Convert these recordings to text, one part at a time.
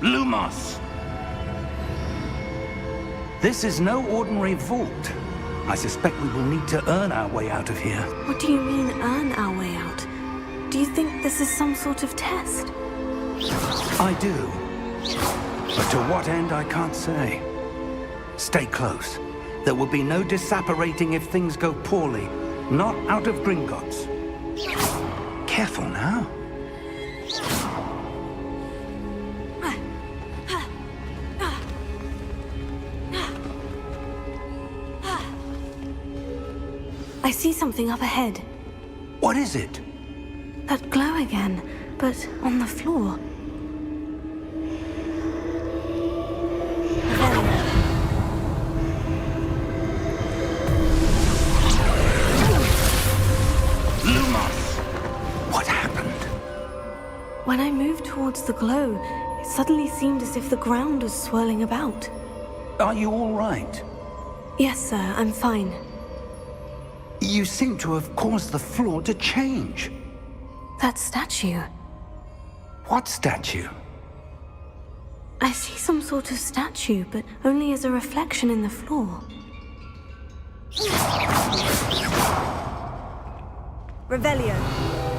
Lumos! This is no ordinary vault. I suspect we will need to earn our way out of here. What do you mean, earn our way out? Do you think this is some sort of test? I do. But to what end, I can't say. Stay close. There will be no disapparating if things go poorly. Not out of Gringotts. Careful now. I see something up ahead. What is it? That glow again, but on the floor. Lumos! What happened? When I moved towards the glow, it suddenly seemed as if the ground was swirling about. Are you all right? Yes, sir, I'm fine. You seem to have caused the floor to change. That statue. What statue? I see some sort of statue, but only as a reflection in the floor. Revelio.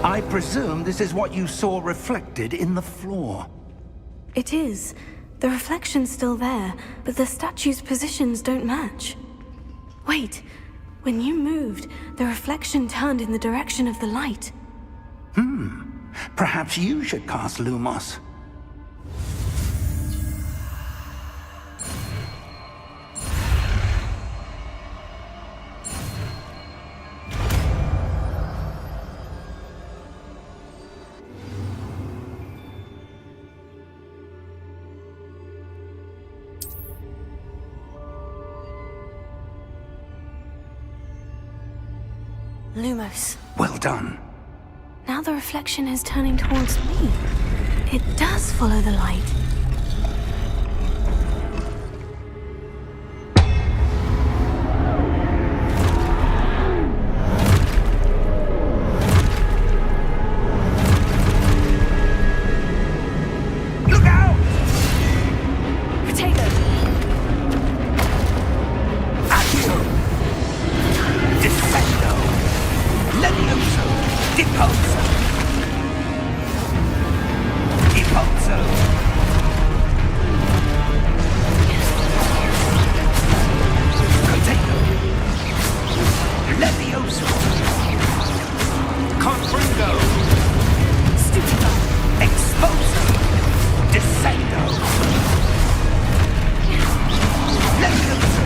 I presume this is what you saw reflected in the floor. It is. The reflection's still there, but the statue's positions don't match. Wait. When you moved, the reflection turned in the direction of the light. Perhaps you should cast Lumos. Lumos. Well done. Now the reflection is turning towards me. It does follow the light. Look out! Potato! Accio! Descendo! Levioso! Deposo! Deposo! Potato! Levioso! Confringo! Stupido! Exposo! Descendo! Levioso!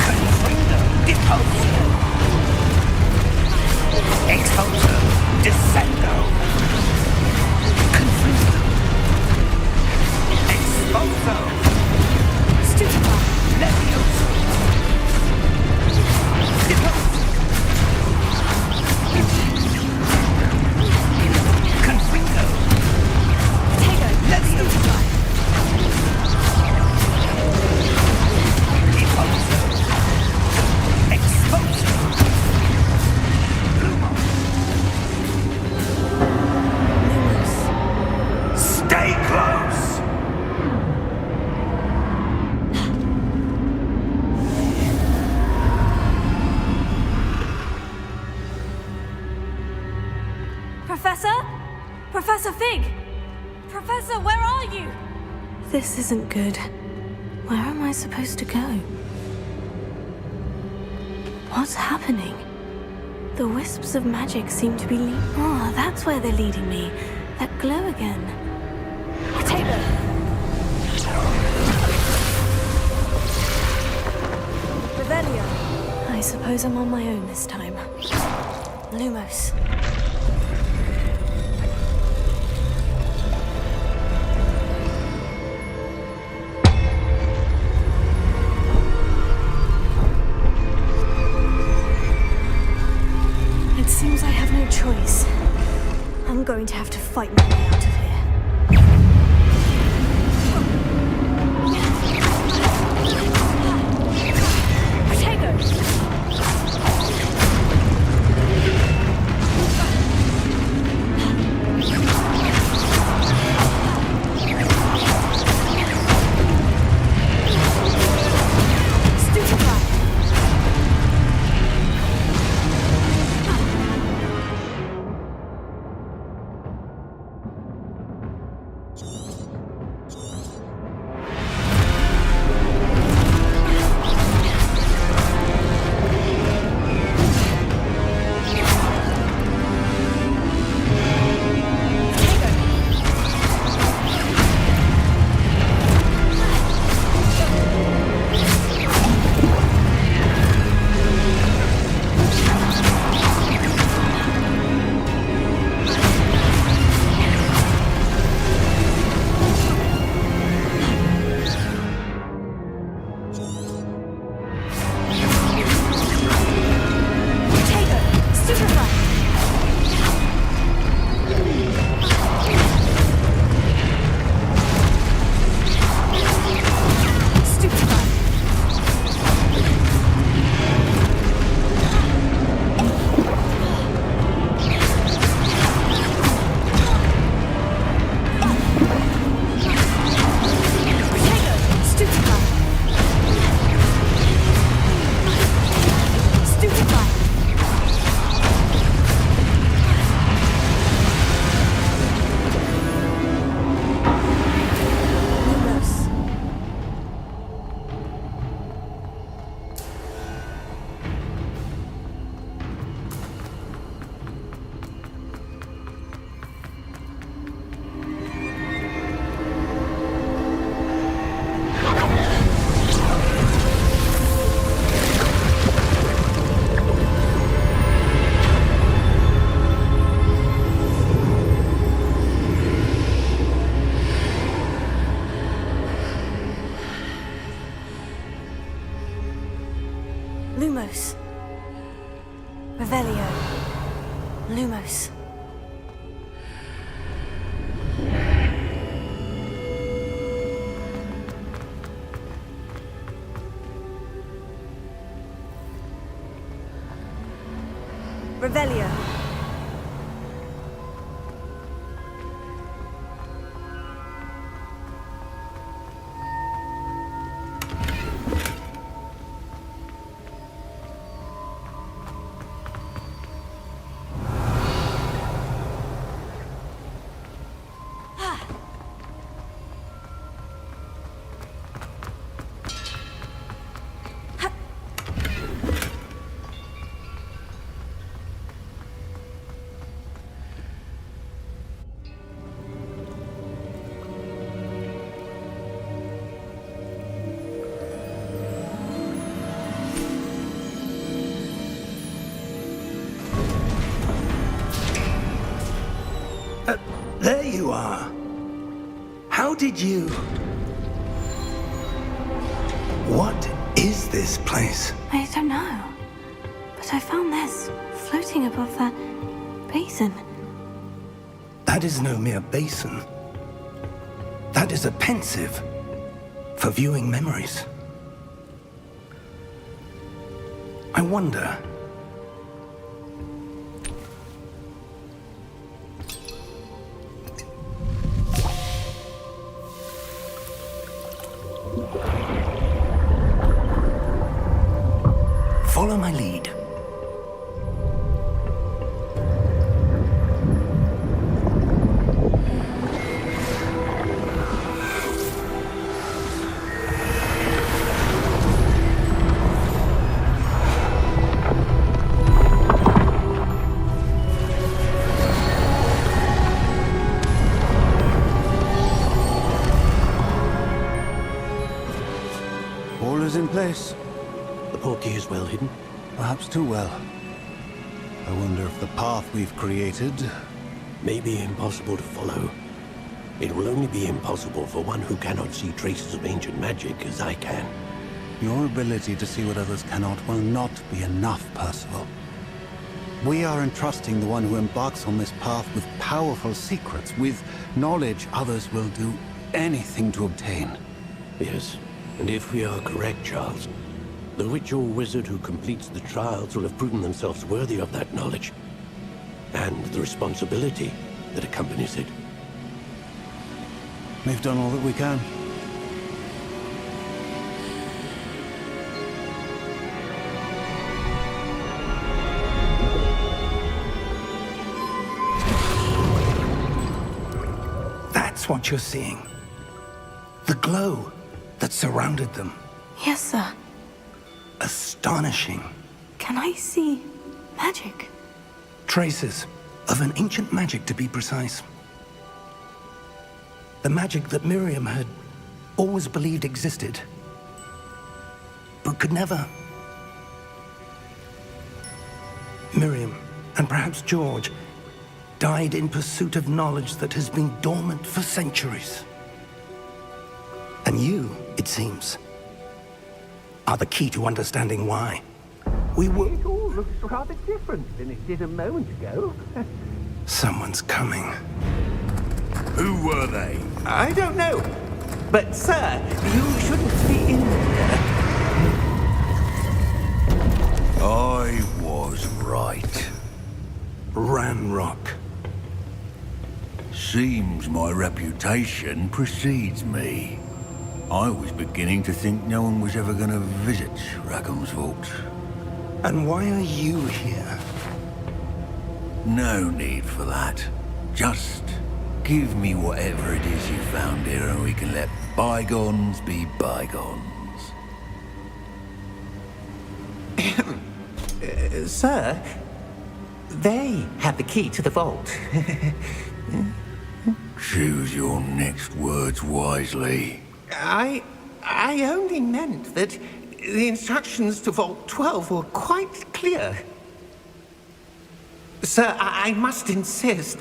Confringo! Deposo! Exposo! Descendo! Confringo! Exposo! Stupido! Levioso! Deposo! Confringo! Potato! Levioso! Deposo! Exposo! Lumos! Lumos. Stay close! Professor? Professor Fig! Professor, where are you? This isn't good. Where am I supposed to go? What's happening? The wisps of magic seem to be that's where they're leading me. That glow again. Potato! Revelio. I suppose I'm on my own this time. Lumos. It seems I have no choice. I'm going to have to fight my way out of here. Potato! Lumos. Revelio. There you are. How did you... What is this place? I don't know. But I found this floating above that basin. That is no mere basin. That is a pensive for viewing memories. I wonder... Follow my lead. All is in place. The portkey is well hidden. Perhaps too well. I wonder if the path we've created... May be impossible to follow. It will only be impossible for one who cannot see traces of ancient magic as I can. Your ability to see what others cannot will not be enough, Percival. We are entrusting the one who embarks on this path with powerful secrets, with knowledge others will do anything to obtain. Yes, and if we are correct, Charles, the witch or wizard who completes the trials will have proven themselves worthy of that knowledge, and the responsibility that accompanies it. We've done all that we can. That's what you're seeing. The glow that surrounded them. Yes, sir. Astonishing. Can I see magic? Traces of an ancient magic, to be precise. The magic that Miriam had always believed existed, but could never. Miriam, and perhaps George, died in pursuit of knowledge that has been dormant for centuries. And you, it seems, are the key to understanding why. We were... It all looks rather different than it did a moment ago. Someone's coming. Who were they? I don't know. But, sir, you shouldn't be in there. I was right. Ranrock. Seems my reputation precedes me. I was beginning to think no one was ever going to visit Rackham's Vault. And why are you here? No need for that. Just give me whatever it is you found here and we can let bygones be bygones. Sir, they have the key to the vault. Choose your next words wisely. I only meant that the instructions to Vault 12 were quite clear. Sir, I must insist.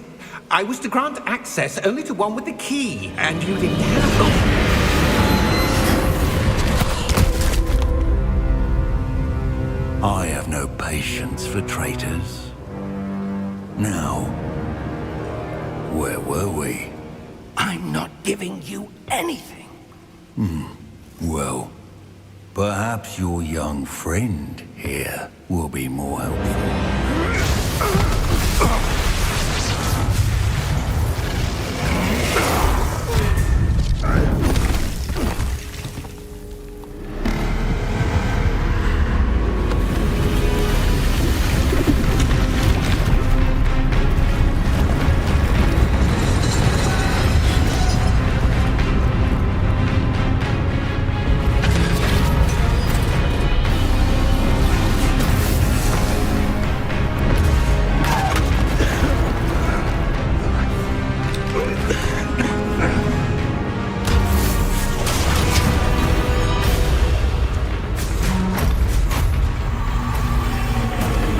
I was to grant access only to one with the key, and you didn't have one. I have no patience for traitors. Now, where were we? I'm not giving you anything. Well, perhaps your young friend here will be more helpful.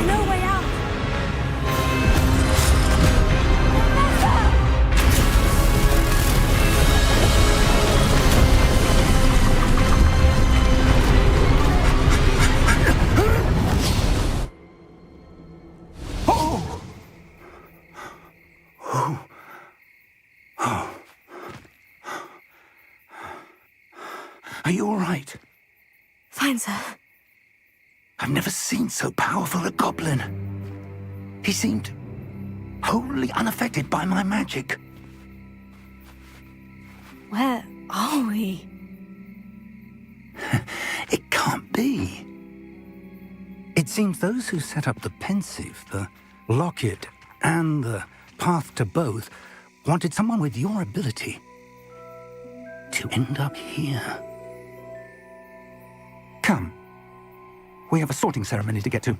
No way out! Are you all right? Fine, sir. I've never seen so powerful a goblin. He seemed wholly unaffected by my magic. Where are we? It can't be. It seems those who set up the Pensieve, the Locket, and the Path to Both wanted someone with your ability to end up here. Come. We have a sorting ceremony to get to.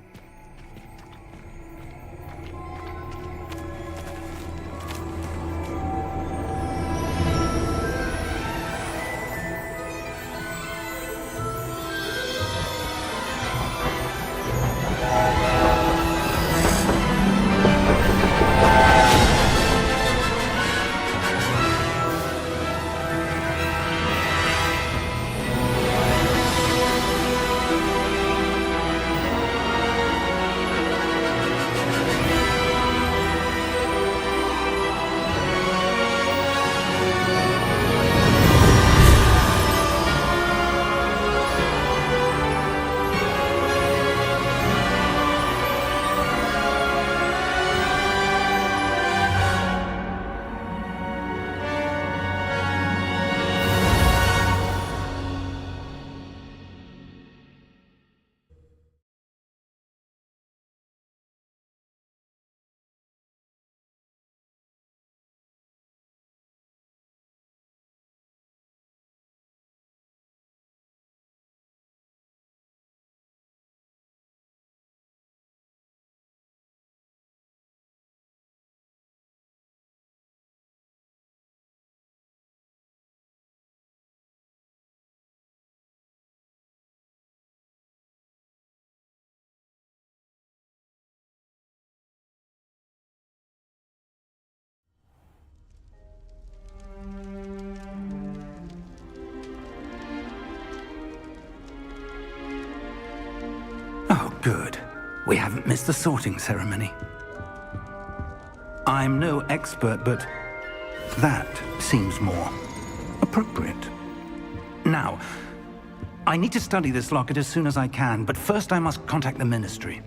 Oh, good. We haven't missed the sorting ceremony. I'm no expert, but that seems more appropriate. Now, I need to study this locket as soon as I can, but first I must contact the Ministry.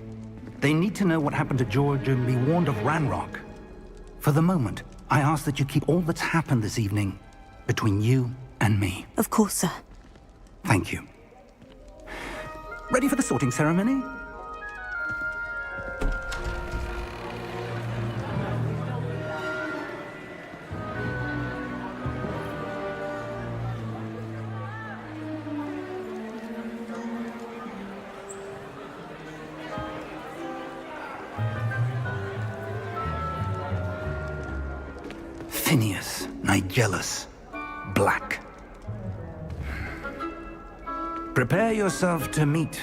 They need to know what happened to George and be warned of Ranrock. For the moment, I ask that you keep all that's happened this evening between you and me. Of course, sir. Thank you. Ready for the sorting ceremony? Phineas Nigellus Black. Prepare yourself to meet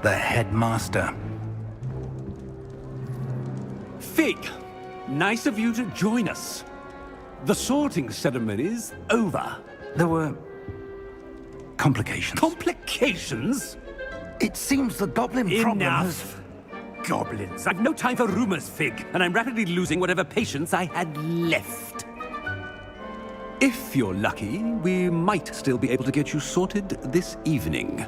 the headmaster. Fig, nice of you to join us. The sorting ceremony's over. There were complications. Complications? It seems the goblin problem has... Enough. goblins! I've no time for rumors, Fig, and I'm rapidly losing whatever patience I had left. If you're lucky, we might still be able to get you sorted this evening.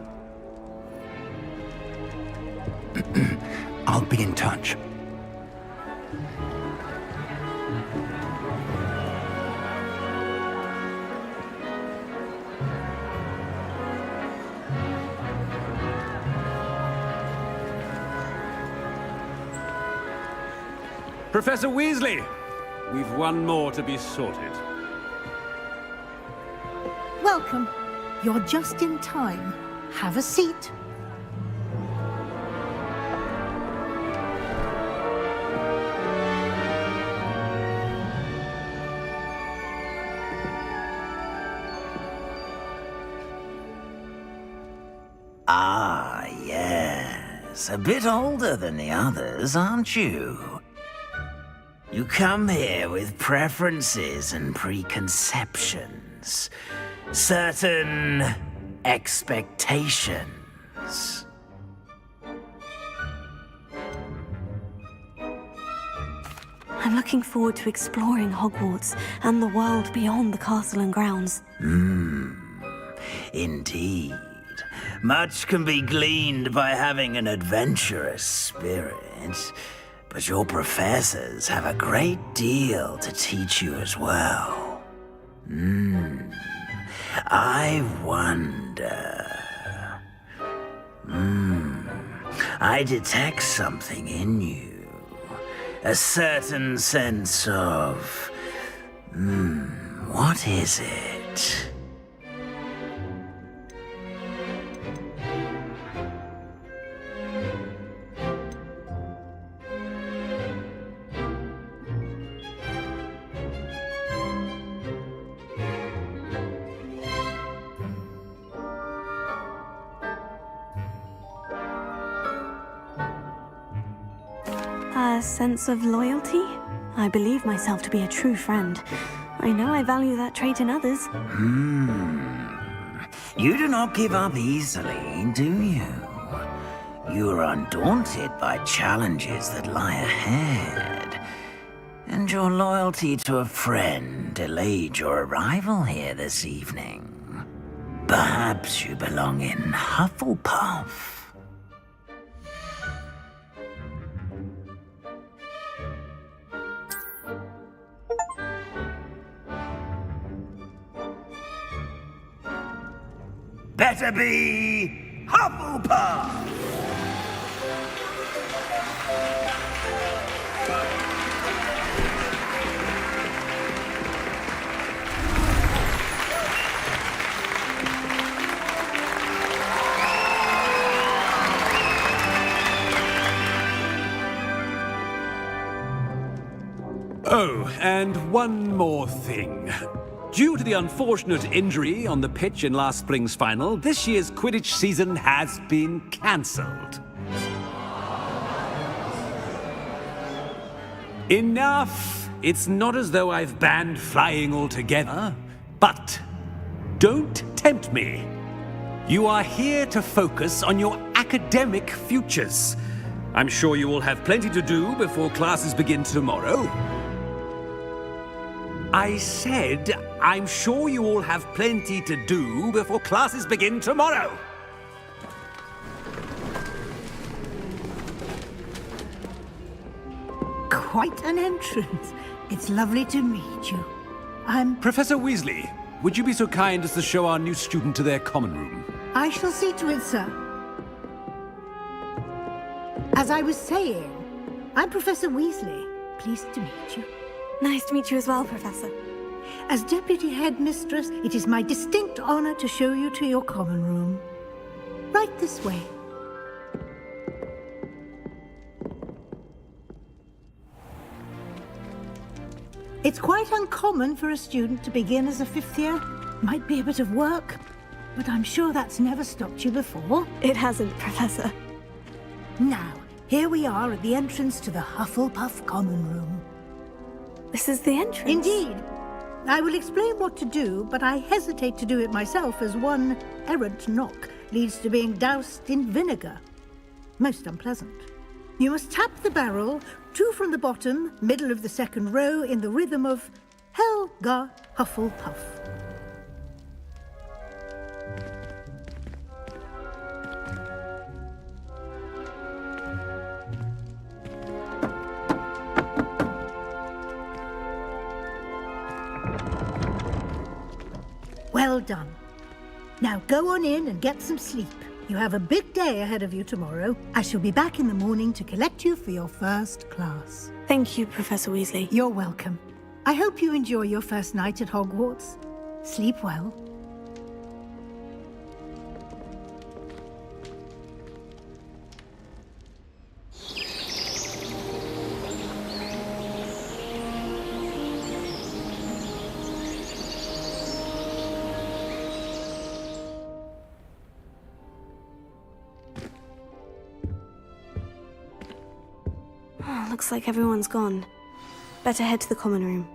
I'll be in touch. Professor Weasley, we've one more to be sorted. Welcome. You're just in time. Have a seat. Ah, yes. A bit older than the others, aren't you? You come here with preferences and preconceptions. Certain expectations. I'm looking forward to exploring Hogwarts and the world beyond the castle and grounds. Indeed. Much can be gleaned by having an adventurous spirit, but your professors have a great deal to teach you as well. I wonder... I detect something in you. A certain sense of... what is it? A sense of loyalty? I believe myself to be a true friend. I know I value that trait in others. You do not give up easily, do you? You are undaunted by challenges that lie ahead. And your loyalty to a friend delayed your arrival here this evening. Perhaps you belong in Hufflepuff. Better be Hufflepuff! Oh, and one more thing. Due to the unfortunate injury on the pitch in last spring's final, this year's Quidditch season has been cancelled. Enough! It's not as though I've banned flying altogether, but don't tempt me. You are here to focus on your academic futures. I'm sure you will have plenty to do before classes begin tomorrow. I said, I'm sure you all have plenty to do before classes begin tomorrow. Quite an entrance. It's lovely to meet you. Professor Weasley, would you be so kind as to show our new student to their common room? I shall see to it, sir. As I was saying, I'm Professor Weasley. Pleased to meet you. Nice to meet you as well, Professor. As Deputy Headmistress, it is my distinct honor to show you to your common room. Right this way. It's quite uncommon for a student to begin as a fifth year. Might be a bit of work, but I'm sure that's never stopped you before. It hasn't, Professor. Now, here we are at the entrance to the Hufflepuff Common Room. This is the entrance? Indeed. I will explain what to do, but I hesitate to do it myself as one errant knock leads to being doused in vinegar. Most unpleasant. You must tap the barrel, 2 from the bottom, middle of the second row, in the rhythm of Helga Hufflepuff. Well done. Now go on in and get some sleep. You have a big day ahead of you tomorrow. I shall be back in the morning to collect you for your first class. Thank you, Professor Weasley. You're welcome. I hope you enjoy your first night at Hogwarts. Sleep well. Looks like everyone's gone. Better head to the common room.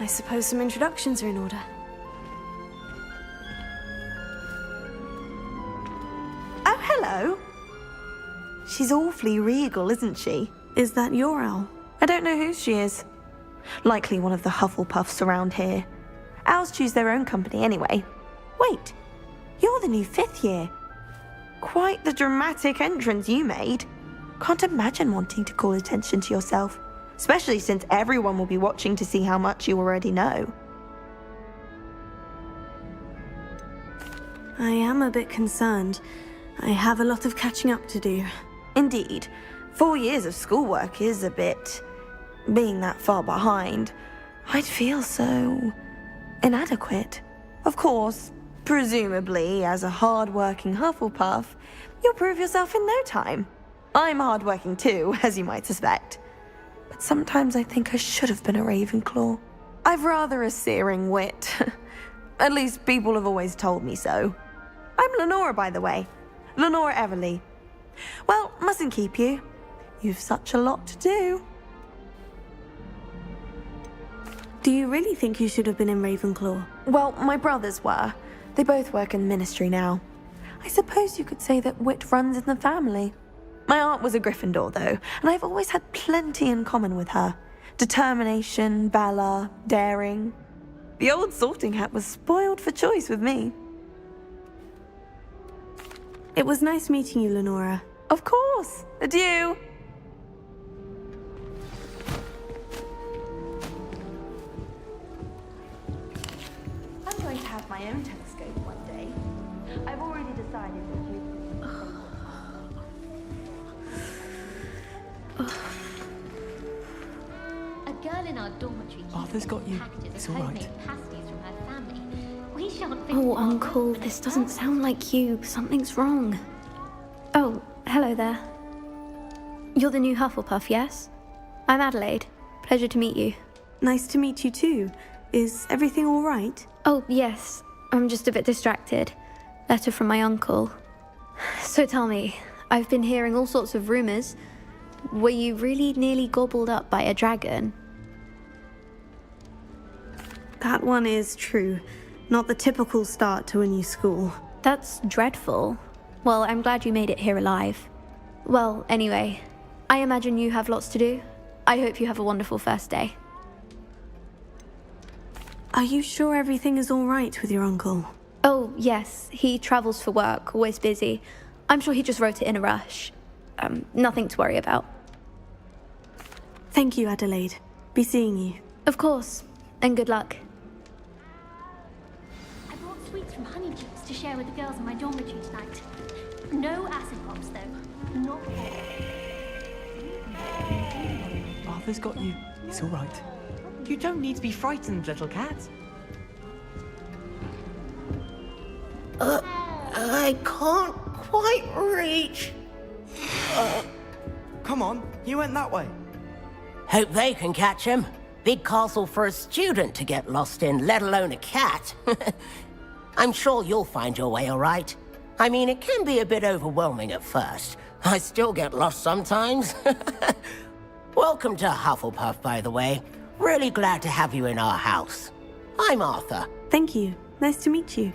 I suppose some introductions are in order. Oh, hello. She's awfully regal, isn't she? Is that your owl? I don't know who she is. Likely one of the Hufflepuffs around here. Owls choose their own company anyway. Wait, you're the new 5th year. Quite the dramatic entrance you made. Can't imagine wanting to call attention to yourself, especially since everyone will be watching to see how much you already know. I am a bit concerned. I have a lot of catching up to do. Indeed, 4 years of schoolwork is a bit... being that far behind, I'd feel so... inadequate. Of course, presumably, as a hard-working Hufflepuff, you'll prove yourself in no time. I'm hard-working too, as you might suspect. But sometimes I think I should have been a Ravenclaw. I've rather a searing wit. At least people have always told me so. I'm Lenora, by the way. Lenora Everly. Well, mustn't keep you. You've such a lot to do. Do you really think you should have been in Ravenclaw? Well, my brothers were. They both work in the ministry now. I suppose you could say that wit runs in the family. My aunt was a Gryffindor, though, and I've always had plenty in common with her. Determination, valor, daring. The old sorting hat was spoiled for choice with me. It was nice meeting you, Lenora. Of course. Adieu. I'm going to have my own telescope one day. I've already decided that you... A girl in our dormitory Arthur's got you. packages It's of all homemade right. pasties from her family. We shan't be Oh, Uncle, this doesn't sound like you. Something's wrong. Oh, hello there. You're the new Hufflepuff, yes? I'm Adelaide. Pleasure to meet you. Nice to meet you too. Is everything all right? Oh, yes. I'm just a bit distracted. Letter from my uncle. So tell me, I've been hearing all sorts of rumors. Were you really nearly gobbled up by a dragon? That one is true. Not the typical start to a new school. That's dreadful. Well, I'm glad you made it here alive. Well, anyway, I imagine you have lots to do. I hope you have a wonderful first day. Are you sure everything is all right with your uncle? Oh, yes. He travels for work, always busy. I'm sure he just wrote it in a rush. Nothing to worry about. Thank you, Adelaide. Be seeing you. Of course. And good luck. I brought sweets from Honeydukes to share with the girls in my dormitory tonight. No acid pops, though. Not Arthur's got you. It's all right. You don't need to be frightened, little cat. I can't quite reach. Come on, you went that way. Hope they can catch him. Big castle for a student to get lost in, let alone a cat. I'm sure you'll find your way all right. I mean, it can be a bit overwhelming at first. I still get lost sometimes. Welcome to Hufflepuff, by the way. Really glad to have you in our house. I'm Arthur. Thank you. Nice to meet you.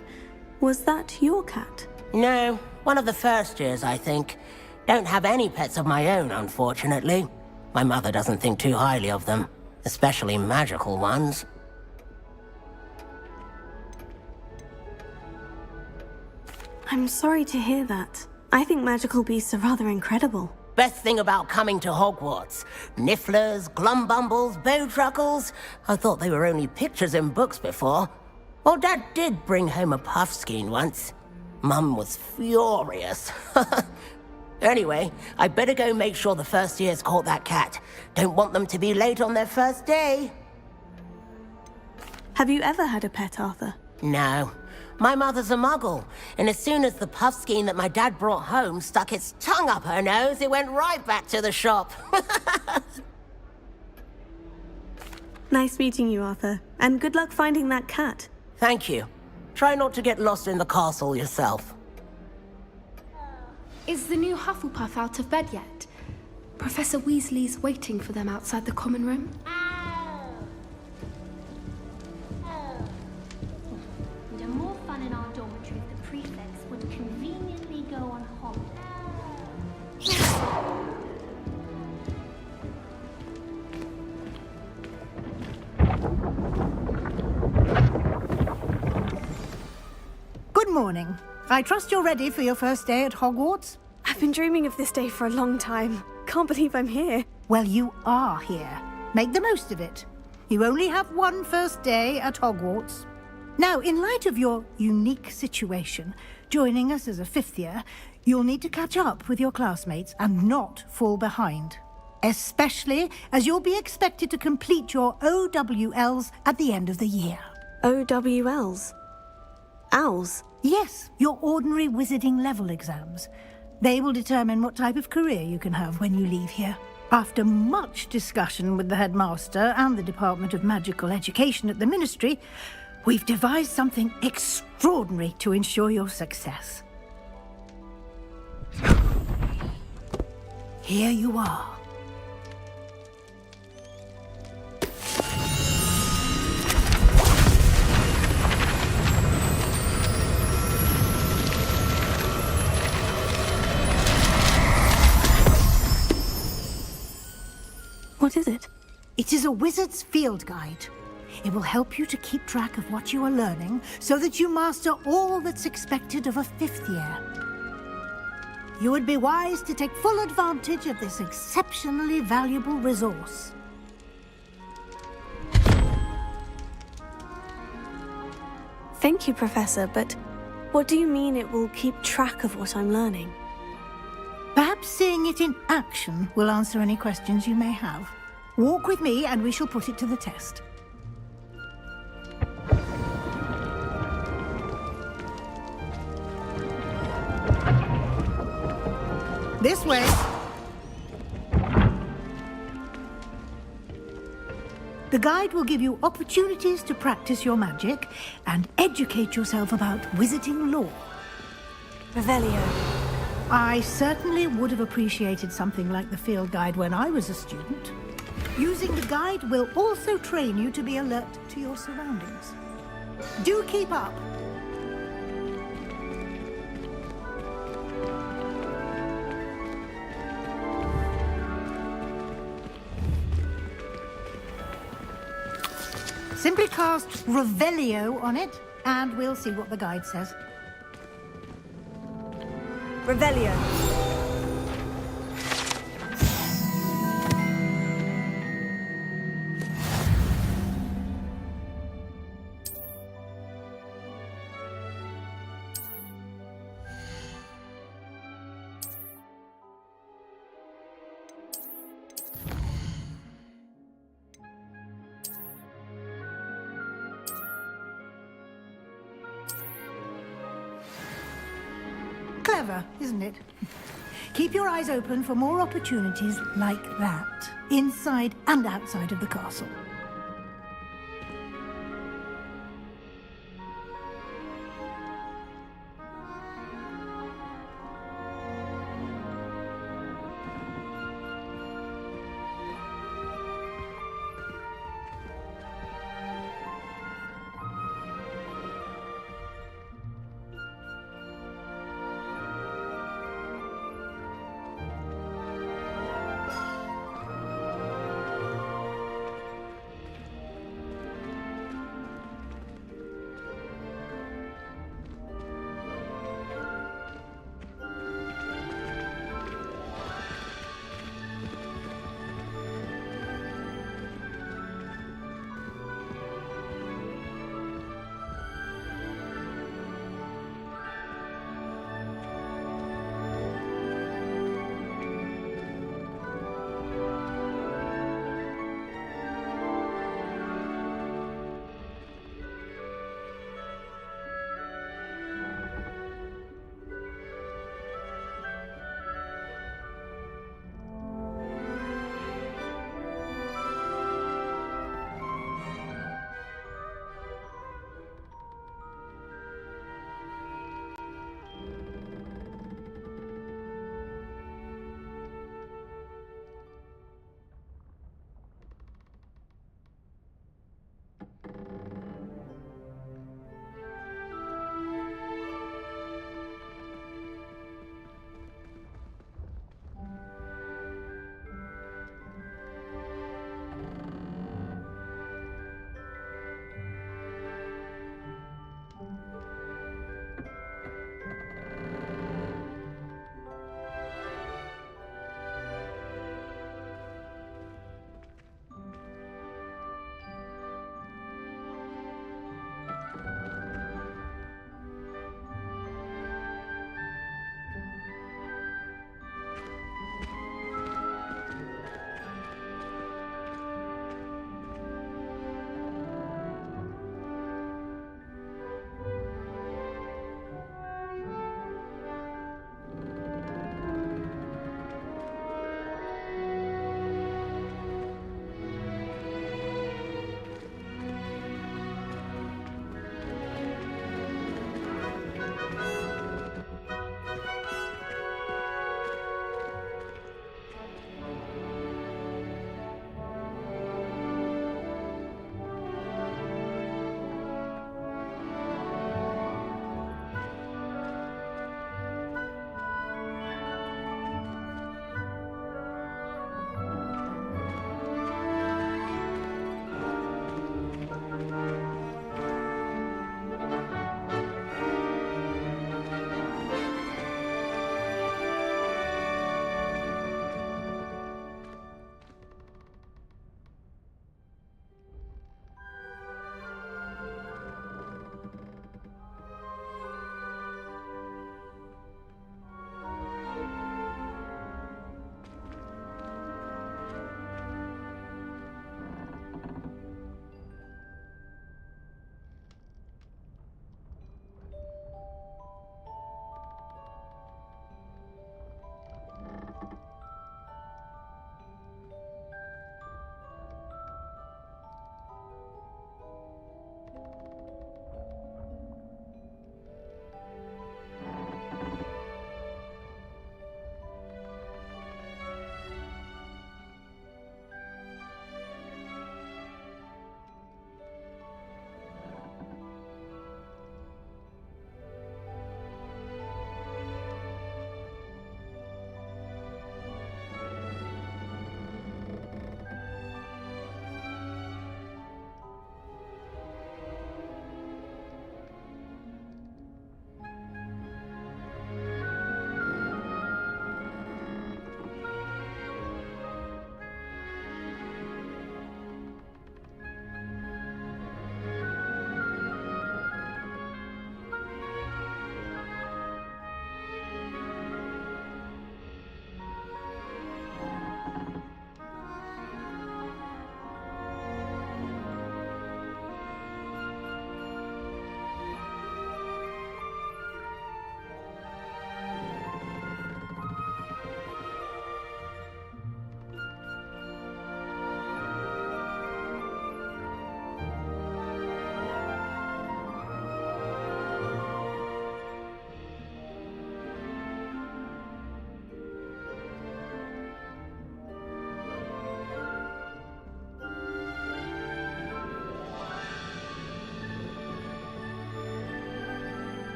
Was that your cat? No, one of the first years, I think. Don't have any pets of my own, unfortunately. My mother doesn't think too highly of them, especially magical ones. I'm sorry to hear that. I think magical beasts are rather incredible. Best thing about coming to Hogwarts. Nifflers, Glumbumbles, Bowtruckles. I thought they were only pictures in books before. Well, Dad did bring home a Puffskein once. Mum was furious. Anyway, I better go make sure the first years caught that cat. Don't want them to be late on their first day. Have you ever had a pet, Arthur? No. My mother's a muggle, and as soon as the Puffskein that my dad brought home stuck its tongue up her nose, it went right back to the shop. Nice meeting you, Arthur. And good luck finding that cat. Thank you. Try not to get lost in the castle yourself. Is the new Hufflepuff out of bed yet? Professor Weasley's waiting for them outside the common room. And more fun in our dormitory if the prefects would conveniently go on holiday. Good morning. I trust you're ready for your first day at Hogwarts? I've been dreaming of this day for a long time. Can't believe I'm here. Well, you are here. Make the most of it. You only have one first day at Hogwarts. Now, in light of your unique situation, joining us as a fifth year, you'll need to catch up with your classmates and not fall behind. Especially as you'll be expected to complete your OWLs at the end of the year. OWLs? Owls? Yes, your ordinary wizarding level exams. They will determine what type of career you can have when you leave here. After much discussion with the headmaster and the Department of Magical Education at the Ministry, we've devised something extraordinary to ensure your success. Here you are. What is it? It is a wizard's field guide. It will help you to keep track of what you are learning so that you master all that's expected of a fifth year. You would be wise to take full advantage of this exceptionally valuable resource. Thank you, Professor, but what do you mean it will keep track of what I'm learning? Perhaps seeing it in action will answer any questions you may have. Walk with me and we shall put it to the test. This way. The guide will give you opportunities to practice your magic and educate yourself about wizarding lore. Revelio. I certainly would have appreciated something like the field guide when I was a student. Using the guide will also train you to be alert to your surroundings. Do keep up. Simply cast Revelio on it, and we'll see what the guide says. Revelio. Clever, isn't it? Keep your eyes open for more opportunities like that, inside and outside of the castle.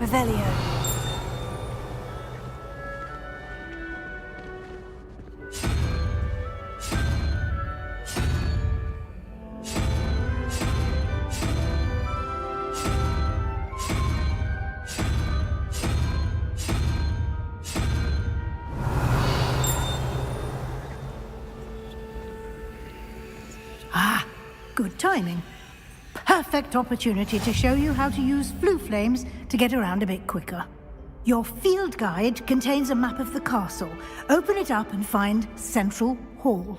Revelio. Ah, good timing. Perfect opportunity to show you how to use flue flames to get around a bit quicker. Your field guide contains a map of the castle. Open it up and find Central Hall.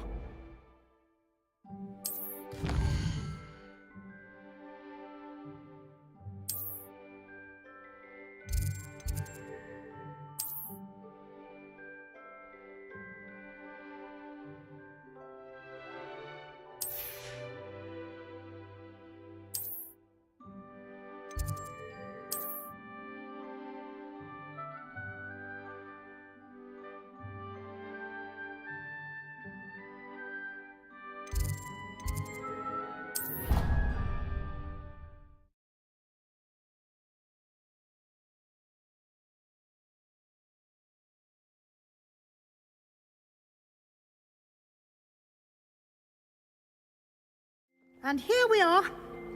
And here we are.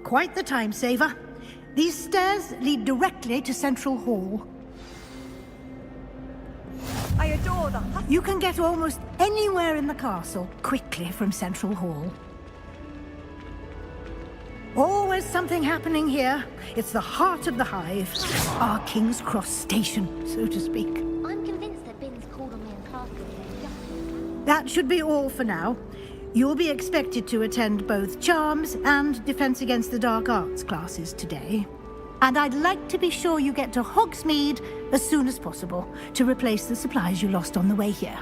Quite the time saver. These stairs lead directly to Central Hall. I adore the You can get almost anywhere in the castle quickly from Central Hall. Always something happening here. It's the heart of the hive. Our King's Cross station, so to speak. I'm convinced that Bin's called on me in class today. That should be all for now. You'll be expected to attend both Charms and Defense Against the Dark Arts classes today. And I'd like to be sure you get to Hogsmeade as soon as possible to replace the supplies you lost on the way here.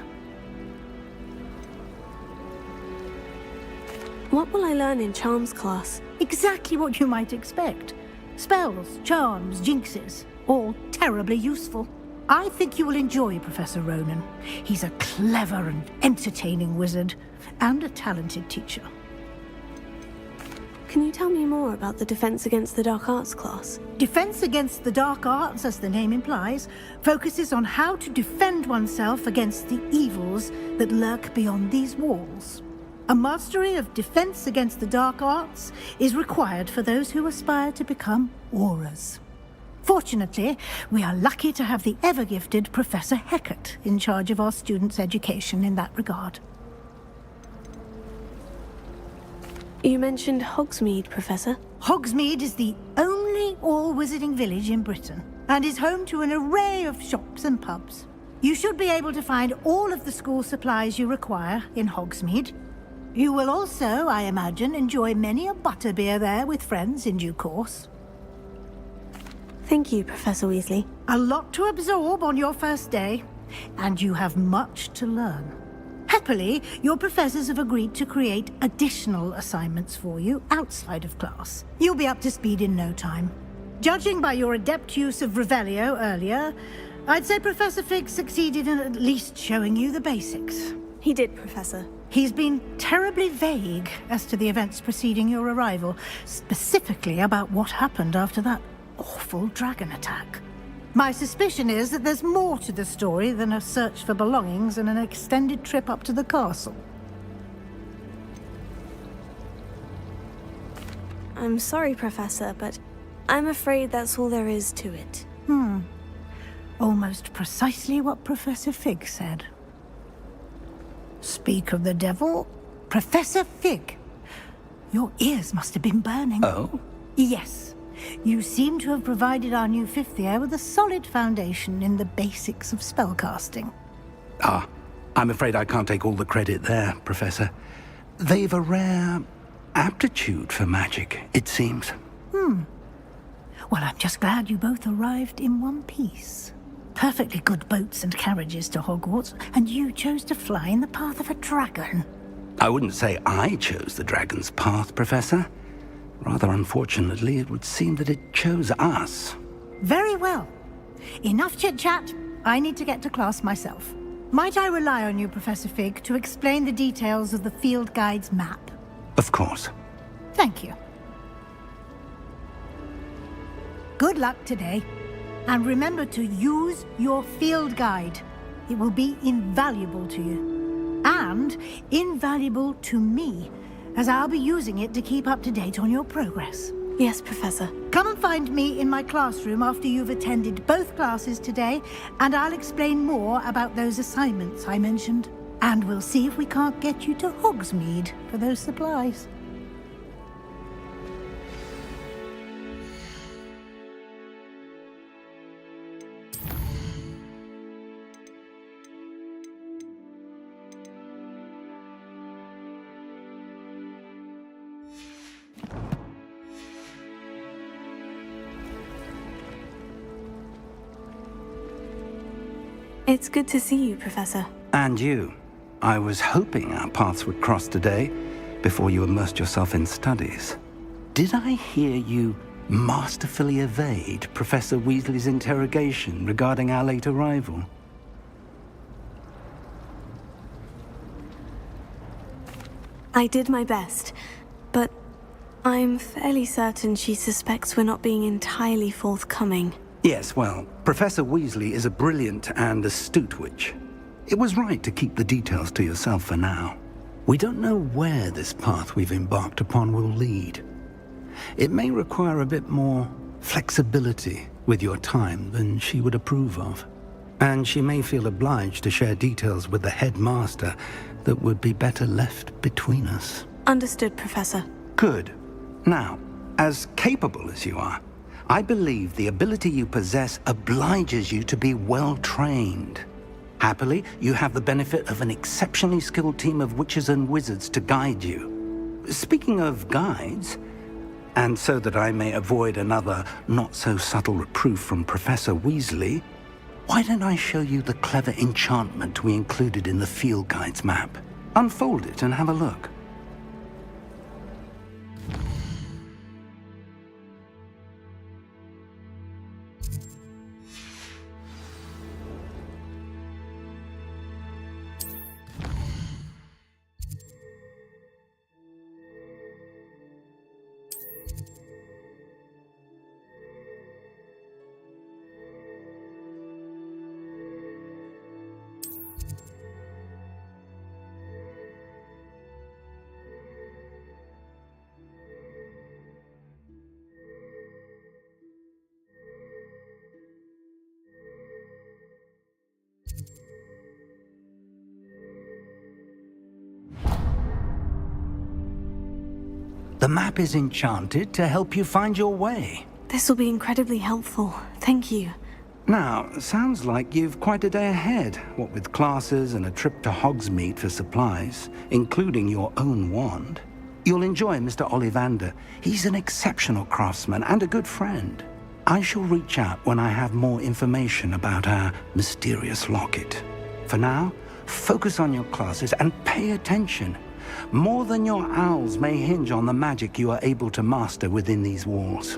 What will I learn in Charms class? Exactly what you might expect. Spells, charms, jinxes, all terribly useful. I think you will enjoy Professor Ronen. He's a clever and entertaining wizard, and a talented teacher. Can you tell me more about the Defense Against the Dark Arts class? Defense Against the Dark Arts, as the name implies, focuses on how to defend oneself against the evils that lurk beyond these walls. A mastery of Defense Against the Dark Arts is required for those who aspire to become Aurors. Fortunately, we are lucky to have the ever-gifted Professor Hecat in charge of our students' education in that regard. You mentioned Hogsmeade, Professor. Hogsmeade is the only all-wizarding village in Britain, and is home to an array of shops and pubs. You should be able to find all of the school supplies you require in Hogsmeade. You will also, I imagine, enjoy many a butterbeer there with friends in due course. Thank you, Professor Weasley. A lot to absorb on your first day, and you have much to learn. Happily, your professors have agreed to create additional assignments for you outside of class. You'll be up to speed in no time. Judging by your adept use of Revelio earlier, I'd say Professor Fig succeeded in at least showing you the basics. He did, Professor. He's been terribly vague as to the events preceding your arrival, specifically about what happened after that awful dragon attack. My suspicion is that there's more to the story than a search for belongings and an extended trip up to the castle. I'm sorry, Professor, but I'm afraid that's all there is to it. Almost precisely what Professor Fig said. Speak of the devil, Professor Fig. Your ears must have been burning. Oh? Yes. You seem to have provided our new fifth year with a solid foundation in the basics of spellcasting. Ah, I'm afraid I can't take all the credit there, Professor. They've a rare aptitude for magic, it seems. Well, I'm just glad you both arrived in one piece. Perfectly good boats and carriages to Hogwarts, and you chose to fly in the path of a dragon. I wouldn't say I chose the dragon's path, Professor. Rather unfortunately, it would seem that it chose us. Very well. Enough chit-chat. I need to get to class myself. Might I rely on you, Professor Fig, to explain the details of the field guide's map? Of course. Thank you. Good luck today. And remember to use your field guide. It will be invaluable to you. And invaluable to me, as I'll be using it to keep up to date on your progress. Yes, Professor. Come and find me in my classroom after you've attended both classes today, and I'll explain more about those assignments I mentioned. And we'll see if we can't get you to Hogsmeade for those supplies. It's good to see you, Professor. And you. I was hoping our paths would cross today, before you immersed yourself in studies. Did I hear you masterfully evade Professor Weasley's interrogation regarding our late arrival? I did my best, but I'm fairly certain she suspects we're not being entirely forthcoming. Yes, well, Professor Weasley is a brilliant and astute witch. It was right to keep the details to yourself for now. We don't know where this path we've embarked upon will lead. It may require a bit more flexibility with your time than she would approve of. And she may feel obliged to share details with the headmaster that would be better left between us. Understood, Professor. Good. Now, as capable as you are, I believe the ability you possess obliges you to be well-trained. Happily, you have the benefit of an exceptionally skilled team of witches and wizards to guide you. Speaking of guides, and so that I may avoid another not-so-subtle reproof from Professor Weasley, why don't I show you the clever enchantment we included in the field guide's map? Unfold it and have a look. The map is enchanted to help you find your way. This will be incredibly helpful. Thank you. Now, sounds like you've quite a day ahead, what with classes and a trip to Hogsmeade for supplies, including your own wand. You'll enjoy Mr. Ollivander. He's an exceptional craftsman and a good friend. I shall reach out when I have more information about our mysterious locket. For now, focus on your classes and pay attention. More than your owls may hinge on the magic you are able to master within these walls.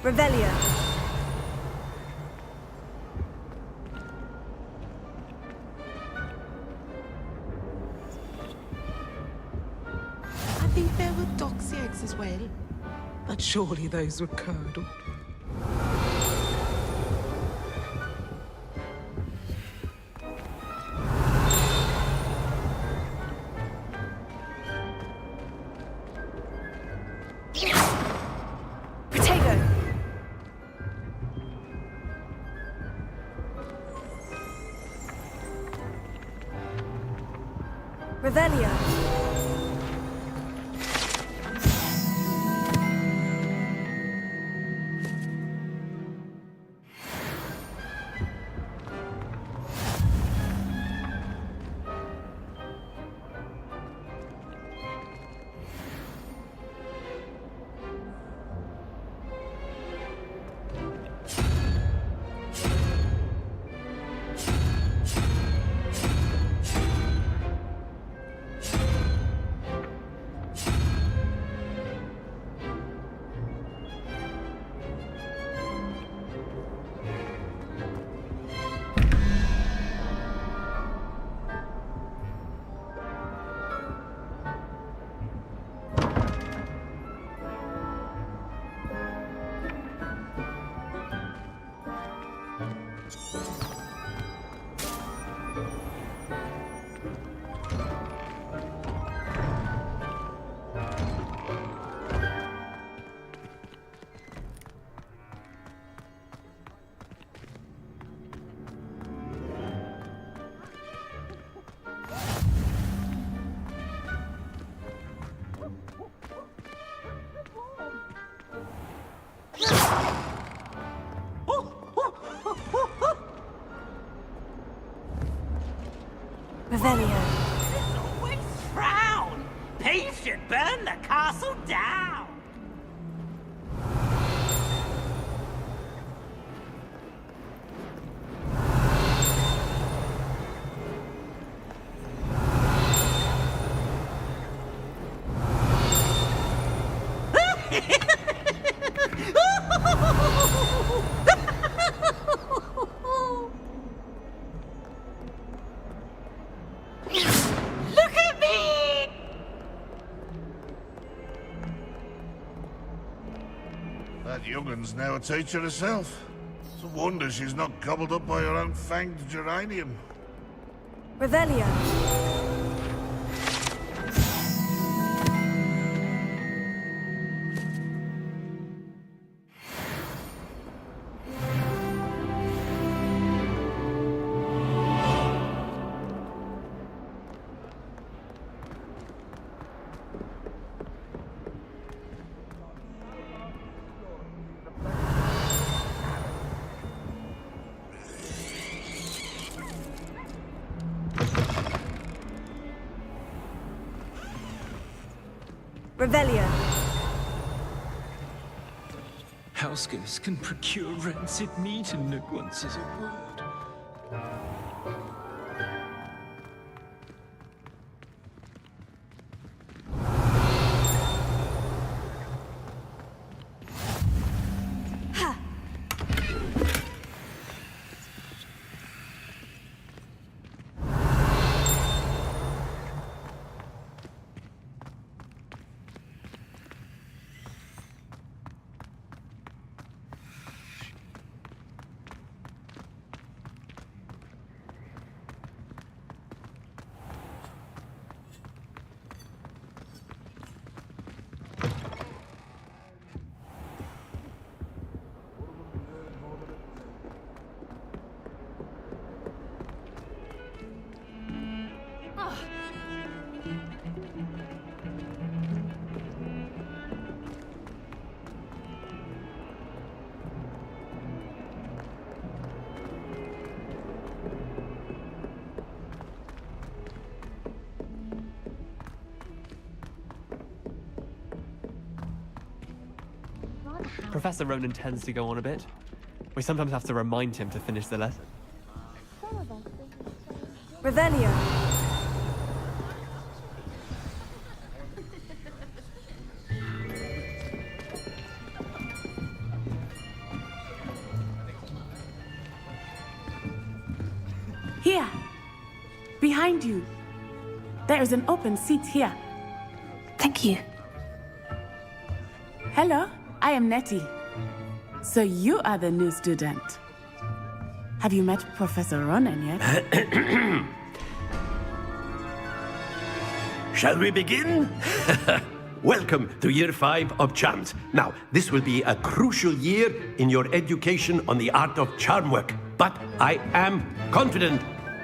Revelio. I think there were doxy eggs as well. But surely those were curdled. Potato. Revelio. Revelio. Always frown! Peace should burn the castle down! Look at me! That young'un's now a teacher herself. It's a wonder she's not gobbled up by her own fanged geranium. Revelio. Revelio. Housegoats can procure rancid meat and no one says a word. Professor Ronan tends to go on a bit. We sometimes have to remind him to finish the lesson. Revelio. Here! Behind you! There is an open seat here. Thank you. Hello, I am Nettie. So you are the new student. Have you met Professor Ronan yet? Shall we begin? Welcome to Year 5 of Charms. Now, this will be a crucial year in your education on the art of charm work. But I am confident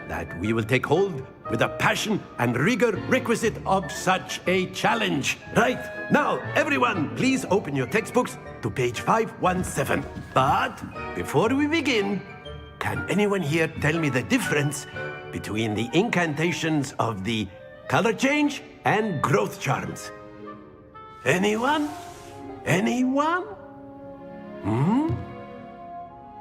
that we will take hold with the passion and rigor requisite of such a challenge. Right, now, everyone, please open your textbooks to page 517. But before we begin, can anyone here tell me the difference between the incantations of the color change and growth charms? Anyone? Anyone?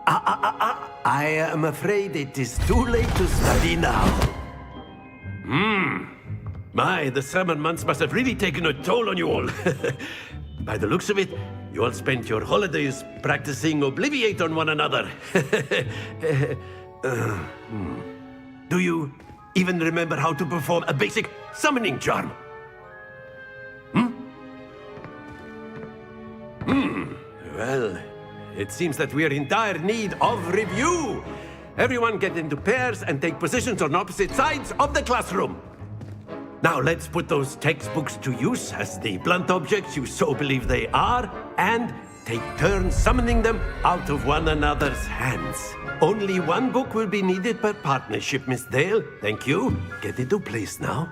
I am afraid it is too late to study now. My, the summer months must have really taken a toll on you all. By the looks of it, you all spent your holidays practicing Obliviate on one another. Do you even remember how to perform a basic summoning charm? Well, it seems that we are in dire need of review. Everyone get into pairs and take positions on opposite sides of the classroom. Now let's put those textbooks to use as the blunt objects you so believe they are, and take turns summoning them out of one another's hands. Only one book will be needed per partnership, Miss Dale. Thank you. Get into place now.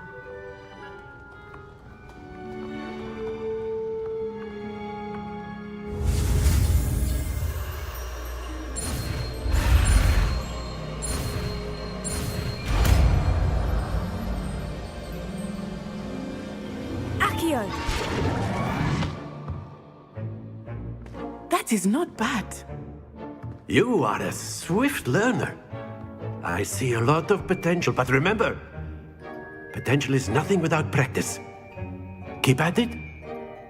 Accio! That is not bad. You are a swift learner. I see a lot of potential, but remember, potential is nothing without practice. Keep at it.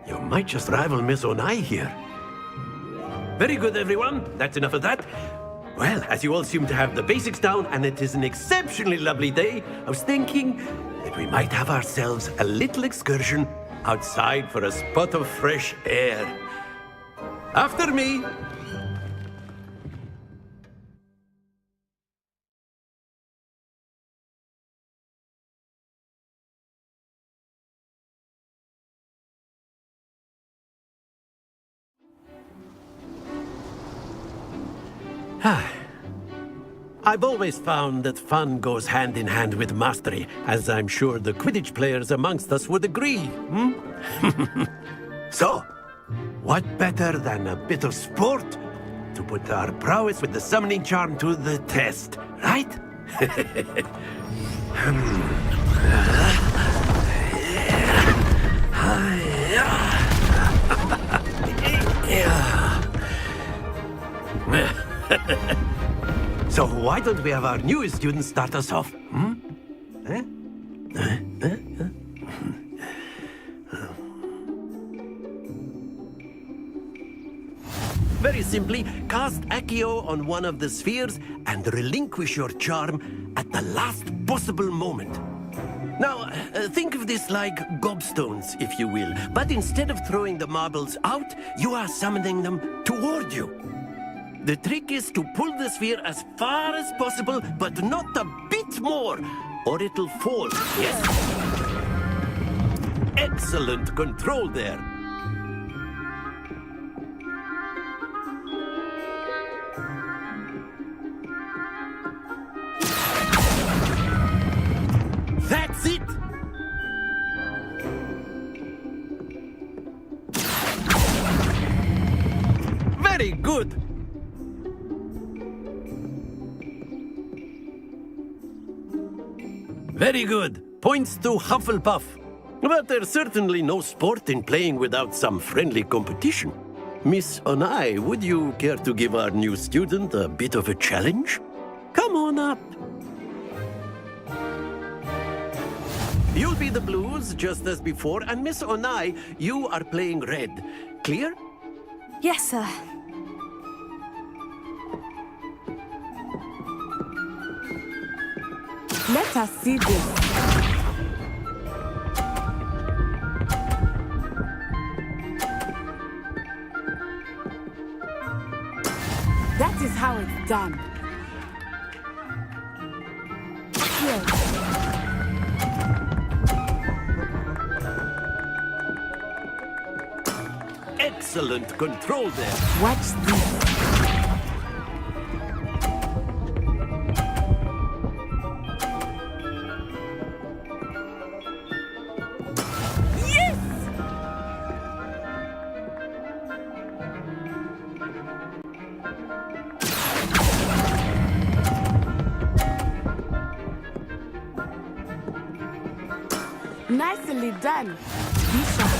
You might just rival Miss Onai here. Very good, everyone. That's enough of that. Well, as you all seem to have the basics down, and it is an exceptionally lovely day, I was thinking that we might have ourselves a little excursion outside for a spot of fresh air. After me. I've always found that fun goes hand in hand with mastery, as I'm sure the Quidditch players amongst us would agree. So, what better than a bit of sport to put our prowess with the summoning charm to the test, right? So why don't we have our newest student start us off? Very simply, cast Accio on one of the spheres and relinquish your charm at the last possible moment. Now, think of this like gobstones, if you will. But instead of throwing the marbles out, you are summoning them toward you. The trick is to pull the sphere as far as possible, but not a bit more, or it'll fall. Yes? Excellent control there. That's it! Very good! Very good. Points to Hufflepuff. But there's certainly no sport in playing without some friendly competition. Miss Onai, would you care to give our new student a bit of a challenge? Come on up. You'll be the blues, just as before, and Miss Onai, you are playing red. Clear? Yes, sir. Let us see this. That is how it's done. Excellent control there. Watch this. Nicely done. Bishop.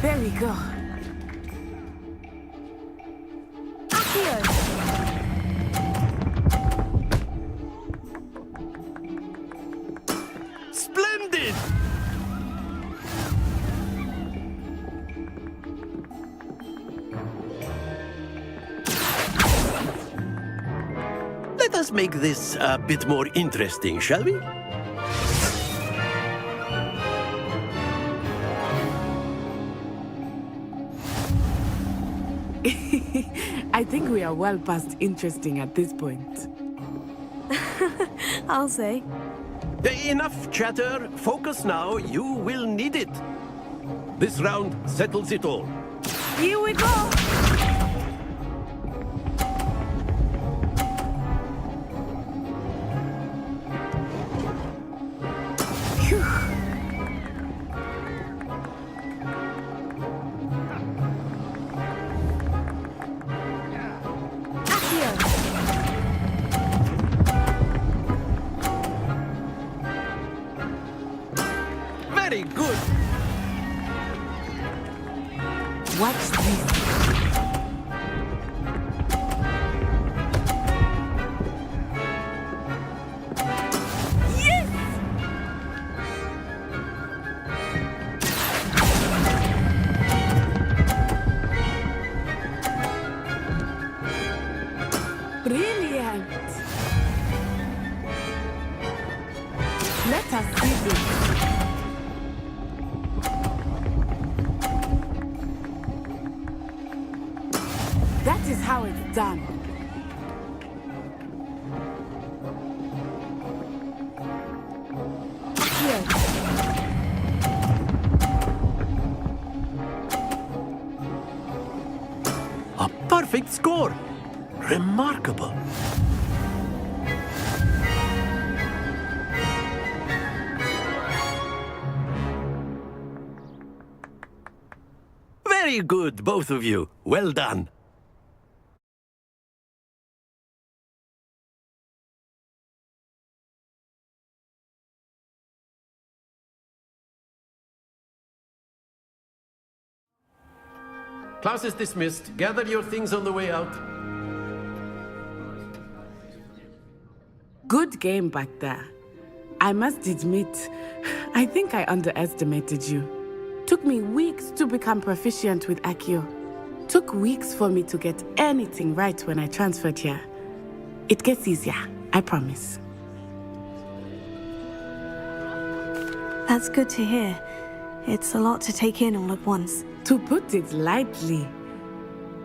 There we go. Splendid! Let us make this a bit more interesting, shall we? I think we are well past interesting at this point. I'll say. Enough chatter. Focus now. You will need it. This round settles it all. Here we go! Watch this. Brilliant! Let us see this. That is how it's done. Here. A perfect score! Remarkable. Very good, both of you. Well done. Class is dismissed. Gather your things on the way out. Good game back there. I must admit, I think I underestimated you. Took me weeks to become proficient with Accio. Took weeks for me to get anything right when I transferred here. It gets easier, I promise. That's good to hear. It's a lot to take in all at once. To put it lightly,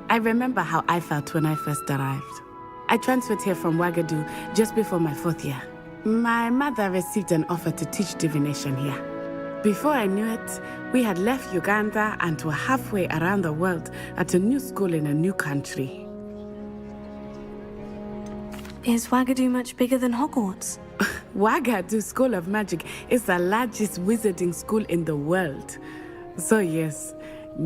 I remember how I felt when I first arrived. I transferred here from Wagadu just before my 4th year. My mother received an offer to teach divination here. Before I knew it, we had left Uganda and were halfway around the world at a new school in a new country. Is Wagadu much bigger than Hogwarts? Wagadu School of Magic is the largest wizarding school in the world. So yes,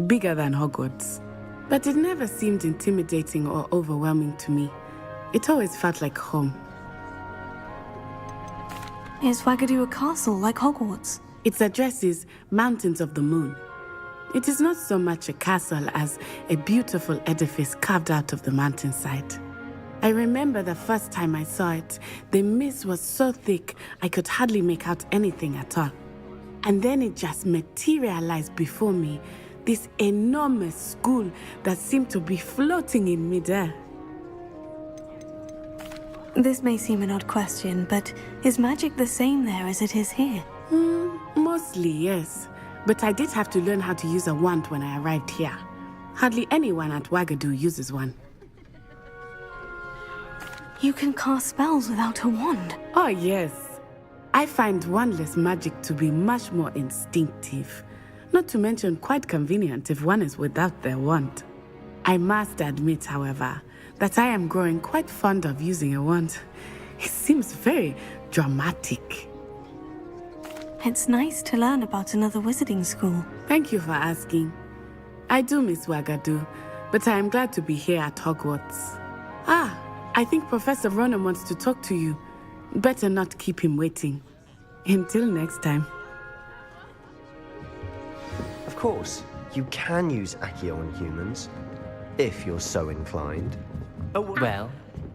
bigger than Hogwarts. But it never seemed intimidating or overwhelming to me. It always felt like home. Is Wagadu a castle like Hogwarts? Its address is Mountains of the Moon. It is not so much a castle as a beautiful edifice carved out of the mountainside. I remember the first time I saw it, the mist was so thick I could hardly make out anything at all. And then it just materialized before me, this enormous school that seemed to be floating in midair. This may seem an odd question, but is magic the same there as it is here? Mostly, yes. But I did have to learn how to use a wand when I arrived here. Hardly anyone at Wagadu uses one. You can cast spells without a wand? Oh, yes. I find wandless magic to be much more instinctive. Not to mention quite convenient if one is without their wand. I must admit, however, that I am growing quite fond of using a wand. It seems very dramatic. It's nice to learn about another wizarding school. Thank you for asking. I do miss Wagadu, but I am glad to be here at Hogwarts. I think Professor Ronen wants to talk to you. Better not keep him waiting. Until next time. Of course, you can use Accio on humans, if you're so inclined. Well,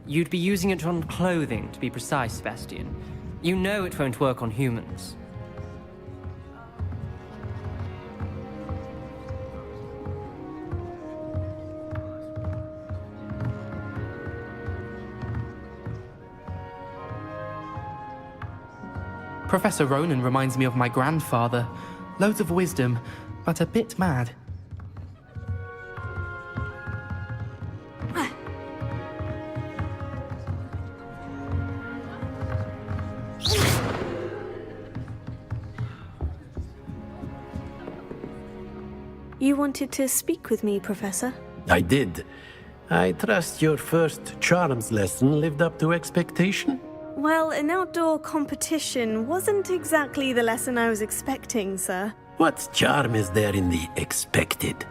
you'd be using it on clothing, to be precise, Sebastian. You know it won't work on humans. Professor Ronen reminds me of my grandfather. Loads of wisdom, but a bit mad. You wanted to speak with me, Professor? I did. I trust your first charms lesson lived up to expectation? Well, an outdoor competition wasn't exactly the lesson I was expecting, sir. What charm is there in the expected?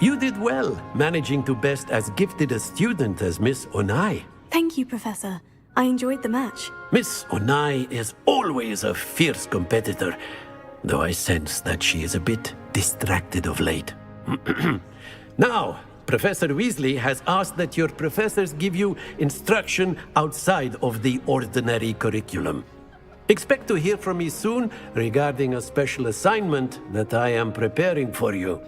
You did well, managing to best as gifted a student as Miss Onai. Thank you, Professor. I enjoyed the match. Miss Onai is always a fierce competitor, though I sense that she is a bit distracted of late. Now, Professor Weasley has asked that your professors give you instruction outside of the ordinary curriculum. Expect to hear from me soon regarding a special assignment that I am preparing for you.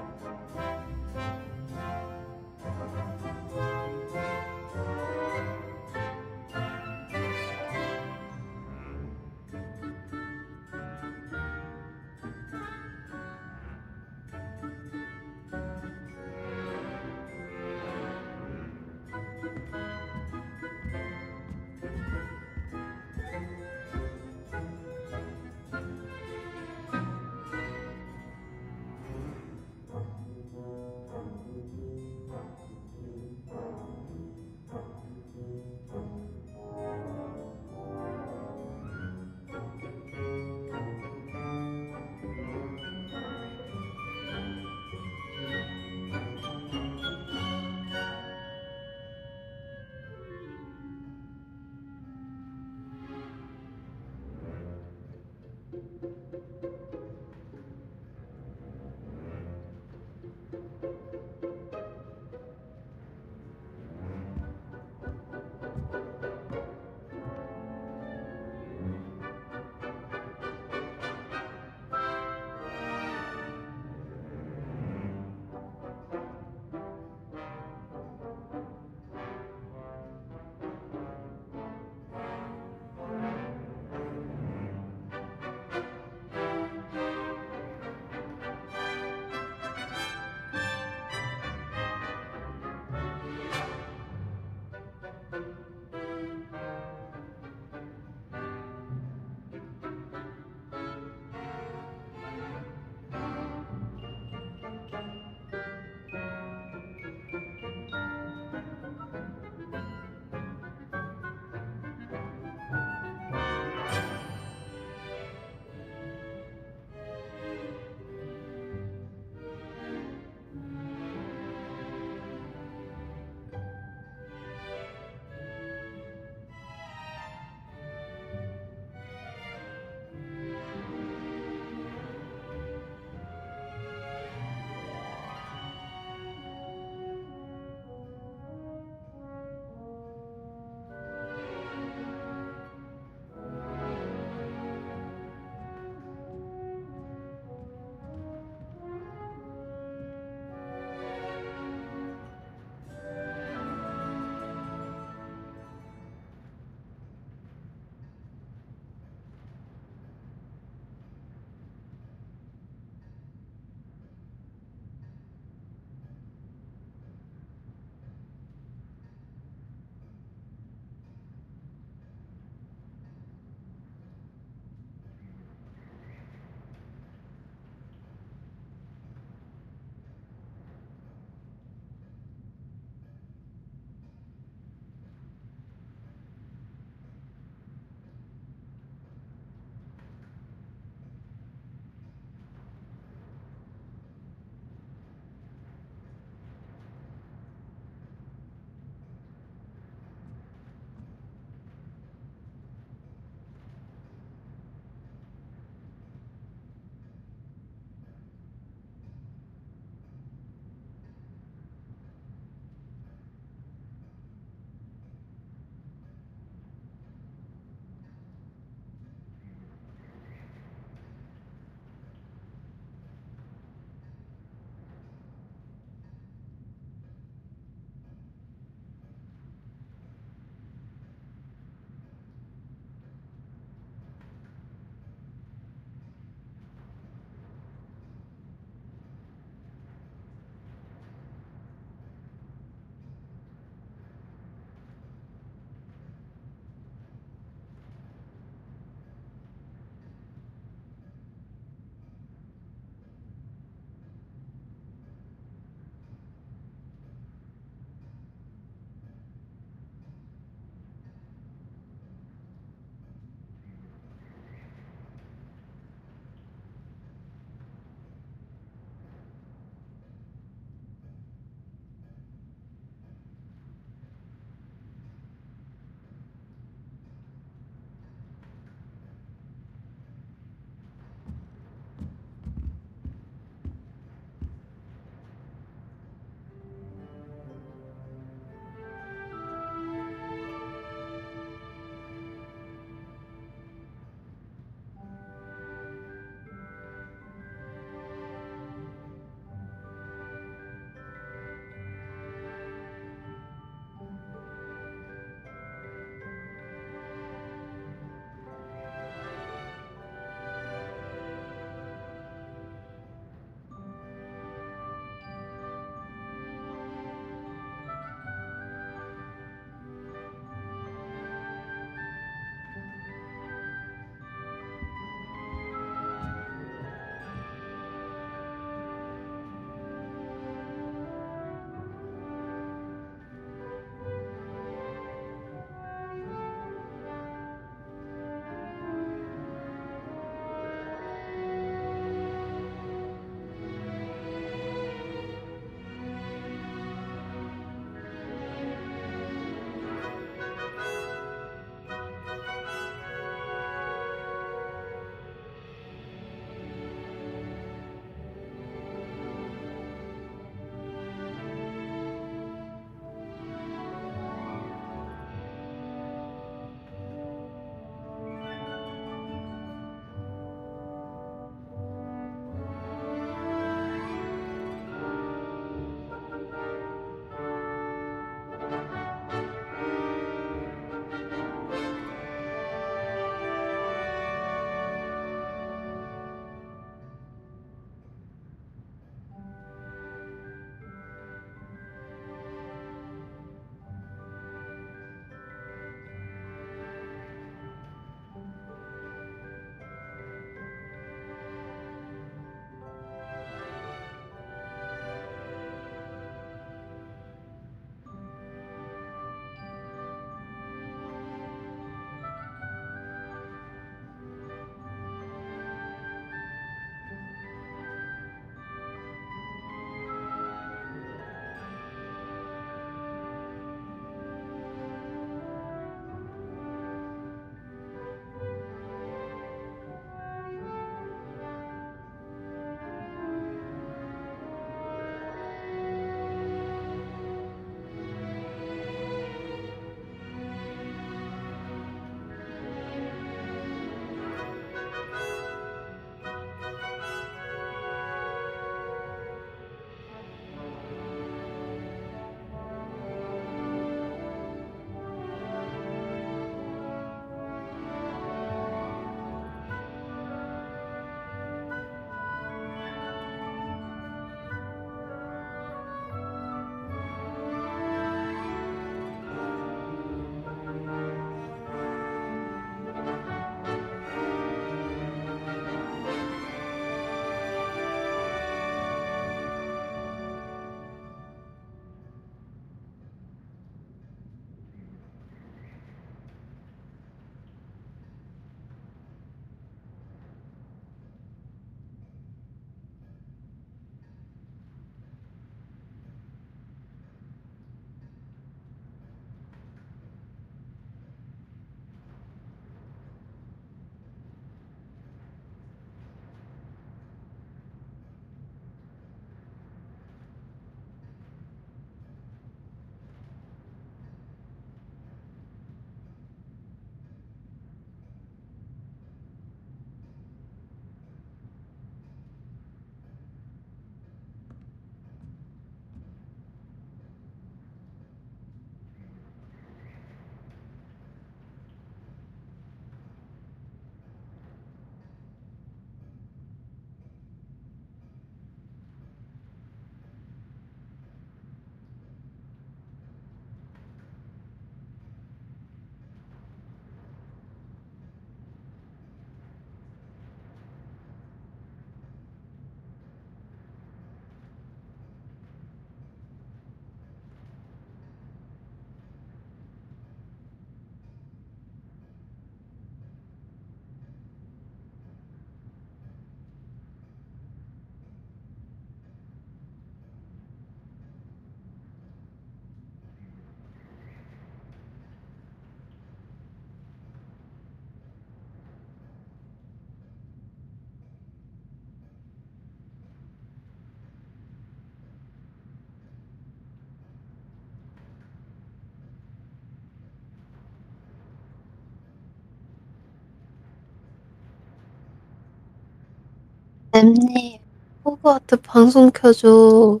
램님, 호그와트 방송 켜줘.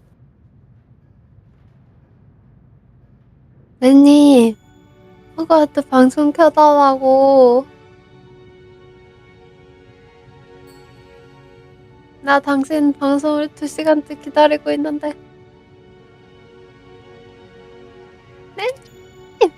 램님, 호그와트 방송 켜달라고. 나 당신 방송을 2시간째 기다리고 있는데. 램님!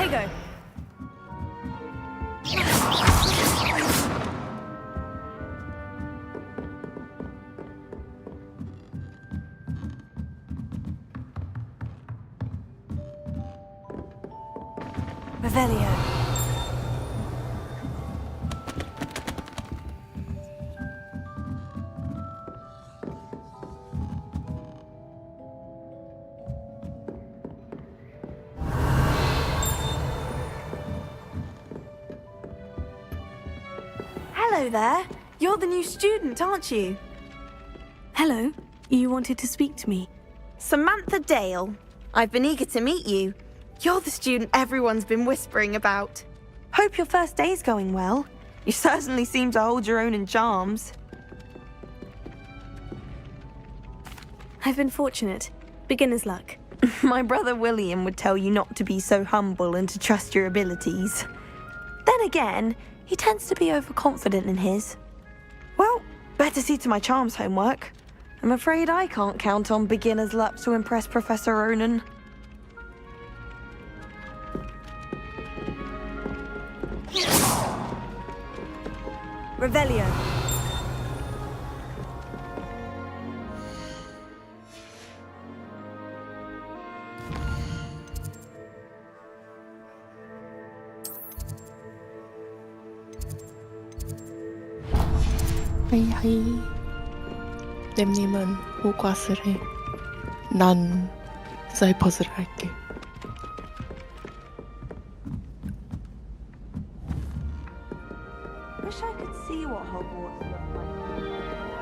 go. Revelio. Hello there. You're the new student, aren't you? Hello. You wanted to speak to me? Samantha Dale. I've been eager to meet you. You're the student everyone's been whispering about. Hope your first day's going well. You certainly seem to hold your own in charms. I've been fortunate. Beginner's luck. My brother William would tell you not to be so humble and to trust your abilities. Then again, he tends to be overconfident in his. Well, better see to my charms homework. I'm afraid I can't count on beginner's luck to impress Professor Ronan. Revelio. 하이하이. 램님은 호과스를, 난 사이퍼스를 할게. Wish I could see what Hogwarts looked like.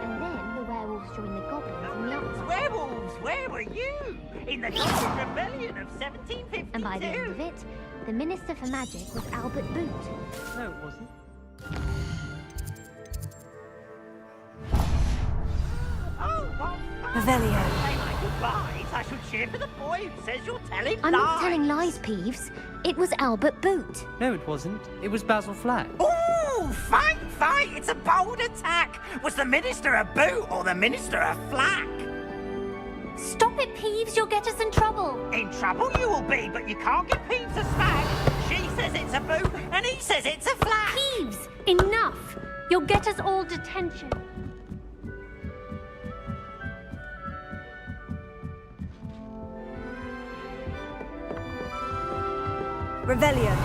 And then the werewolves joined the goblins in the outside. Werewolves, where were you? In the Goblin Rebellion of 1752. And by the end of it, the Minister for Magic was Albert Boot. No, it wasn't. Oh, what fun! Revelio. Say my goodbyes. I should cheer for the boy who says you're telling I'm lies. not telling lies, Peeves. It was Albert Boot. No, it wasn't. It was Basil Flack. Ooh, fight! It's a bold attack. Was the Minister a boot or the Minister a flack? Stop it, Peeves. You'll get us in trouble. In trouble you will be, but you can't get Peeves a smack. She says it's a boot, and he says it's a flack. Peeves, enough. You'll get us all detention. Revelio.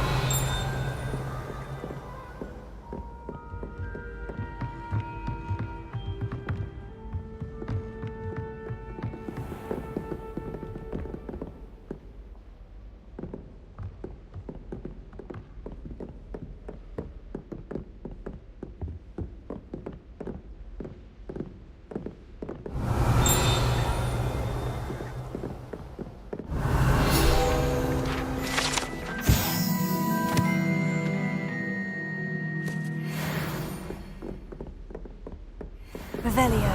Revelio.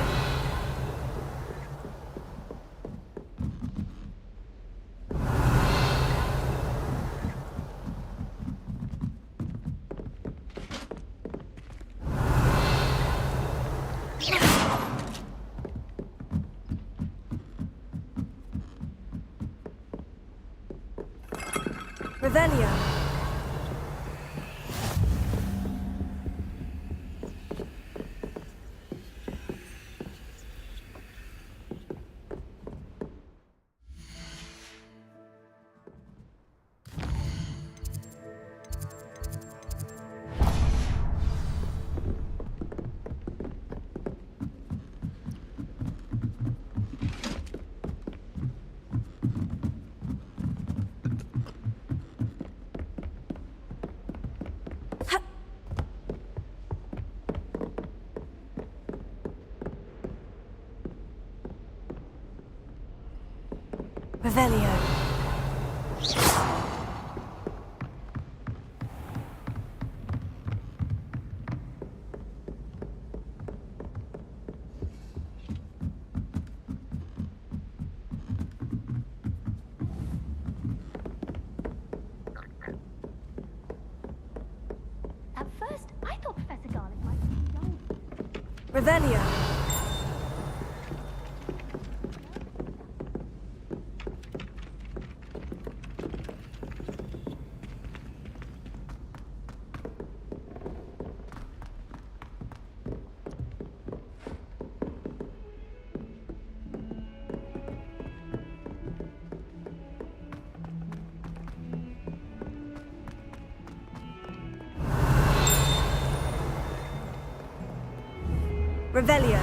Revelio. Revelio. At first, I thought Professor Garlic might be young. Revelio. Revelio.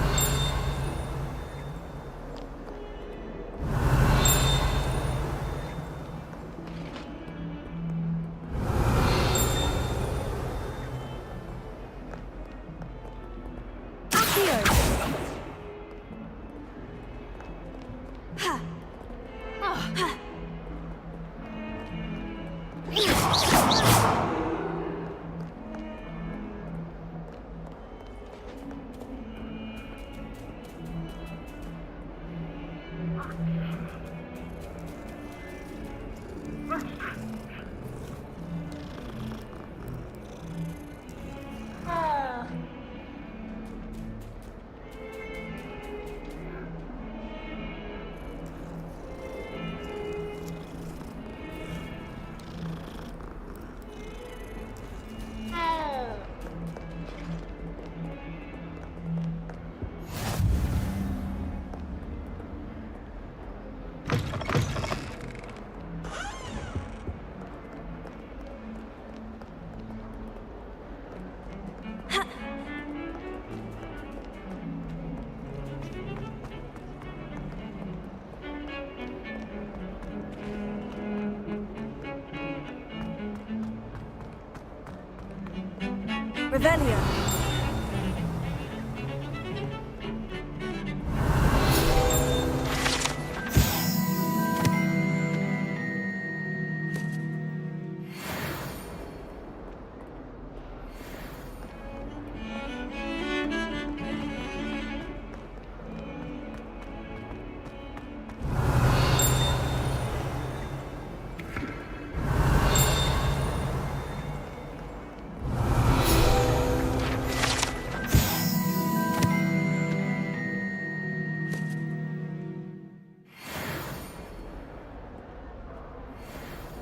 Revelio.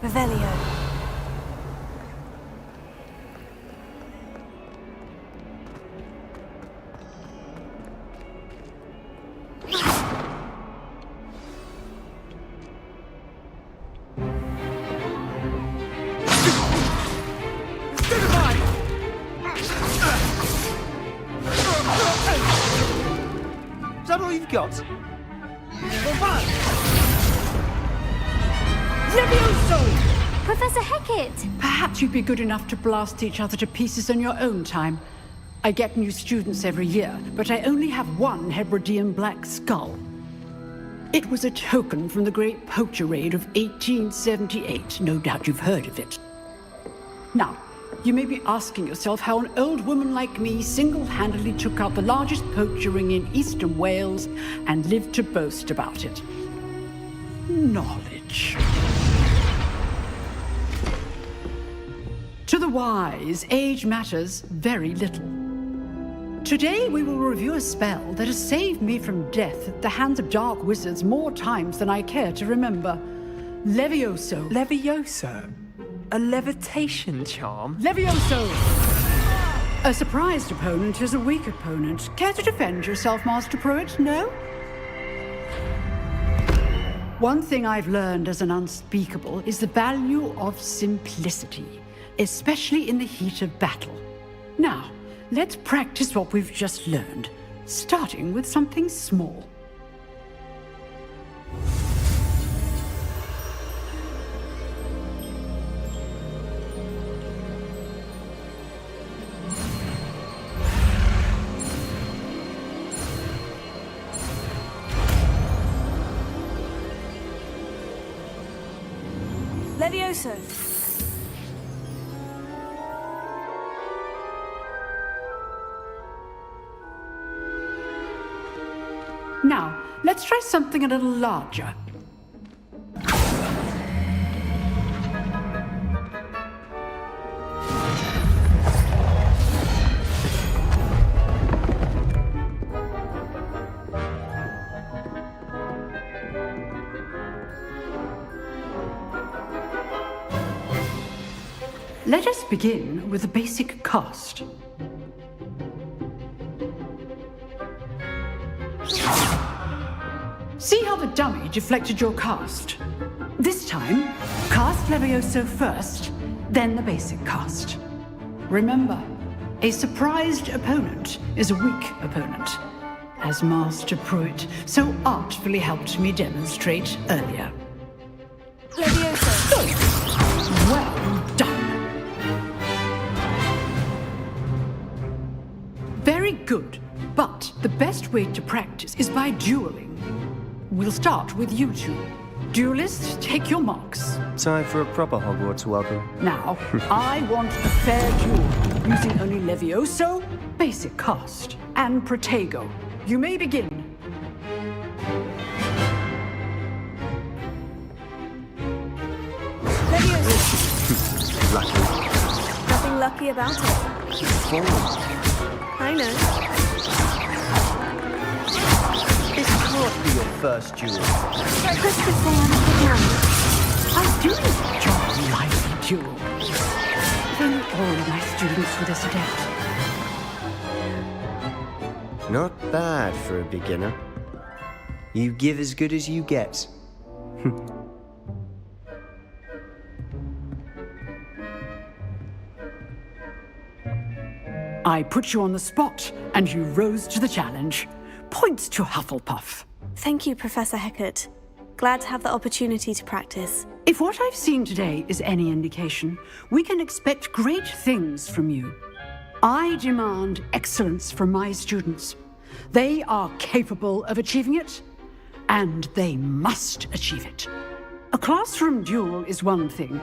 Revelio. Is that all you've got? Levioso! Professor Hecat! Perhaps you'd be good enough to blast each other to pieces in your own time. I get new students every year, but I only have one Hebridean black skull. It was a token from the Great Poacher Raid of 1878. No doubt you've heard of it. Now, you may be asking yourself how an old woman like me single-handedly took out the largest poacher ring in eastern Wales and lived to boast about it. Knowledge. To the wise, age matters very little. Today we will review a spell that has saved me from death at the hands of dark wizards more times than I care to remember. Levioso. Levioso? A levitation charm? Levioso! A surprised opponent is a weak opponent. Care to defend yourself, Master Pruitt? No? One thing I've learned as an unspeakable is the value of simplicity, especially in the heat of battle. Now, let's practice what we've just learned, starting with something small. Levioso. Now, let's try something a little larger. Let us begin with the basic cast. See how the dummy deflected your cast? This time, cast Levioso first, then the basic cast. Remember, A surprised opponent is a weak opponent, as Master Pruitt so artfully helped me demonstrate earlier. Levioso. Well done. Very good, but the best way to practice is by dueling. We'll start with you two. Duelists, take your marks. Time for a proper Hogwarts welcome. Now, I want a fair duel, using only Levioso, basic cast, and Protego. You may begin. Levioso. Lucky. Nothing lucky about it. I know. This can't be your first duel. Christopher and I do enjoy a lively duel. If only all of my students were this adept. Not bad for a beginner. You give as good as you get. I put you on the spot, and you rose to the challenge. Points to Hufflepuff. Thank you, Professor Hecat. Glad to have the opportunity to practice. If what I've seen today is any indication, we can expect great things from you. I demand excellence from my students. They are capable of achieving it, and they must achieve it. A classroom duel is one thing,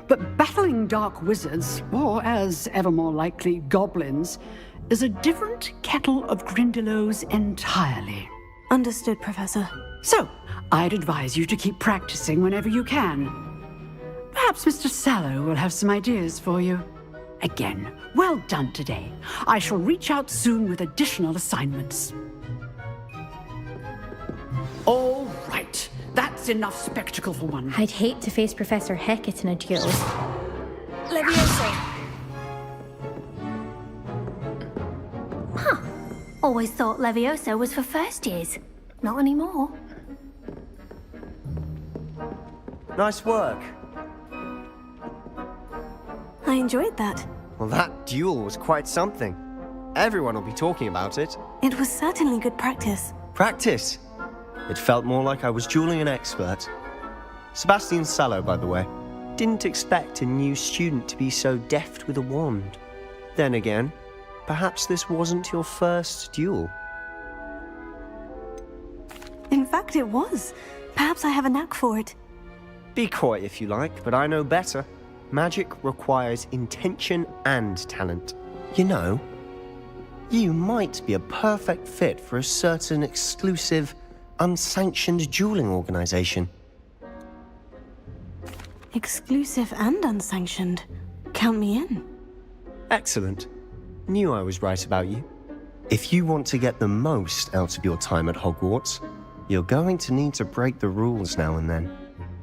but battling dark wizards, or as ever more likely, goblins, is a different kettle of Grindylows entirely. Understood, Professor. So, I'd advise you to keep practicing whenever you can. Perhaps Mr. Sallow will have some ideas for you. Again, well done today. I shall reach out soon with additional assignments. All right. That's enough spectacle for one. I'd hate to face Professor Hecat in a duel. Levioso. Huh. Always thought Levioso was for first years. Not anymore. Nice work. I enjoyed that. Well, that duel was quite something. Everyone will be talking about it. It was certainly good practice. Practice? It felt more like I was dueling an expert. Sebastian Sallow, by the way. Didn't expect a new student to be so deft with a wand. Then again, perhaps this wasn't your first duel. In fact, it was. Perhaps I have a knack for it. Be coy if you like, but I know better. Magic requires intention and talent. You know, you might be a perfect fit for a certain exclusive, unsanctioned dueling organization. Exclusive and unsanctioned. Count me in. Excellent. Knew I was right about you. If you want to get the most out of your time at Hogwarts, you're going to need to break the rules now and then.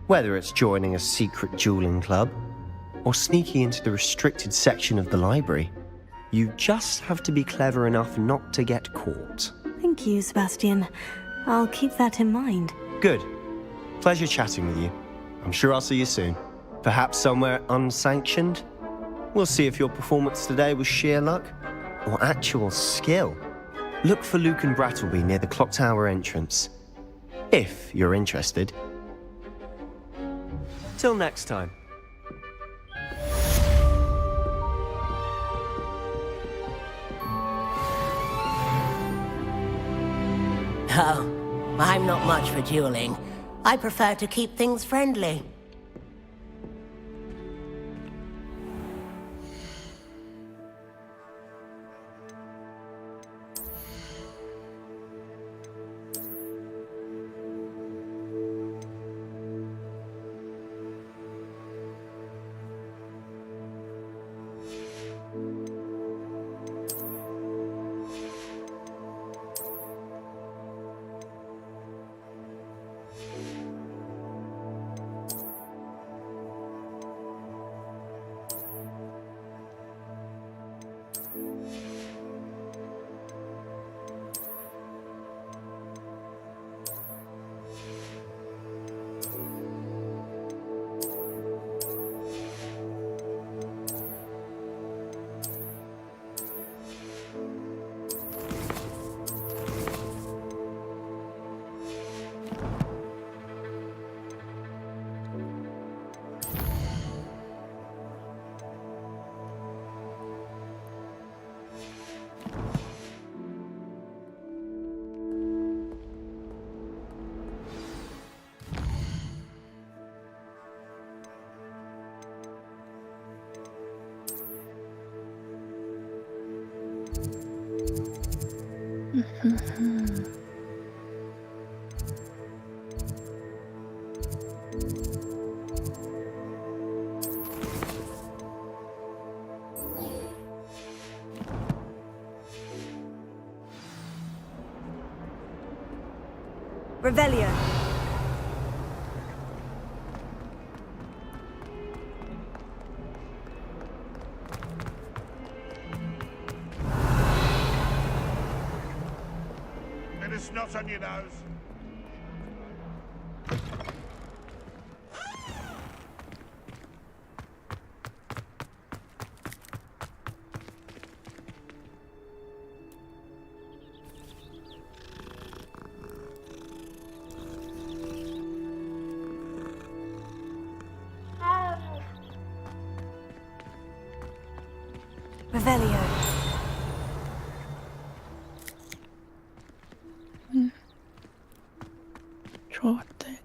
Whether it's joining a secret dueling club, or sneaking into the restricted section of the library, you just have to be clever enough not to get caught. Thank you, Sebastian. I'll keep that in mind. Good. Pleasure chatting with you. I'm sure I'll see you soon. Perhaps somewhere unsanctioned? We'll see if your performance today was sheer luck or actual skill. Look for Lucan Brattleby near the Clock Tower entrance. If you're interested. Till next time. Oh, I'm not much for dueling. I prefer to keep things friendly. Revelio. Bit of snot on your nose. Revelio. 좋았대.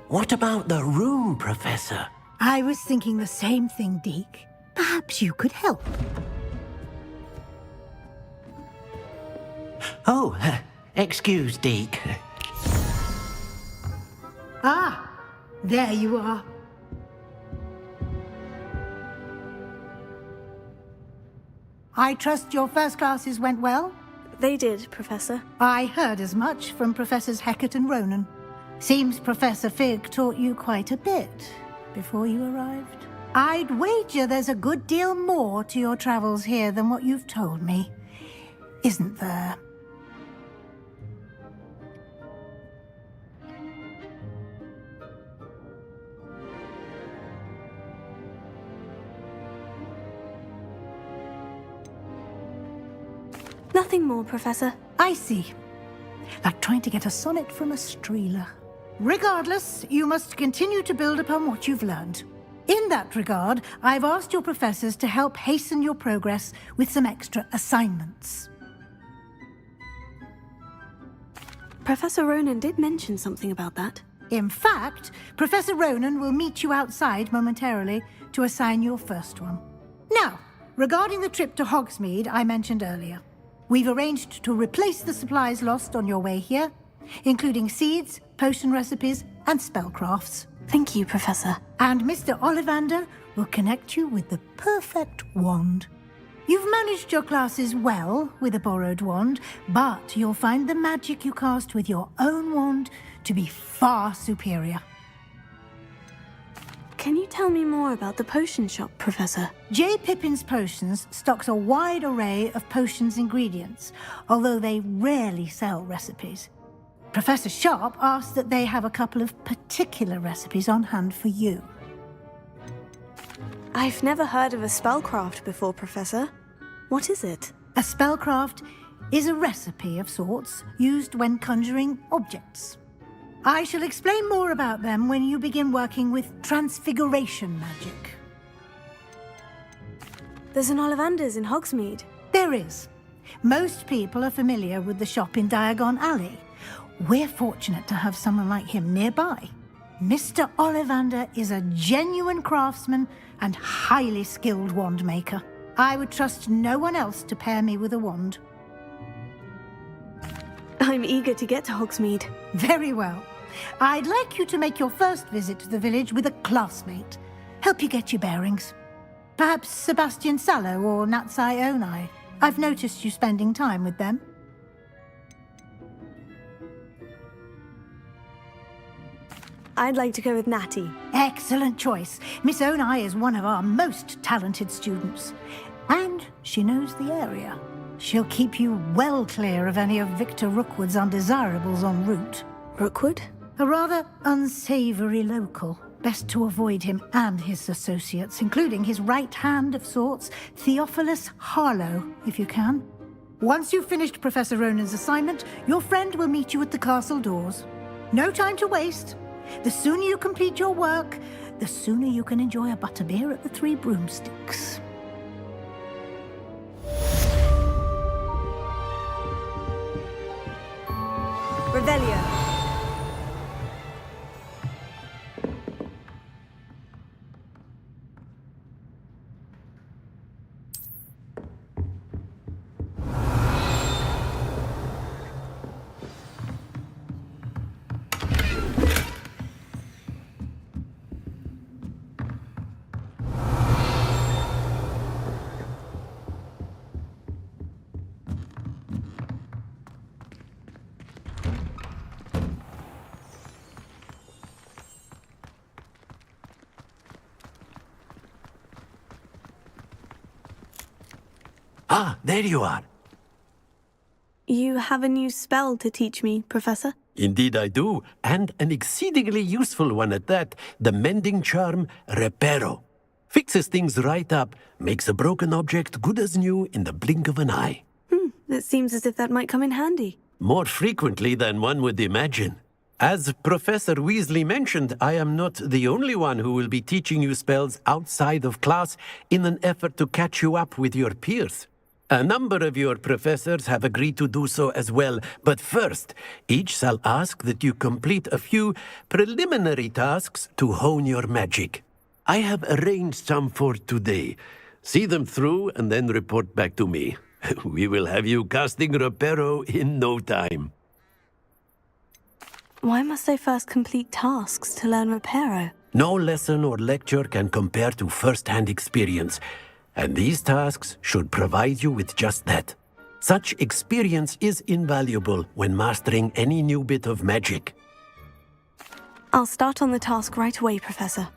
What about the room, Professor? I was thinking the same thing, Deke. Perhaps you could help. Oh, excuse, Deke. Ah, there you are. I trust your first classes went well? They did, Professor. I heard as much from Professors Hecat and Ronan. Seems Professor Fig taught you quite a bit before you arrived. I'd wager there's a good deal more to your travels here than what you've told me, isn't there? Nothing more, Professor. I see. Like trying to get a sonnet from a streeler. Regardless, you must continue to build upon what you've learned. In that regard, I've asked your professors to help hasten your progress with some extra assignments. Professor Ronan did mention something about that. In fact, Professor Ronan will meet you outside momentarily to assign your first one. Now, regarding the trip to Hogsmeade I mentioned earlier, we've arranged to replace the supplies lost on your way here, including seeds, potion recipes, and spellcrafts. Thank you, Professor. And Mr. Ollivander will connect you with the perfect wand. You've managed your classes well with a borrowed wand, but you'll find the magic you cast with your own wand to be far superior. Can you tell me more about the potion shop, Professor? J. Pippin's Potions stocks a wide array of potions ingredients, although they rarely sell recipes. Professor Sharp asked that they have a couple of particular recipes on hand for you. I've never heard of a spellcraft before, Professor. What is it? A spellcraft is a recipe of sorts used when conjuring objects. I shall explain more about them when you begin working with transfiguration magic. There's an Ollivander's in Hogsmeade. There is. Most people are familiar with the shop in Diagon Alley. We're fortunate to have someone like him nearby. Mr. Ollivander is a genuine craftsman and highly skilled wand maker. I would trust no one else to pair me with a wand. I'm eager to get to Hogsmeade. Very well. I'd like you to make your first visit to the village with a classmate. Help you get your bearings. Perhaps Sebastian Sallow or Natsai Onai. I've noticed you spending time with them. I'd like to go with Natty. Excellent choice. Miss Onai is one of our most talented students. And she knows the area. She'll keep you well clear of any of Victor Rookwood's undesirables en route. Rookwood? A rather unsavory local. Best to avoid him and his associates, including his right hand of sorts, Theophilus Harlow, if you can. Once you've finished Professor Ronan's assignment, your friend will meet you at the castle doors. No time to waste. The sooner you complete your work, the sooner you can enjoy a butterbeer at the Three Broomsticks. Revelio. Ah, there you are. You have a new spell to teach me, Professor? Indeed I do, and an exceedingly useful one at that. The mending charm, Reparo. Fixes things right up, makes a broken object good as new in the blink of an eye. It seems as if that might come in handy. More frequently than one would imagine. As Professor Weasley mentioned, I am not the only one who will be teaching you spells outside of class in an effort to catch you up with your peers. A number of your professors have agreed to do so as well, but first, each shall ask that you complete a few preliminary tasks to hone your magic. I have arranged some for today. See them through and then report back to me. We will have you casting Reparo in no time. Why must I first complete tasks to learn Reparo? No lesson or lecture can compare to first-hand experience, and these tasks should provide you with just that. Such experience is invaluable when mastering any new bit of magic. I'll start on the task right away, Professor.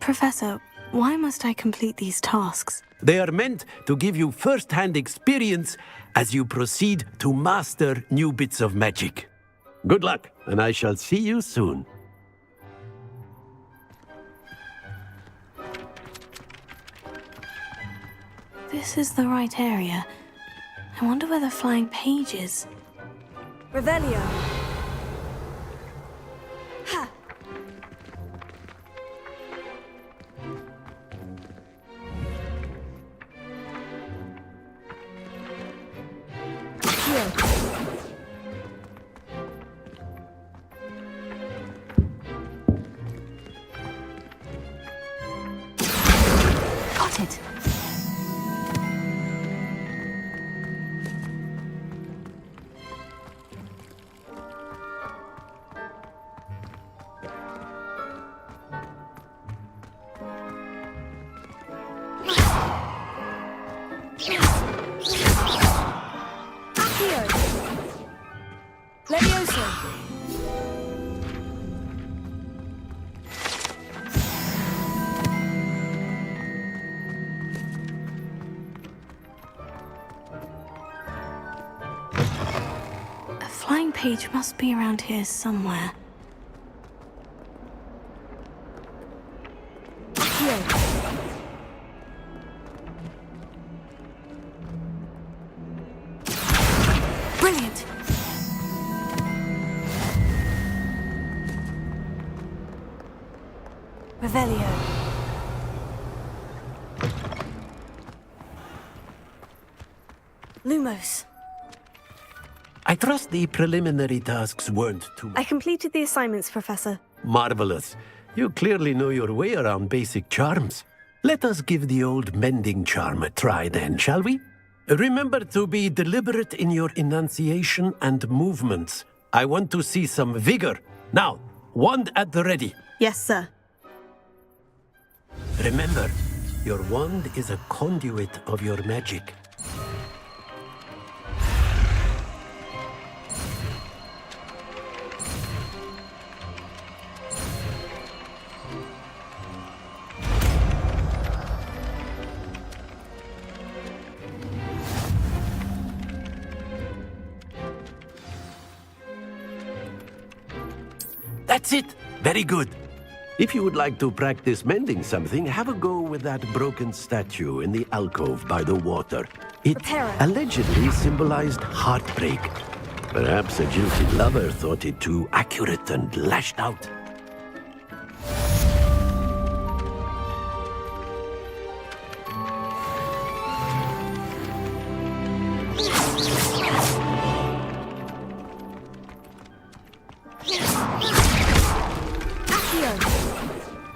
Professor, why must I complete these tasks? They are meant to give you first-hand experience as you proceed to master new bits of magic. Good luck, and I shall see you soon. This is the right area. I wonder where the flying page is. Revelio. Ha! Got it. Levioso. A flying page must be around here somewhere. Brilliant! Revelio. Lumos. I trust the preliminary tasks weren't too I completed the assignments, Professor. marvelous. You clearly know your way around basic charms. Let us give the old mending charm a try then, shall we? Remember to be deliberate in your enunciation and movements. I want to see some vigor. Now, wand at the ready. Yes, sir. Remember, your wand is a conduit of your magic. That's it! Very good. If you would like to practice mending something, have a go with that broken statue in the alcove by the water. It allegedly symbolized heartbreak. Perhaps a guilty lover thought it too accurate and lashed out.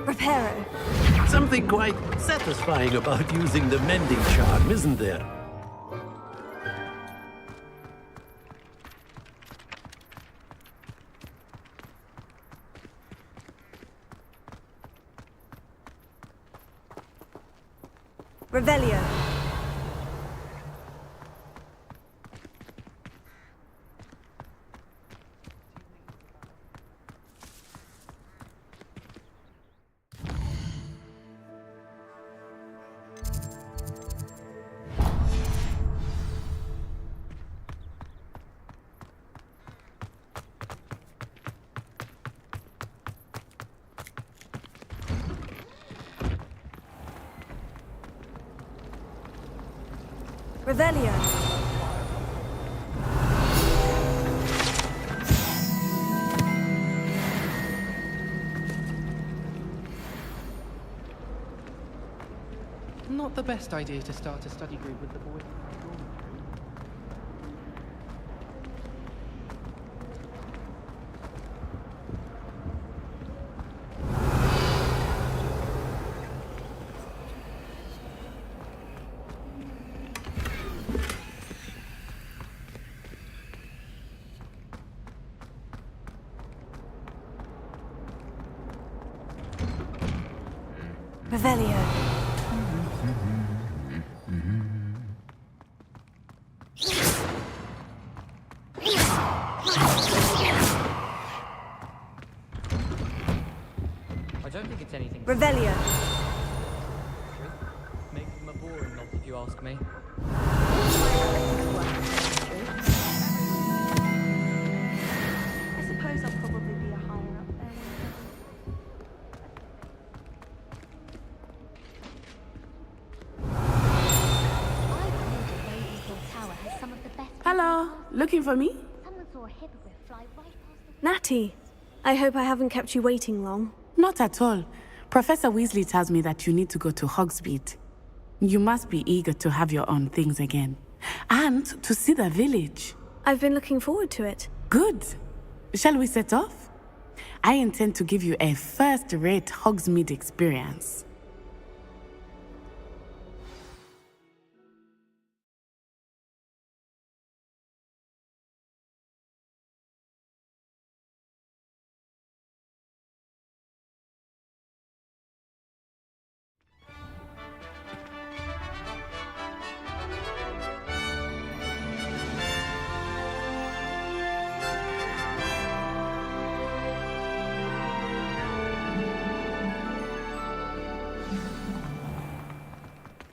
Reparo. Something quite satisfying about using the mending charm, isn't there? Revelio. Revelio. Not the best idea to start a study group with the boys. Revelio. I don't think it's anything. Revelio. Make them a boring lot if you ask me. I suppose I'll probably be a higher up there. Hello, looking for me? Someone saw a hippogriff fly right past the... Natty, I hope I haven't kept you waiting long. Not at all. Professor Weasley tells me that you need to go to Hogsmeade. You must be eager to have your own things again. And to see the village. I've been looking forward to it. Good. Shall we set off? I intend to give you a first-rate Hogsmeade experience.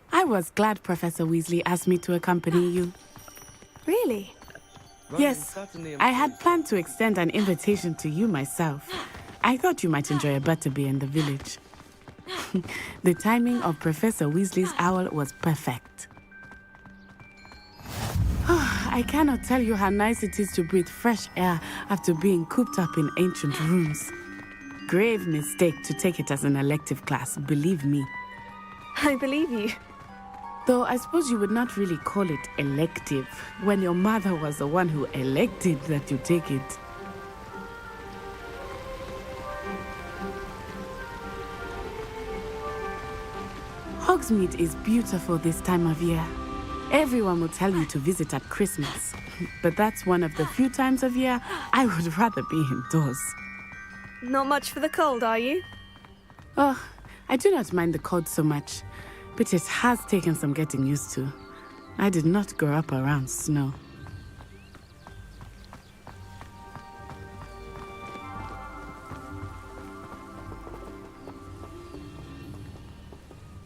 I was glad Professor Weasley asked me to accompany you. Really? Yes, I had planned to extend an invitation to you myself. I thought you might enjoy a butterbeer in the village. The timing of Professor Weasley's owl was perfect. I cannot tell you how nice it is to breathe fresh air after being cooped up in ancient rooms. Grave mistake to take it as an elective class, believe me. I believe you. Though I suppose you would not really call it elective when your mother was the one who elected that you take it. Hogsmeade is beautiful this time of year. Everyone will tell you to visit at Christmas, but that's one of the few times of year I would rather be indoors. Not much for the cold, are you? Oh, I do not mind the cold so much, but it has taken some getting used to. I did not grow up around snow.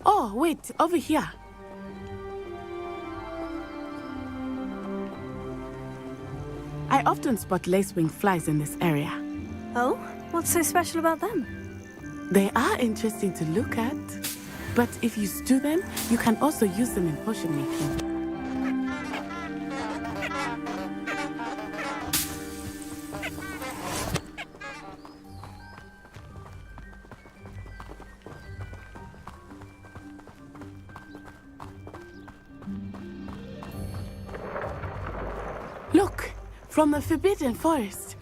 Oh, wait, over here. I often spot lacewing flies in this area. Oh? What's so special about them? They are interesting to look at, but if you stew them, you can also use them in potion making. From the Forbidden Forest.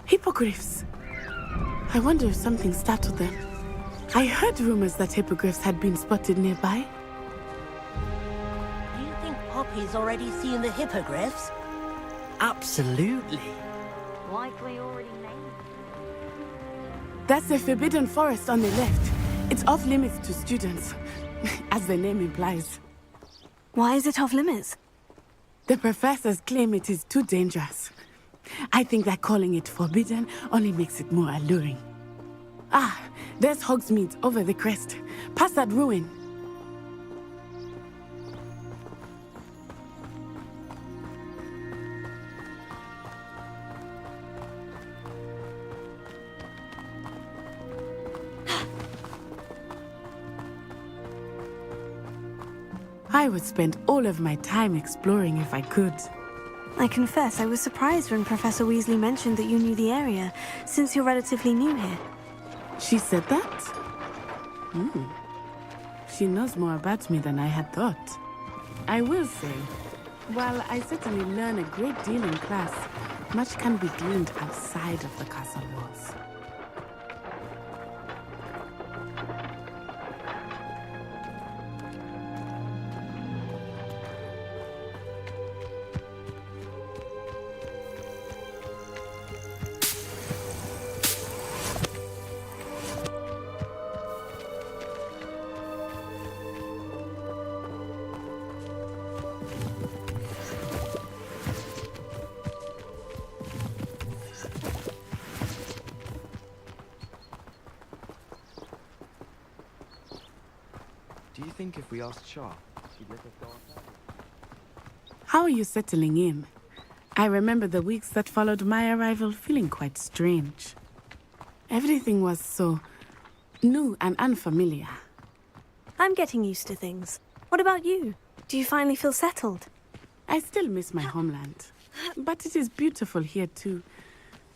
Hippogriffs. I wonder if something startled them. I heard rumors that hippogriffs had been spotted nearby. Do you think Poppy's already seen the hippogriffs? Absolutely. Likely already named. That's the Forbidden Forest on the left. It's off limits to students, as the name implies. Why is it off limits? The professors claim it is too dangerous. I think that calling it forbidden only makes it more alluring. Ah, there's Hogsmeade over the crest, past that ruin. I would spend all of my time exploring if I could. I confess I was surprised when Professor Weasley mentioned that you knew the area, since you're relatively new here. She said that? She knows more about me than I had thought. I will say, while I certainly learn a great deal in class, much can be gleaned outside of the castle walls. Do you think if we asked Sharp, she'd let us go on? How are you settling in? I remember the weeks that followed my arrival feeling quite strange. Everything was so new and unfamiliar. I'm getting used to things. What about you? Do you finally feel settled? I still miss my homeland, but it is beautiful here too.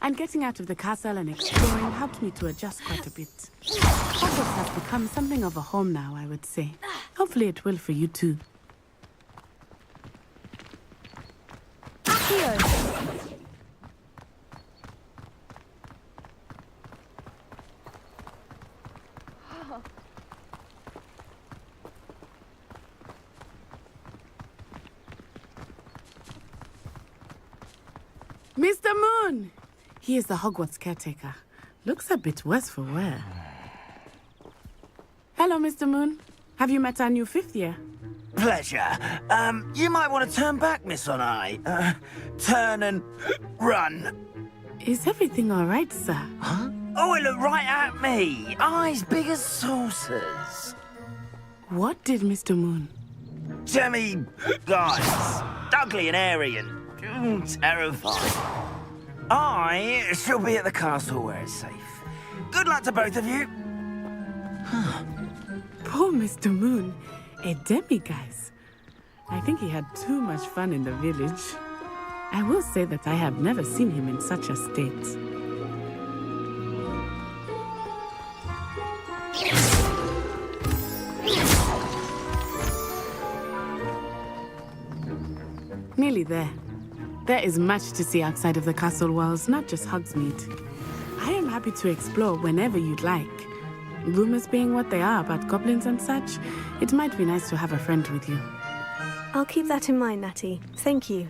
And getting out of the castle and exploring helped me to adjust quite a bit. Hogwarts has become something of a home now, I would say. Hopefully it will for you too. Mr. Moon! He is the Hogwarts caretaker. Looks a bit worse for wear. Hello, Mr. Moon. Have you met our new fifth year? Pleasure. You might want to turn back, Miss On-Eye. Turn and run. Is everything all right, sir? Huh? Oh, it looked right at me. Eyes big as saucers. What did Mr. Moon? Jemmy guys. Ugly and airy and terrifying. I shall be at the castle where it's safe. Good luck to both of you. Poor Mr. Moon. A demiguise. I think he had too much fun in the village. I will say that I have never seen him in such a state. Nearly there. There is much to see outside of the castle walls, not just Hogsmeade. I am happy to explore whenever you'd like. Rumors being what they are about goblins and such, it might be nice to have a friend with you. I'll keep that in mind, Natty. Thank you.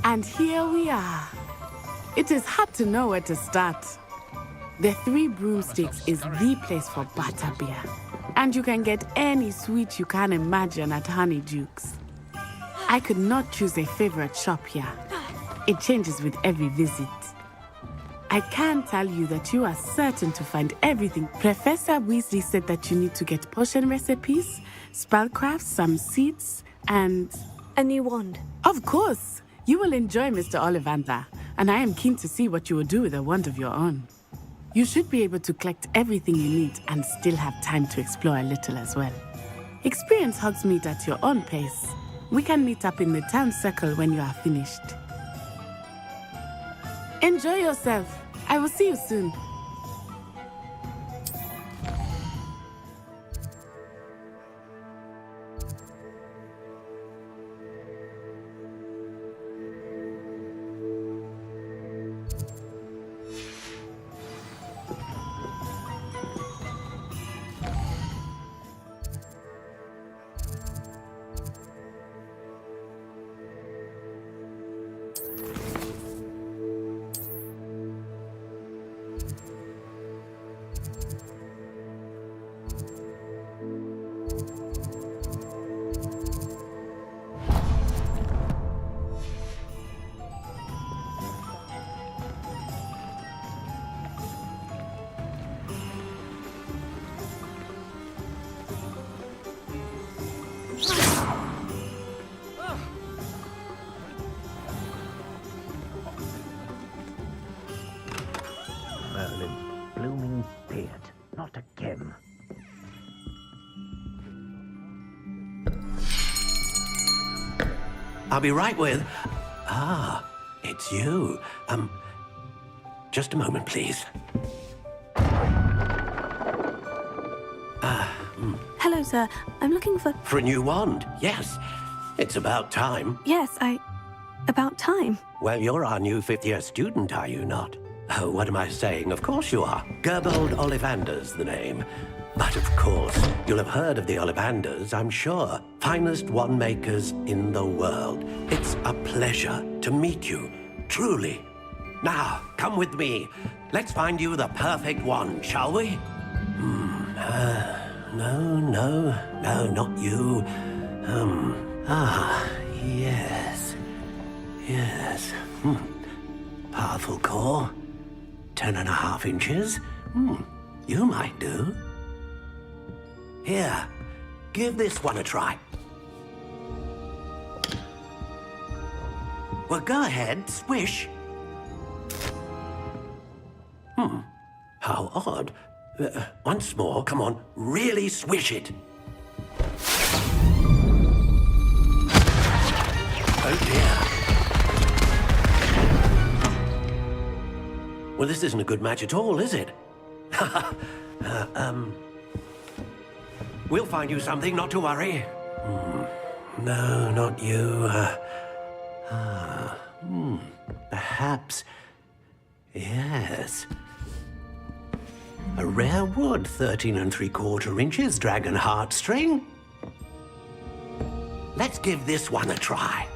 And here we are. It is hard to know where to start. The Three Broomsticks is the place for butterbeer. And you can get any sweet you can imagine at Honeydukes. I could not choose a favorite shop here. It changes with every visit. I can tell you that you are certain to find everything. Professor Weasley said that you need to get potion recipes, spellcrafts, some seeds, and... a new wand. Of course! You will enjoy Mr. Ollivander, and I am keen to see what you will do with a wand of your own. You should be able to collect everything you need and still have time to explore a little as well. Experience Hogsmeade at your own pace. We can meet up in the town circle when you are finished. Enjoy yourself. I will see you soon. Merlin, blooming beard. Not again. I'll be right with... Ah, it's you. Just a moment, please. Hello, sir. I'm looking for... For a new wand, yes. It's about time. Yes, about time. Well, you're our new fifth-year student, are you not? Oh, what am I saying? Of course you are. Gerbold Ollivander's the name. But of course, you'll have heard of the Ollivanders, I'm sure. Finest wand makers in the world. It's a pleasure to meet you, truly. Now, come with me. Let's find you the perfect wand, shall we? No, not you. Yes. Powerful core. 10.5 inches. You might do. Here, give this one a try. Well, go ahead, swish. How odd. Once more, come on, really swish it. Oh dear. Well, this isn't a good match at all, is it? We'll find you something, not to worry. No, not you. Perhaps... Yes. A rare wood, 13 3/4 inches, dragon heartstring. Let's give this one a try.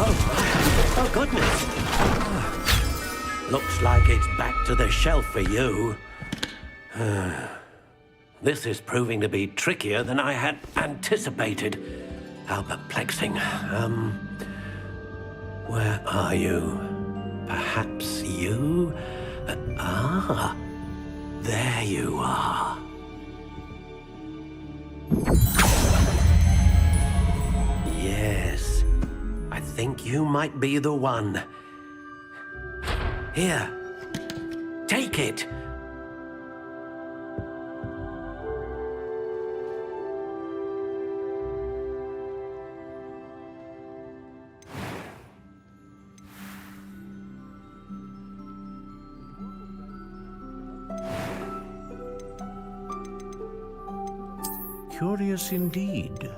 Oh, goodness. Looks like it's back to the shelf for you. This is proving to be trickier than I had anticipated. How perplexing. Where are you? Perhaps you? There you are. Yes, I think you might be the one. Here, take it. Curious indeed.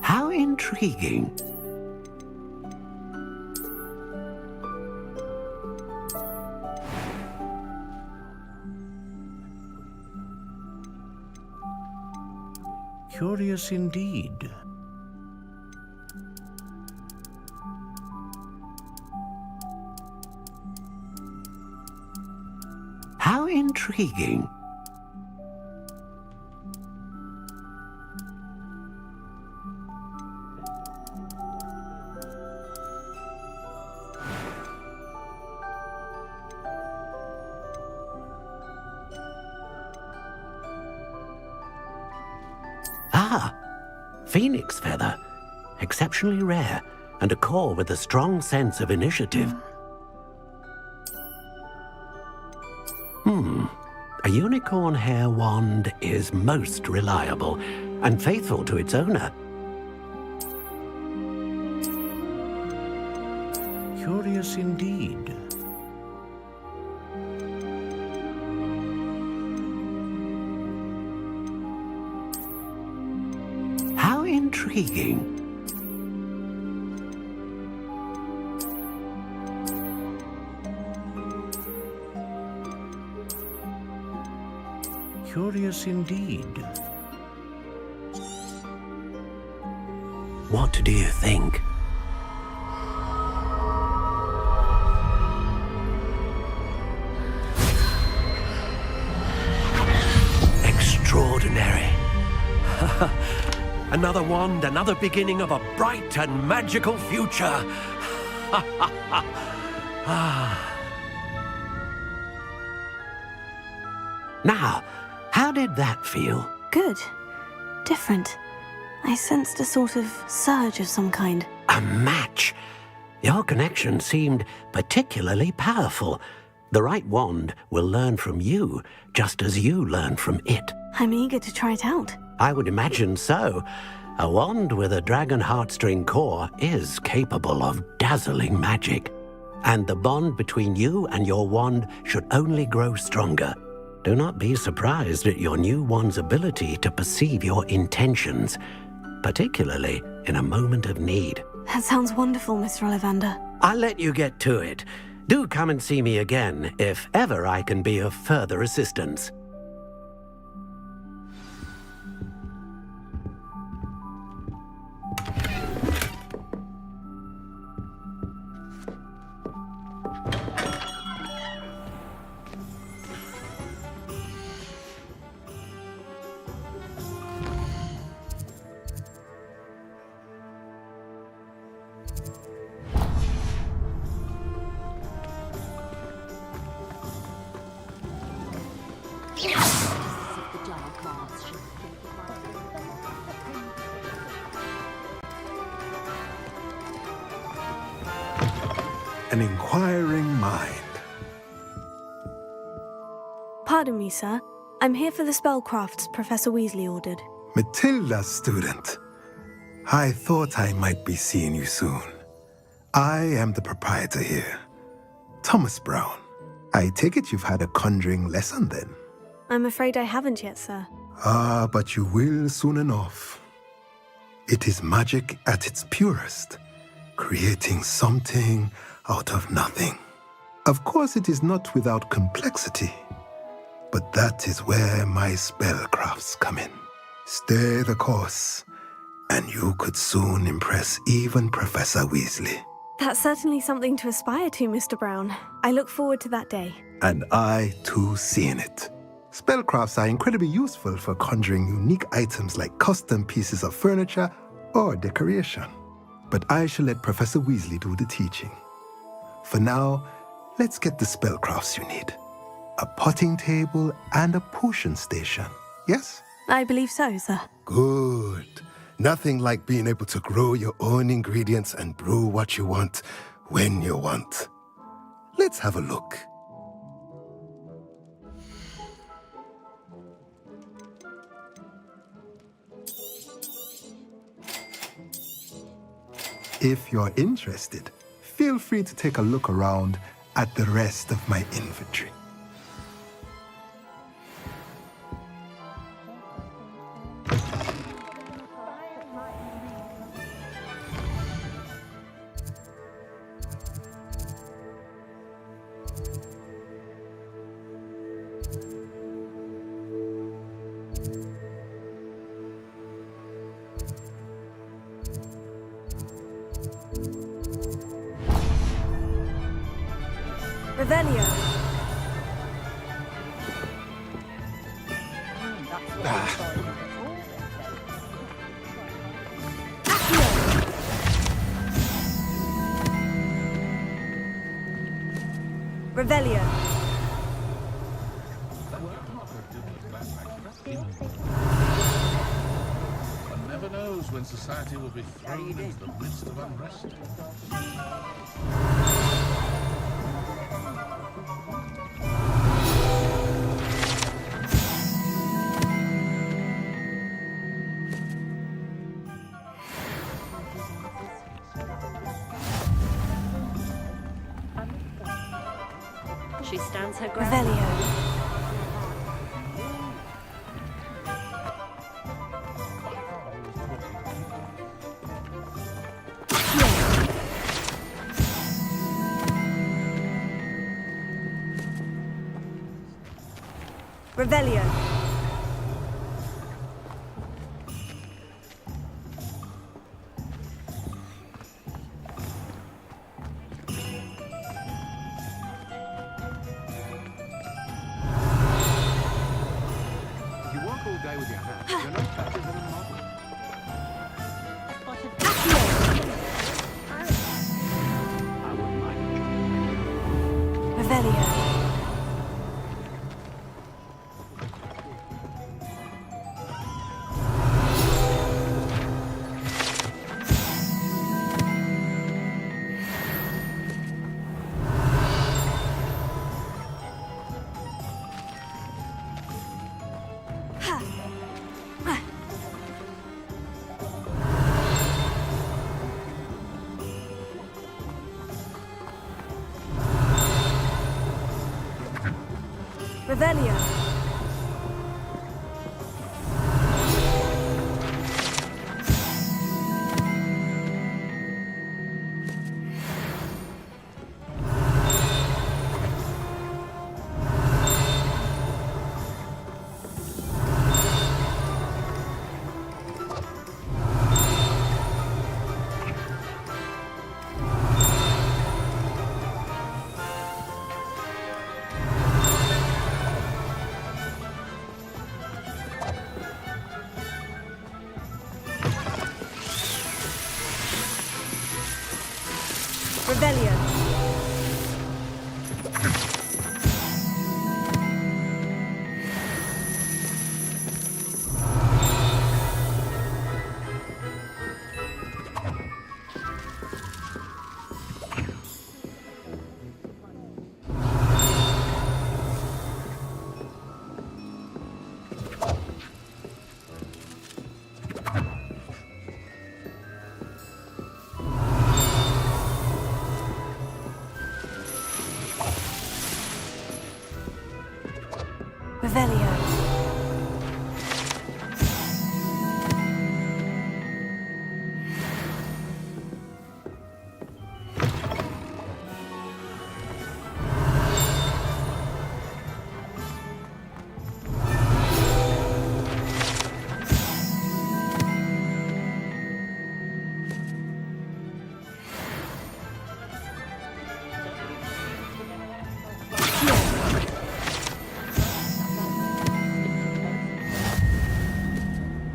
How intriguing. Curious indeed. How intriguing. phoenix feather. Exceptionally rare, and a core with a strong sense of initiative. A unicorn hair wand is most reliable and faithful to its owner. Curious indeed. How intriguing. Curious indeed. What do you think? Extraordinary. Another wand, another beginning of a bright and magical future. Now, how did that feel? Good. Different. I sensed a sort of surge of some kind. A match. Your connection seemed particularly powerful. The right wand will learn from you, just as you learn from it. I'm eager to try it out. I would imagine so. A wand with a dragon heartstring core is capable of dazzling magic. And the bond between you and your wand should only grow stronger. Do not be surprised at your new wand's ability to perceive your intentions, particularly in a moment of need. That sounds wonderful, Mr. Ollivander. I'll let you get to it. Do come and see me again if ever I can be of further assistance. An inquiring mind. Pardon me, sir. I'm here for the spellcrafts Professor Weasley ordered. Matilda's student. I thought I might be seeing you soon. I am the proprietor here, Thomas Brown. I take it you've had a conjuring lesson then? I'm afraid I haven't yet, sir. Ah, but you will soon enough. It is magic at its purest, creating something out of nothing. Of course, it is not without complexity, but that is where my spellcrafts come in. Stay the course, and you could soon impress even Professor Weasley. That's certainly something to aspire to, Mr. Brown. I look forward to that day. And I, too, seeing it. Spellcrafts are incredibly useful for conjuring unique items like custom pieces of furniture or decoration. But I shall let Professor Weasley do the teaching. For now, let's get the spellcrafts you need. A potting table and a potion station, yes? I believe so, sir. Good. Nothing like being able to grow your own ingredients and brew what you want when you want. Let's have a look. If you're interested, feel free to take a look around at the rest of my inventory. Revelio. Revelio. never knows when society will be thrown into the midst of unrest. She stands her ground. Revelio. Revelio. You walk all day with your hands. You're no better than a model. Revelio. Revelio. Revelio. Revelio.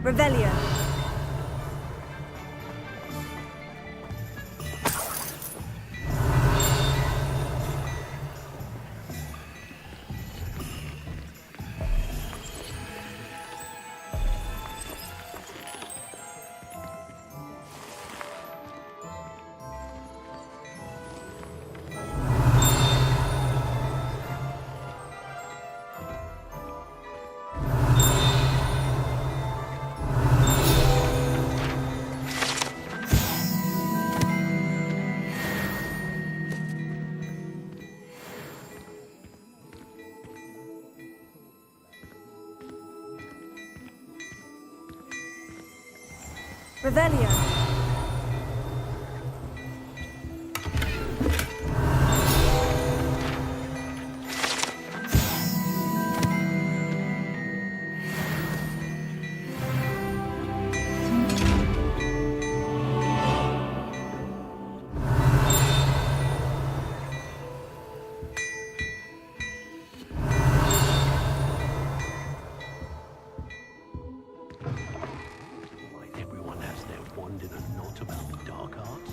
Revelio. Revelio.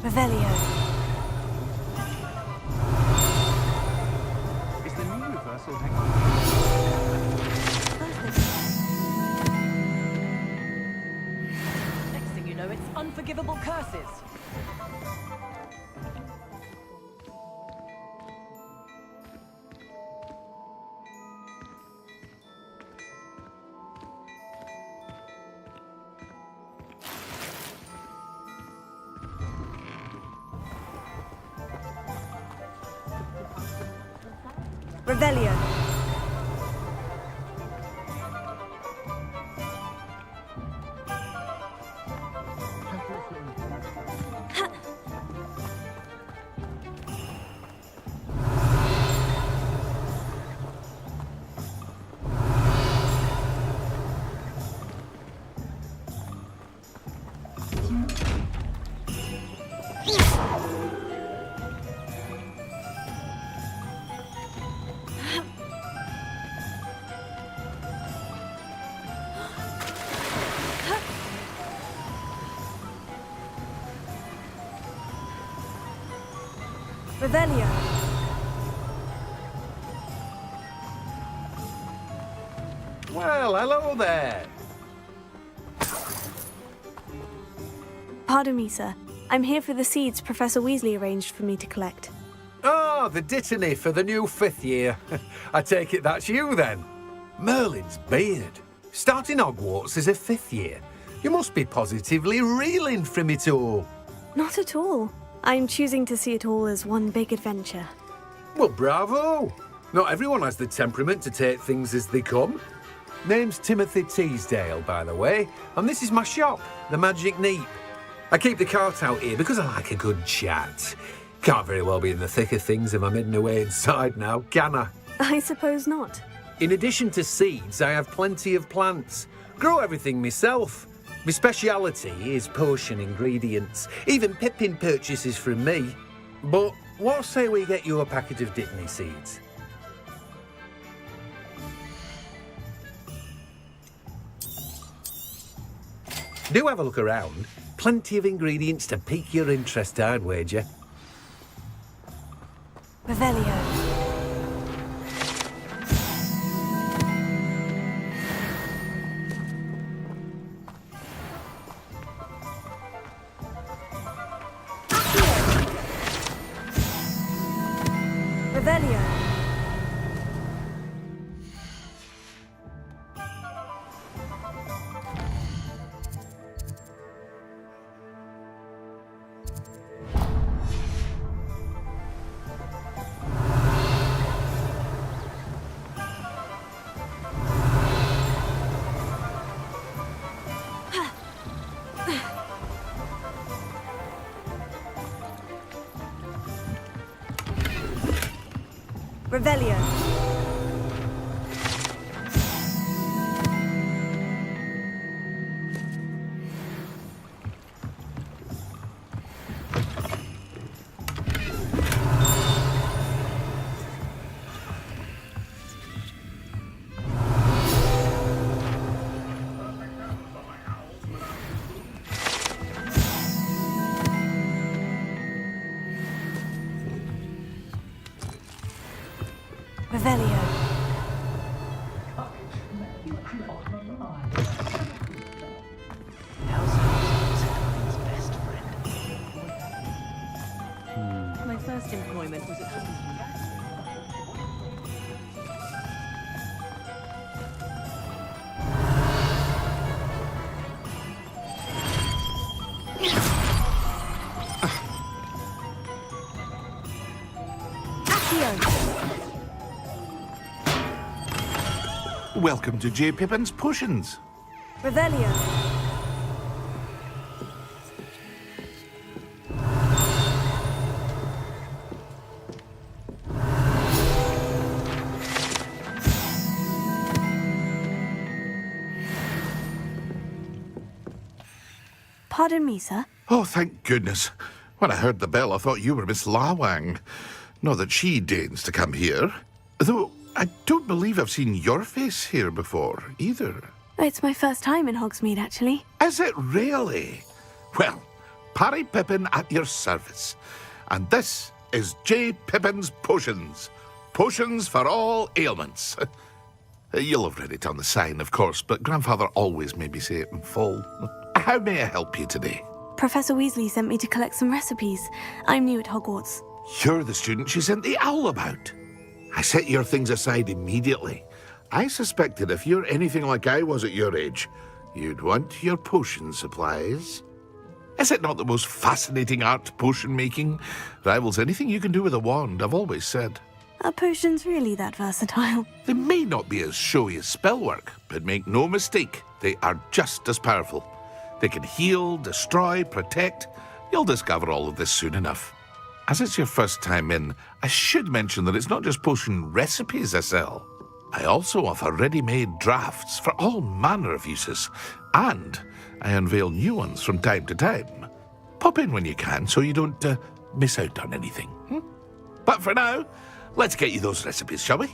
Revelio. Is the new reversal hanging? know its unforgivable curses. Revelio. Revelio. Well, hello there. Pardon me, sir. I'm here for the seeds Professor Weasley arranged for me to collect. Oh, the dittany for the new 5th year. I take it that's you, then. Merlin's beard. Starting Hogwarts as a 5th year. You must be positively reeling from it all. Not at all. I'm choosing to see it all as one big adventure. Well, bravo. Not everyone has the temperament to take things as they come. Name's Timothy Teasdale, by the way, and this is my shop, the Magic Neep. I keep the cart out here because I like a good chat. Can't very well be in the thick of things if I'm hidden away inside now, can I? I suppose not. In addition to seeds, I have plenty of plants. Grow everything myself. My speciality is potion ingredients. Even Pippin purchases from me. But what say we get you a packet of Dittany seeds? Do have a look around. Plenty of ingredients to pique your interest, I'd wager. Revelio. Revelio. Revelio. Revelio. My first employment was at Welcome to J. Pippin's Potions. Revelio. Pardon me, sir. Oh, thank goodness. When I heard the bell, I thought you were Miss Lawang. Not that she deigns to come here. Though I don't believe I've seen your face here before, either. It's my first time in Hogsmeade, actually. Is it really? Well, Parry Pippin at your service. And this is J. Pippin's Potions. Potions for all ailments. You'll have read it on the sign, of course, but Grandfather always made me say it in full. How may I help you today? Professor Weasley sent me to collect some recipes. I'm new at Hogwarts. You're the student she sent the owl about. I set your things aside immediately. I suspected if you're anything like I was at your age, you'd want your potion supplies. Is it not the most fascinating art, potion making? Rivals anything you can do with a wand, I've always said. Are potions really that versatile? They may not be as showy as spellwork, but make no mistake, they are just as powerful. They can heal, destroy, protect. You'll discover all of this soon enough. As it's your first time in, I should mention that it's not just potion recipes I sell. I also offer ready-made drafts for all manner of uses, and I unveil new ones from time to time. Pop in when you can so you don't miss out on anything. But for now, let's get you those recipes, shall we?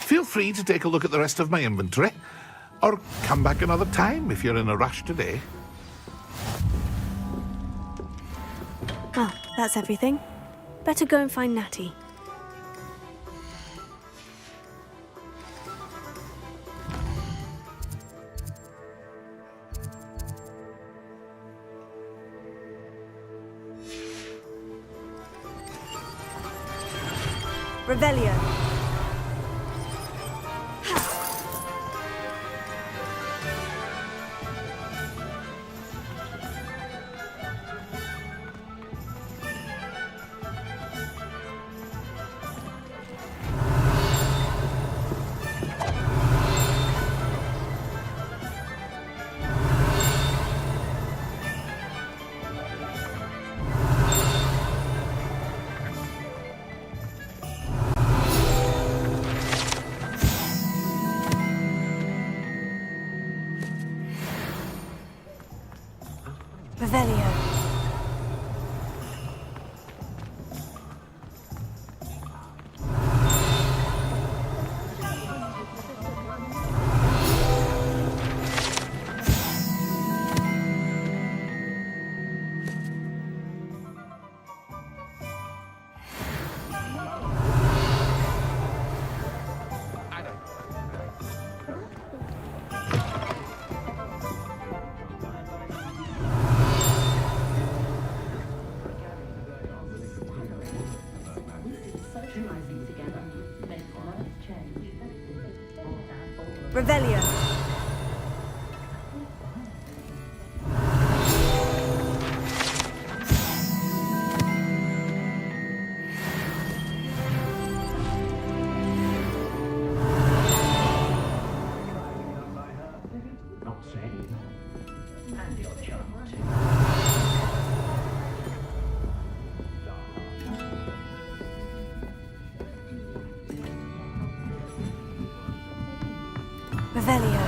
Feel free to take a look at the rest of my inventory, or come back another time if you're in a rush today. Well, that's everything. Better go and find Natty. Revelio. Revelio. Revelio. Revelio.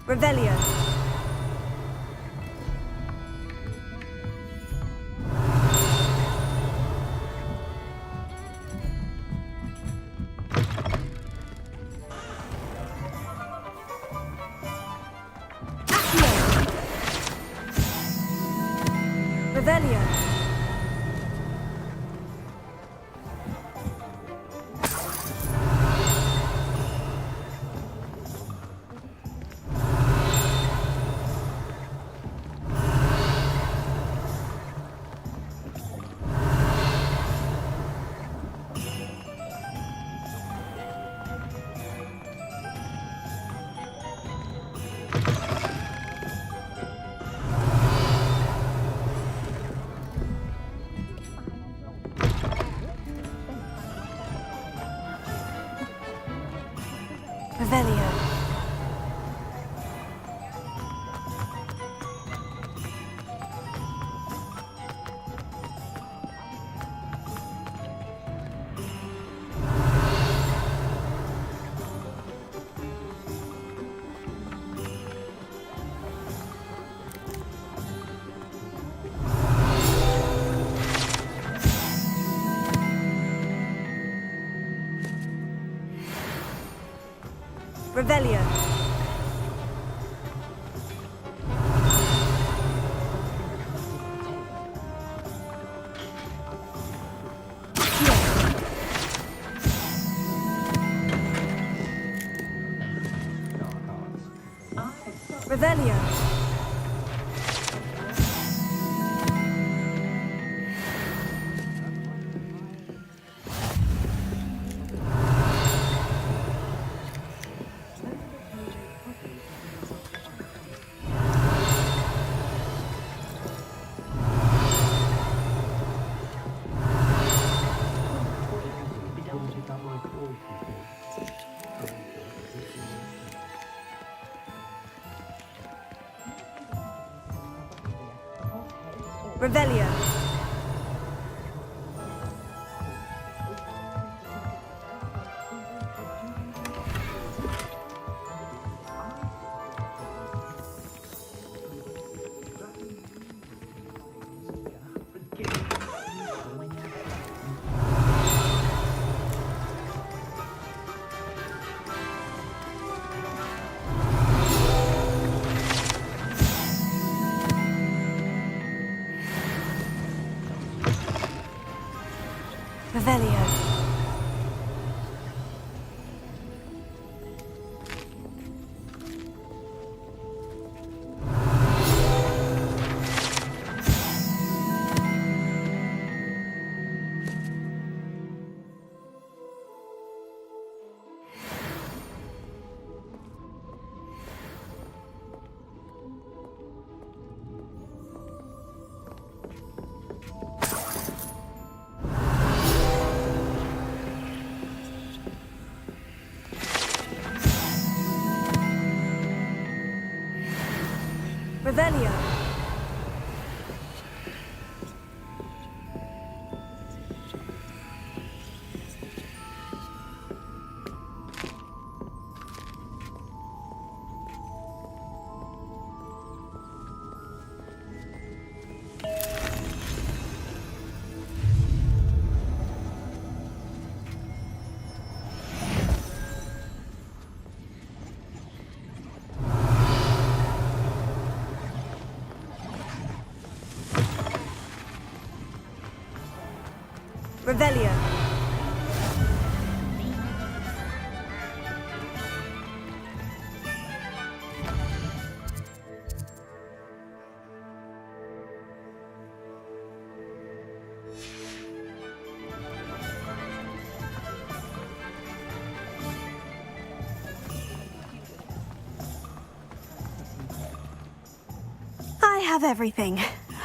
Revelio. Revelio. Revelio. Revelio. Revelio. Revelio. Revelio. Revelio. Revelio. I have everything.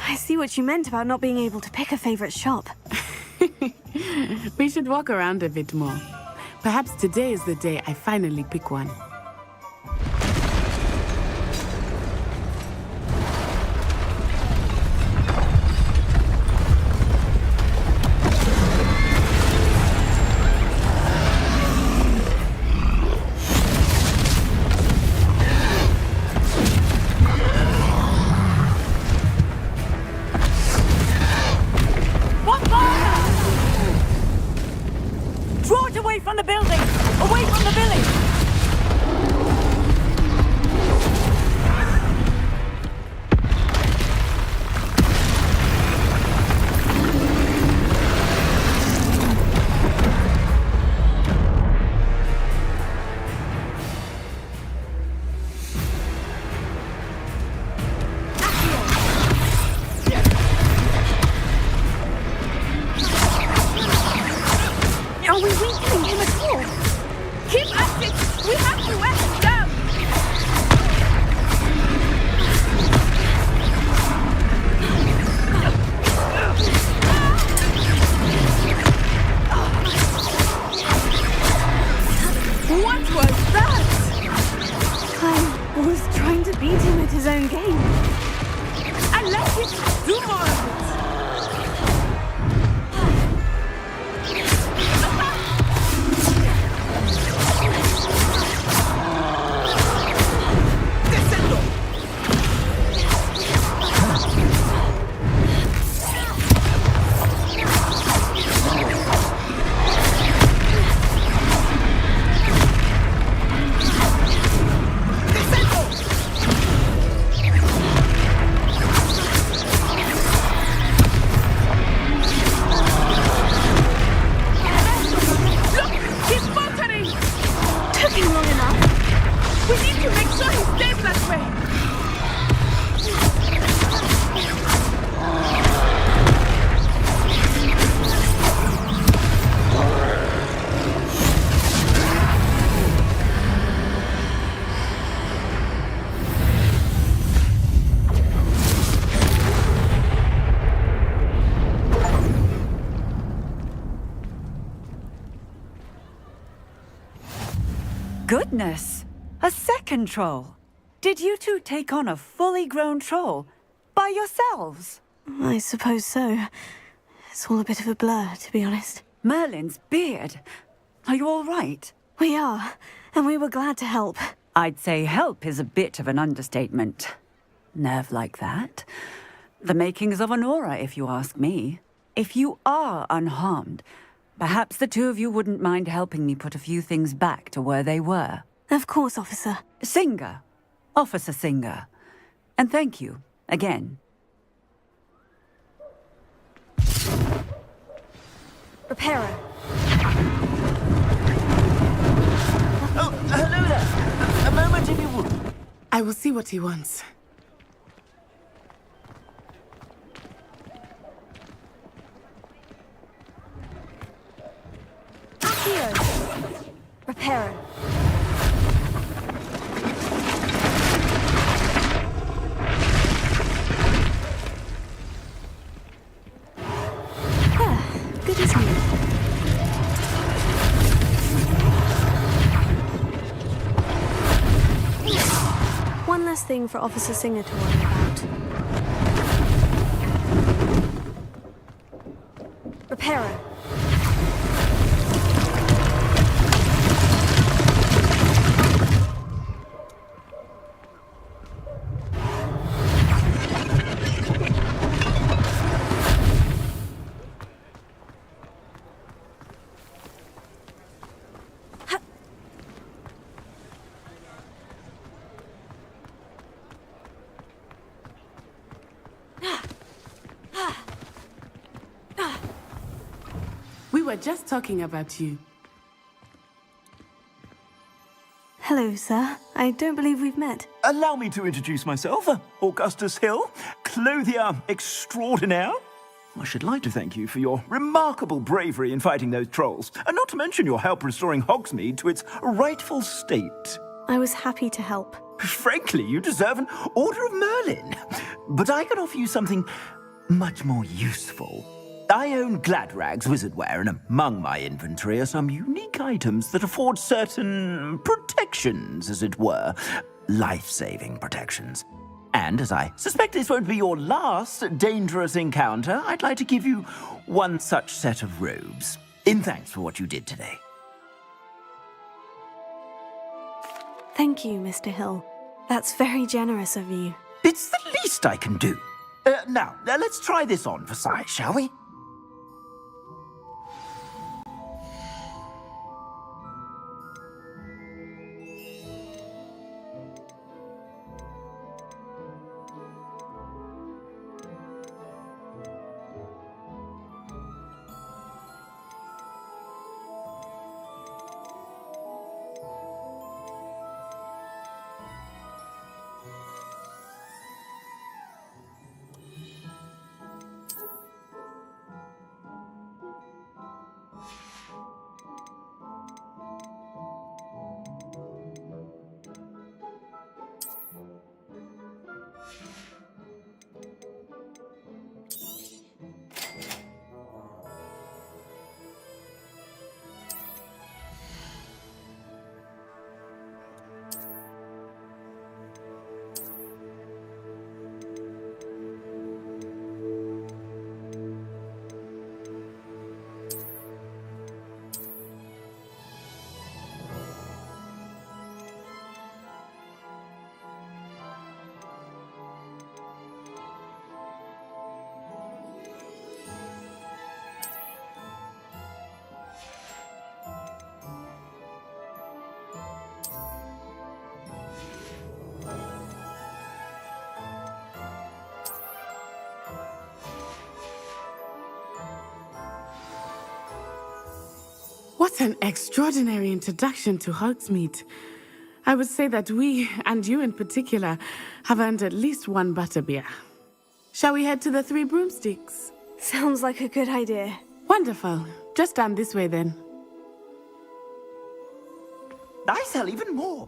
I see what you meant about not being able to pick a favorite shop. We should walk around a bit more. Perhaps today is the day I finally pick one. Draw it away from the building! Away from the village! Are we weakening him at all? Keep at it! We have to end! Goodness! A second troll! Did you two take on a fully grown troll? By yourselves? I suppose so. It's all a bit of a blur, to be honest. Merlin's beard. Are you all right? We are, and we were glad to help. I'd say help is a bit of an understatement. Nerve like that. The makings of an aura, if you ask me. If you are unharmed, perhaps the two of you wouldn't mind helping me put a few things back to where they were. Of course, officer. Singer. Officer Singer. And thank you, again. Repairer. Oh, hello there. A moment if you would. I will see what he wants. Accio. Repairer. Good as new. One less thing for Officer Singer to worry about. Repairer. We were just talking about you. Hello, sir. I don't believe we've met. Allow me to introduce myself, Augustus Hill, clothier extraordinaire. I should like to thank you for your remarkable bravery in fighting those trolls, and not to mention your help restoring Hogsmeade to its rightful state. I was happy to help. Frankly, you deserve an Order of Merlin. But I can offer you something much more useful. I own Gladrag's wizardware, and among my inventory are some unique items that afford certain protections, as it were. Life-saving protections. And as I suspect this won't be your last dangerous encounter, I'd like to give you one such set of robes, in thanks for what you did today. Thank you, Mr. Hill. That's very generous of you. It's the least I can do. Now, let's try this on for size, shall we? What an extraordinary introduction to Hogsmeade. I would say that we, and you in particular, have earned at least one butterbeer. Shall we head to the Three Broomsticks? Sounds like a good idea. Wonderful. Just down this way then. I sell even more.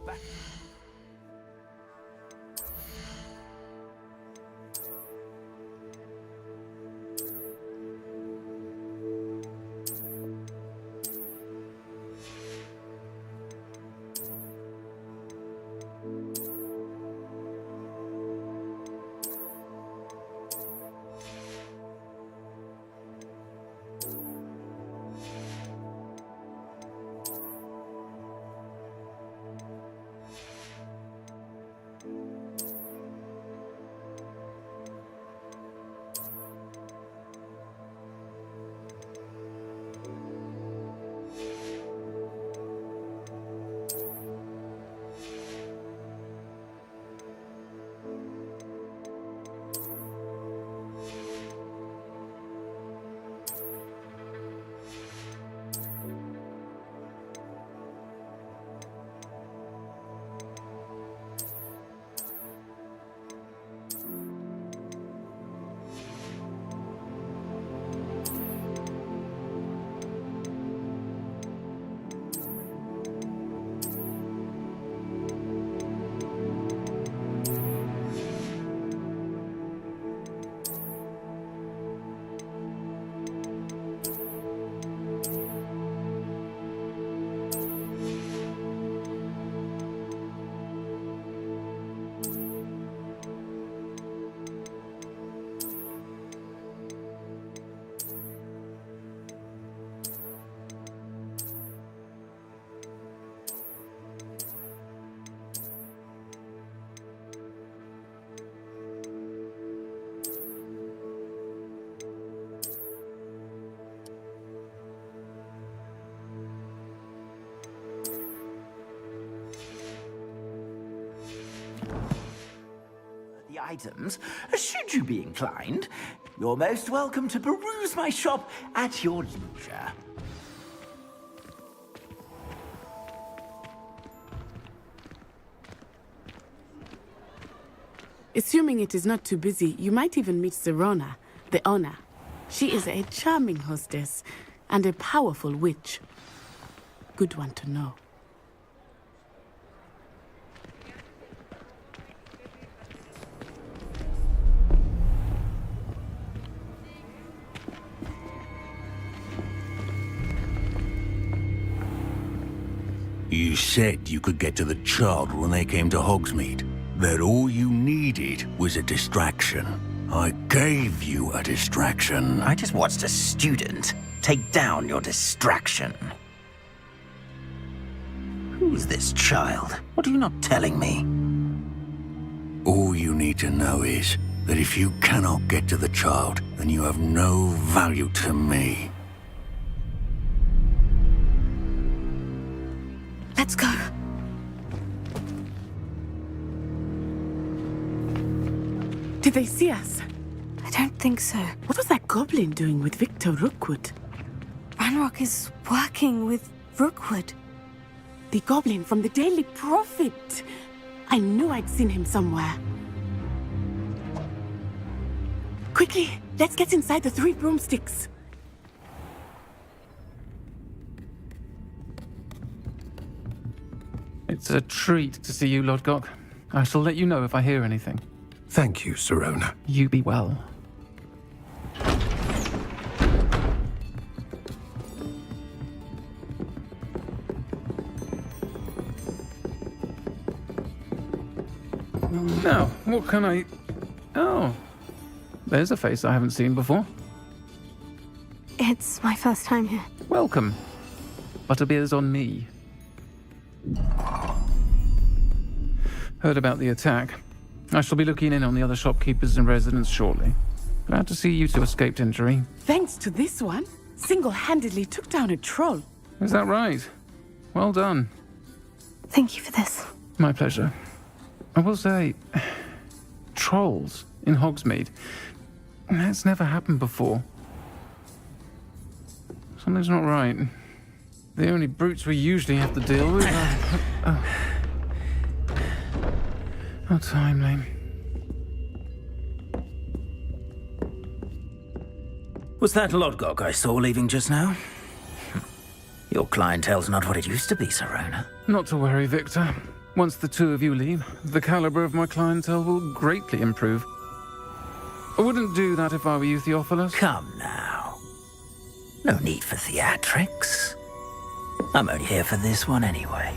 The items, should you be inclined, you're most welcome to peruse my shop at your leisure. Assuming it is not too busy, you might even meet Sirona, the owner. She is a charming hostess and a powerful witch. Good one to know. You said you could get to the child when they came to Hogsmeade. That all you needed was a distraction. I gave you a distraction. I just watched a student take down your distraction. Who's this child? What are you not telling me? All you need to know is that if you cannot get to the child, then you have no value to me. Let's go. Did they see us? I don't think so. What was that goblin doing with Victor Rookwood? Ranrock is working with Rookwood. The goblin from the Daily Prophet. I knew I'd seen him somewhere. Quickly, let's get inside the 3 broomsticks. It's a treat to see you, Lodgok. I shall let you know if I hear anything. Thank you, Sirona. You be well. Now, what can I... Oh, there's a face I haven't seen before. It's my first time here. Welcome. Butterbeer's on me. Heard about the attack. I shall be looking in on the other shopkeepers and residents shortly. Glad to see you two escaped injury. Thanks to this one, single-handedly took down a troll. Is that right? Well done. Thank you for this. My pleasure. I will say, trolls in Hogsmeade. That's never happened before. Something's not right. The only brutes we usually have to deal with are... How timely. Was that Lodgok I saw leaving just now? Your clientele's not what it used to be, Sirona. Not to worry, Victor. Once the two of you leave, the caliber of my clientele will greatly improve. I wouldn't do that if I were you, Theophilus. Come now. No need for theatrics. I'm only here for this one anyway.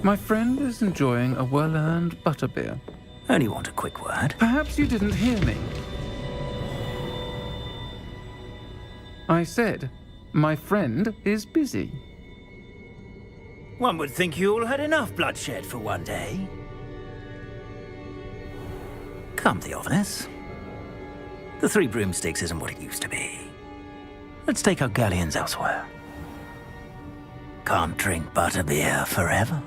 My friend is enjoying a well-earned butterbeer. Only want a quick word. Perhaps you didn't hear me. I said, my friend is busy. One would think you all had enough bloodshed for one day. Come, Theophilus. The 3 broomsticks isn't what it used to be. Let's take our galleons elsewhere. Can't drink butterbeer forever.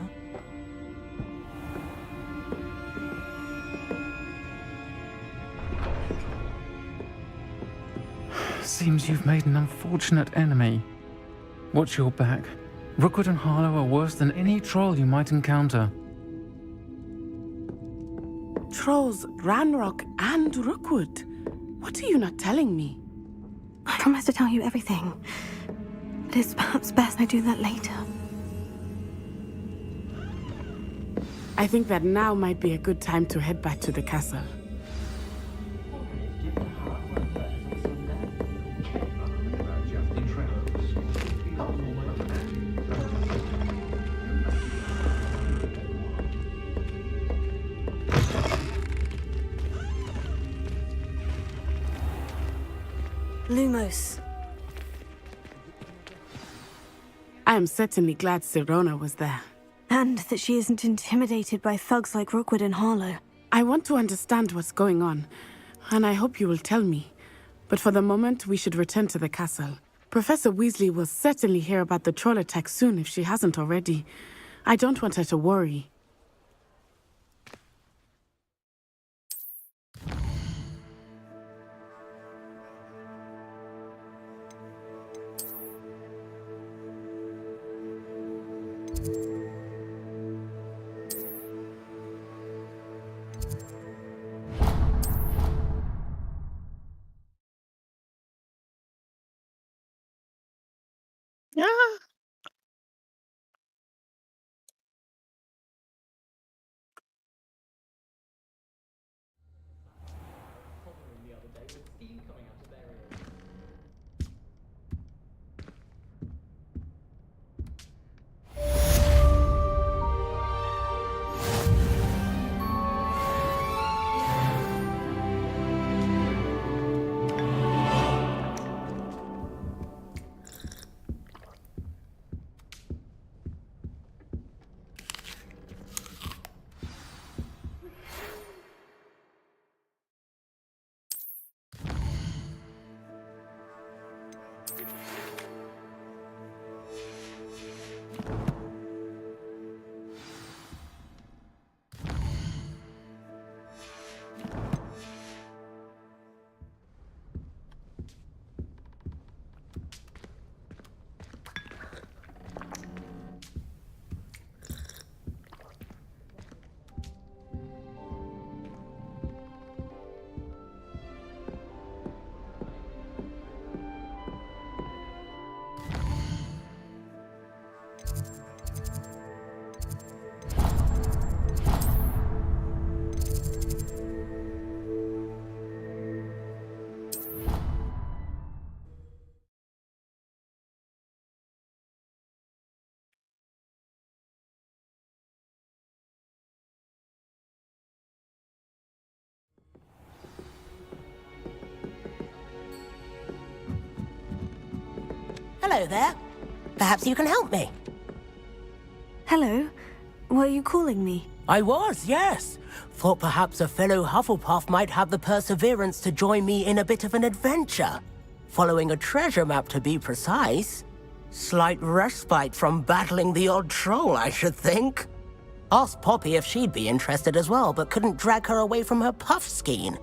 Seems you've made an unfortunate enemy. Watch your back. Rookwood and Harlow are worse than any troll you might encounter. Trolls, Ranrock, and Rookwood. What are you not telling me? I promise to tell you everything. But it's perhaps best I do that later. I think that now might be a good time to head back to the castle. Lumos. I am certainly glad Sirona was there. And that she isn't intimidated by thugs like Rookwood and Harlow. I want to understand what's going on, and I hope you will tell me. But for the moment, we should return to the castle. Professor Weasley will certainly hear about the troll attack soon if she hasn't already. I don't want her to worry. Ah! Hello there. Perhaps you can help me. Hello. Were you calling me? I was, yes. Thought perhaps a fellow Hufflepuff might have the perseverance to join me in a bit of an adventure. Following a treasure map, to be precise. Slight respite from battling the odd troll, I should think. Asked Poppy if she'd be interested as well, but couldn't drag her away from her puff skein.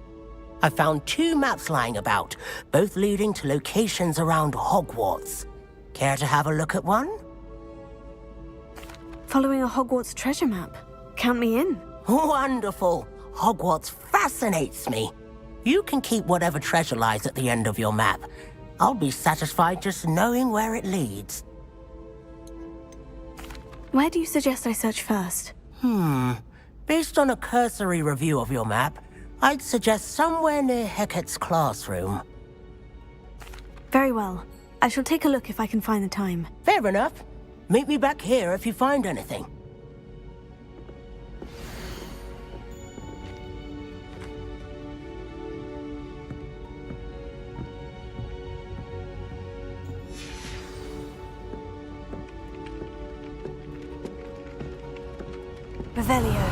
I found 2 maps lying about, both leading to locations around Hogwarts. Care to have a look at one? Following a Hogwarts treasure map. Count me in. Wonderful. Hogwarts fascinates me. You can keep whatever treasure lies at the end of your map. I'll be satisfied just knowing where it leads. Where do you suggest I search first? Based on a cursory review of your map, I'd suggest somewhere near Hecat's classroom. Very well. I shall take a look if I can find the time. Fair enough. Meet me back here if you find anything. Revelio.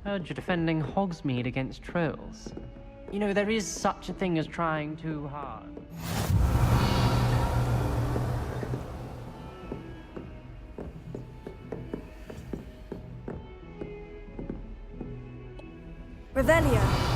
Heard you're defending Hogsmeade against trolls. You know, there is such a thing as trying too hard. Revelio.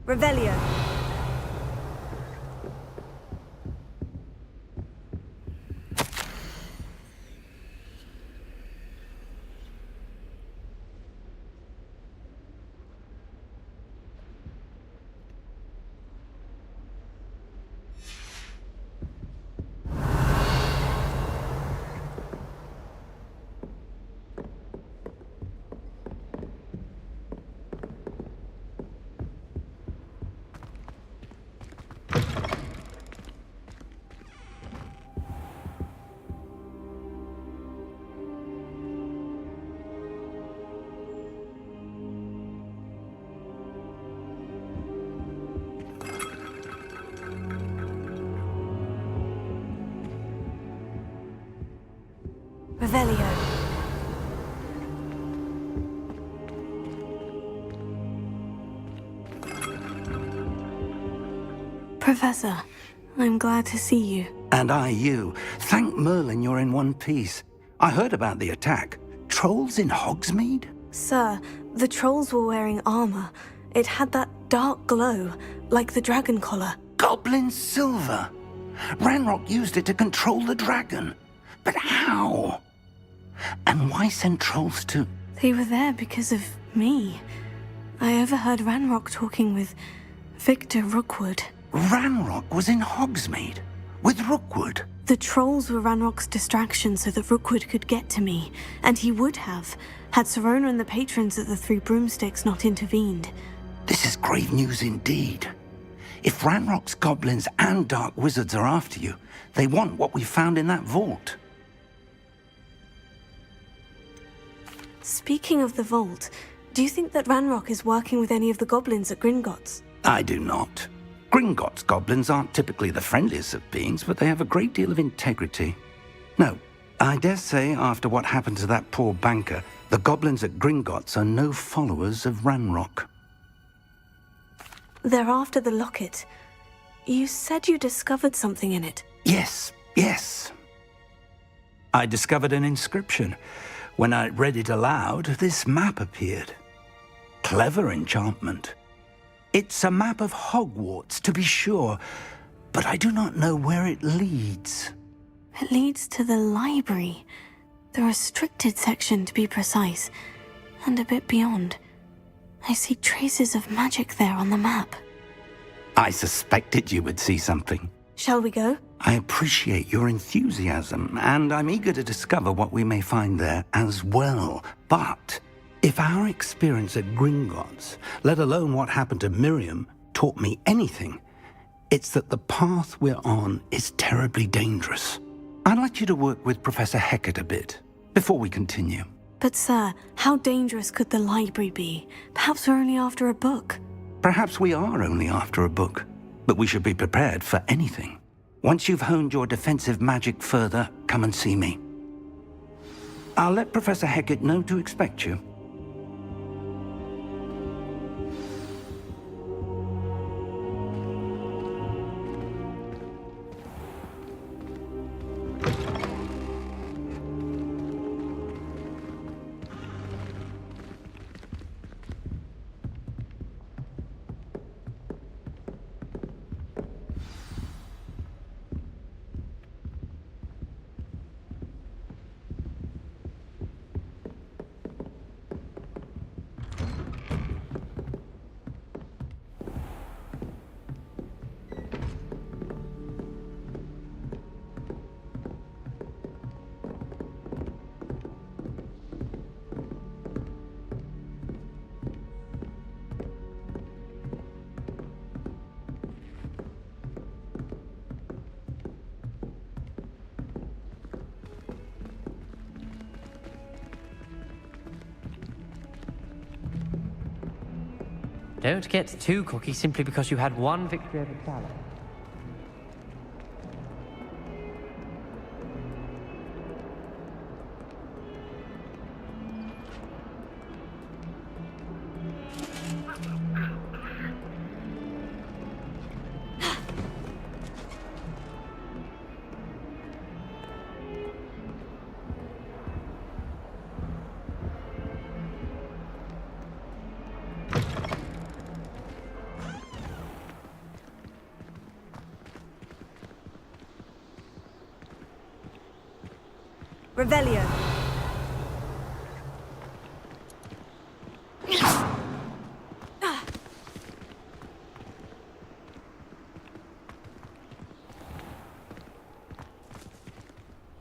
Revelio. Revelio. Professor, I'm glad to see you. And I you. Thank Merlin you're in one piece. I heard about the attack. Trolls in Hogsmeade? Sir, the trolls were wearing armor. It had that dark glow, like the dragon collar. Goblin silver. Ranrock used it to control the dragon. But how? And why send trolls to... They were there because of me. I overheard Ranrock talking with Victor Rookwood. Ranrock was in Hogsmeade? With Rookwood? The trolls were Ranrock's distraction so that Rookwood could get to me. And he would have, had Serona and the patrons at the Three Broomsticks not intervened. This is grave news indeed. If Ranrock's goblins and dark wizards are after you, they want what we found in that vault. Speaking of the vault, do you think that Ranrock is working with any of the goblins at Gringotts? I do not. Gringotts goblins aren't typically the friendliest of beings, but they have a great deal of integrity. No, I dare say after what happened to that poor banker, the goblins at Gringotts are no followers of Ranrock. They're after the locket. You said you discovered something in it. Yes. I discovered an inscription. When I read it aloud, this map appeared. Clever enchantment. It's a map of Hogwarts, to be sure, but I do not know where it leads. It leads to the library. The restricted section, to be precise, and a bit beyond. I see traces of magic there on the map. I suspected you would see something. Shall we go? I appreciate your enthusiasm, and I'm eager to discover what we may find there as well. But if our experience at Gringotts, let alone what happened to Miriam, taught me anything, it's that the path we're on is terribly dangerous. I'd like you to work with Professor Hecat a bit before we continue. But sir, how dangerous could the library be? Perhaps we're only after a book. Perhaps we are only after a book, but we should be prepared for anything. Once you've honed your defensive magic further, come and see me. I'll let Professor Hecat know to expect you. Don't get too cocky simply because you had one victory over Clara. Revelio.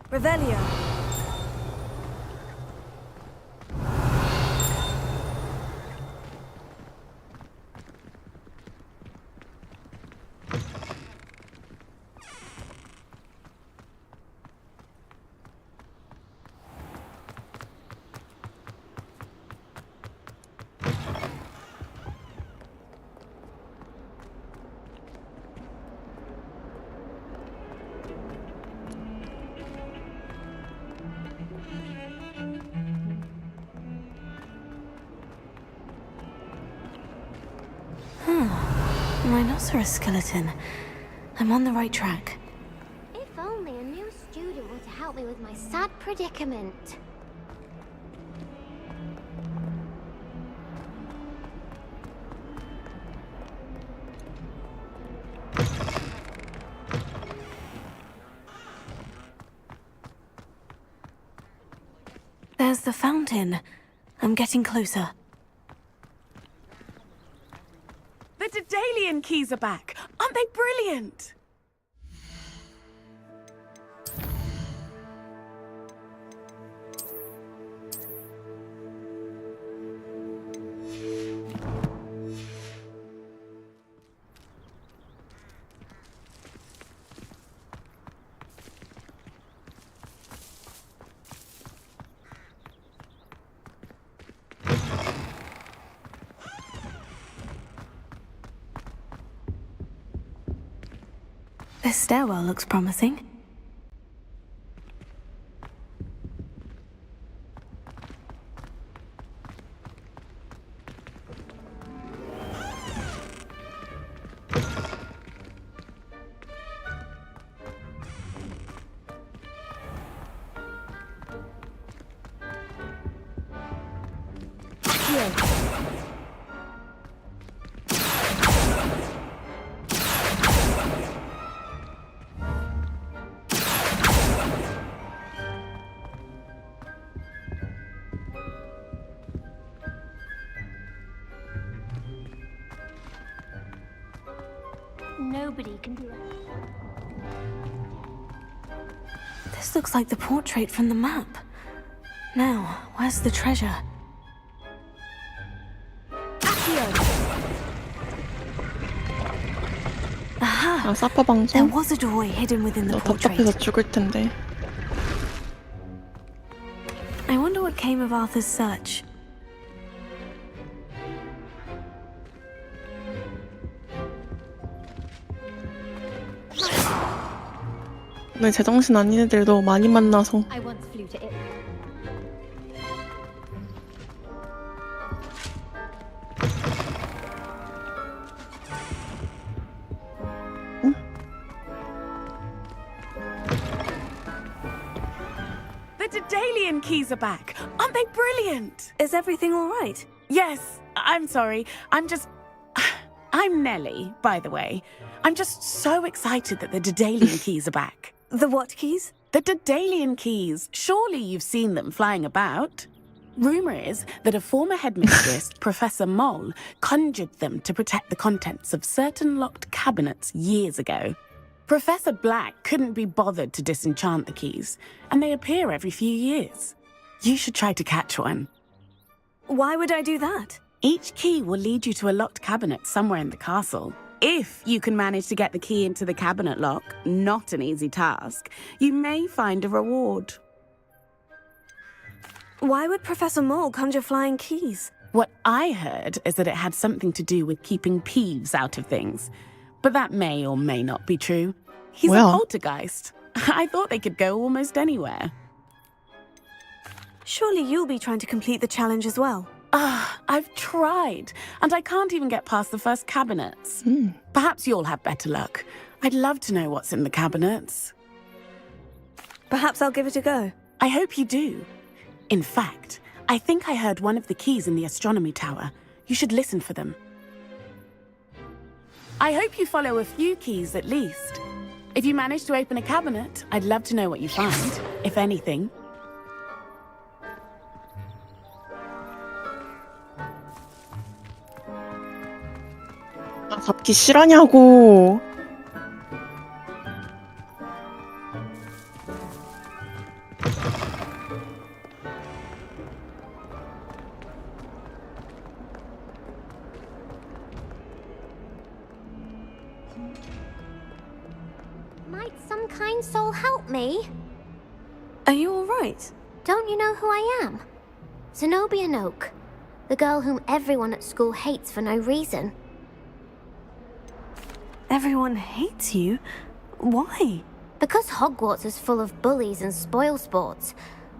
Revelio. Rhinoceros skeleton. I'm on the right track. If only a new student were to help me with my sad predicament. There's the fountain. I'm getting closer. The Daedalian keys are back. Aren't they brilliant? This stairwell looks promising. Nobody can do it. This looks like the portrait from the map. Now, where's the treasure? Aha! 사파 방송? There was a doorway hidden within the 너 portrait. 답답해서 죽을 텐데. I wonder what came of Arthur's search. 오늘 제정신 아닌 애들도 많이 만나서. I once flew to it. The Daedalian keys are back. Aren't they brilliant? Is everything all right? Yes. I'm sorry. I'm Nellie, by the way. I'm just so excited that the Daedalian keys are back. The what keys? The Daedalian keys. Surely you've seen them flying about. Rumour is that a former headmistress, Professor Mole, conjured them to protect the contents of certain locked cabinets years ago. Professor Black couldn't be bothered to disenchant the keys, and they appear every few years. You should try to catch one. Why would I do that? Each key will lead you to a locked cabinet somewhere in the castle. If you can manage to get the key into the cabinet lock, not an easy task, you may find a reward. Why would Professor Mole conjure flying keys? What I heard is that it had something to do with keeping Peeves out of things. But that may or may not be true. He's a poltergeist. I thought they could go almost anywhere. Surely you'll be trying to complete the challenge as well. I've tried, and I can't even get past the first cabinets. Perhaps you'll have better luck. I'd love to know what's in the cabinets. Perhaps I'll give it a go. I hope you do. In fact, I think I heard one of the keys in the astronomy tower. You should listen for them. I hope you follow a few keys at least. If you manage to open a cabinet, I'd love to know what you find, if anything. 잡기 싫어냐고. Might some kind soul help me? Are you all right? Don't you know who I am? Zenobia Noak, the girl whom everyone at school hates for no reason. Everyone hates you? Why? Because Hogwarts is full of bullies and spoilsports.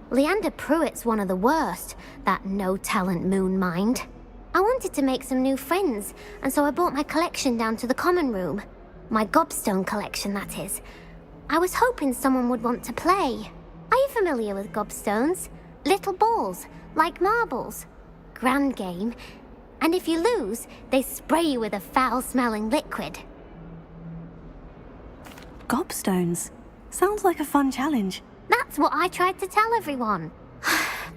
Leander Pruitt's one of the worst, that no-talent moon mind. I wanted to make some new friends, and so I brought my collection down to the common room. My gobstone collection, that is. I was hoping someone would want to play. Are you familiar with gobstones? Little balls, like marbles. Grand game. And if you lose, they spray you with a foul-smelling liquid. Gobstones. Sounds like a fun challenge. That's what I tried to tell everyone.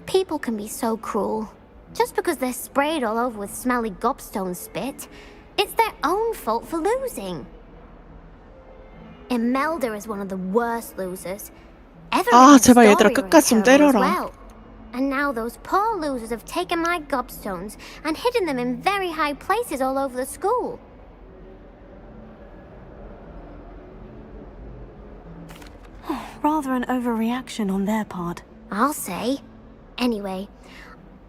People can be so cruel. Just because they're sprayed all over with smelly gobstone spit, it's their own fault for losing. Imelda is one of the worst losers. 아, 제발 얘들아 끝까지 좀 때려라. Well. And now those poor losers have taken my gobstones and hidden them in very high places all over the school. Rather an overreaction on their part. I'll say. Anyway,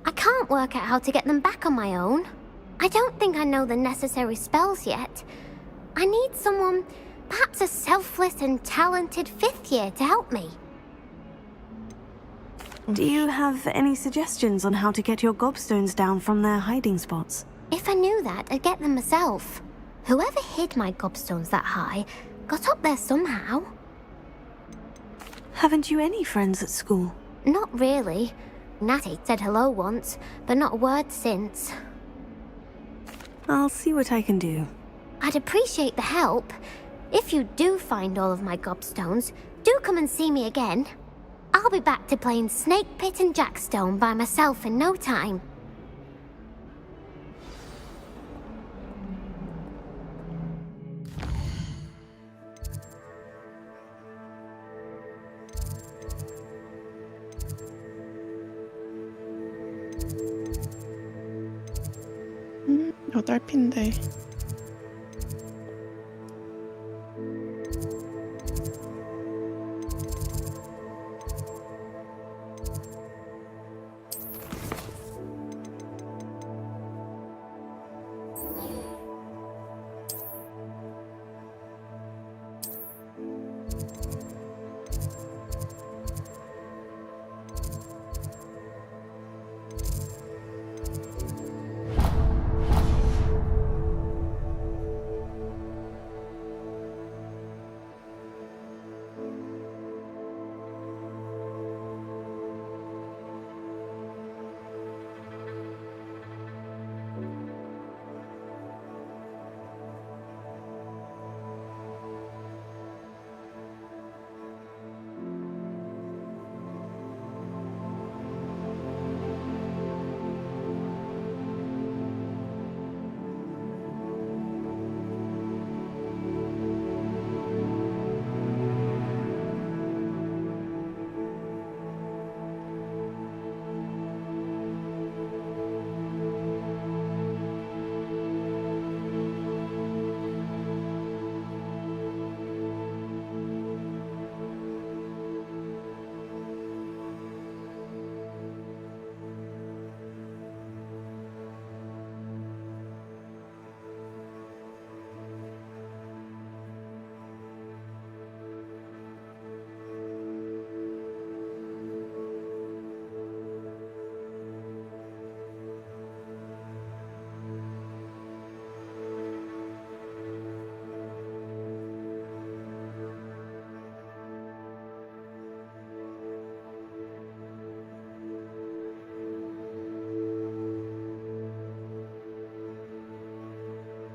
I can't work out how to get them back on my own. I don't think I know the necessary spells yet. I need someone, perhaps a selfless and talented 5th year to help me. Do you have any suggestions on how to get your gobstones down from their hiding spots? If I knew that, I'd get them myself. Whoever hid my gobstones that high got up there somehow. Haven't you any friends at school? Not really. Natty said hello once, but not a word since. I'll see what I can do. I'd appreciate the help. If you do find all of my gobstones, do come and see me again. I'll be back to playing Snake Pit and Jackstone by myself in no time. 여덟 피인데.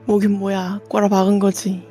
뭐긴 뭐야, 꼬라 박은 거지.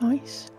Nice.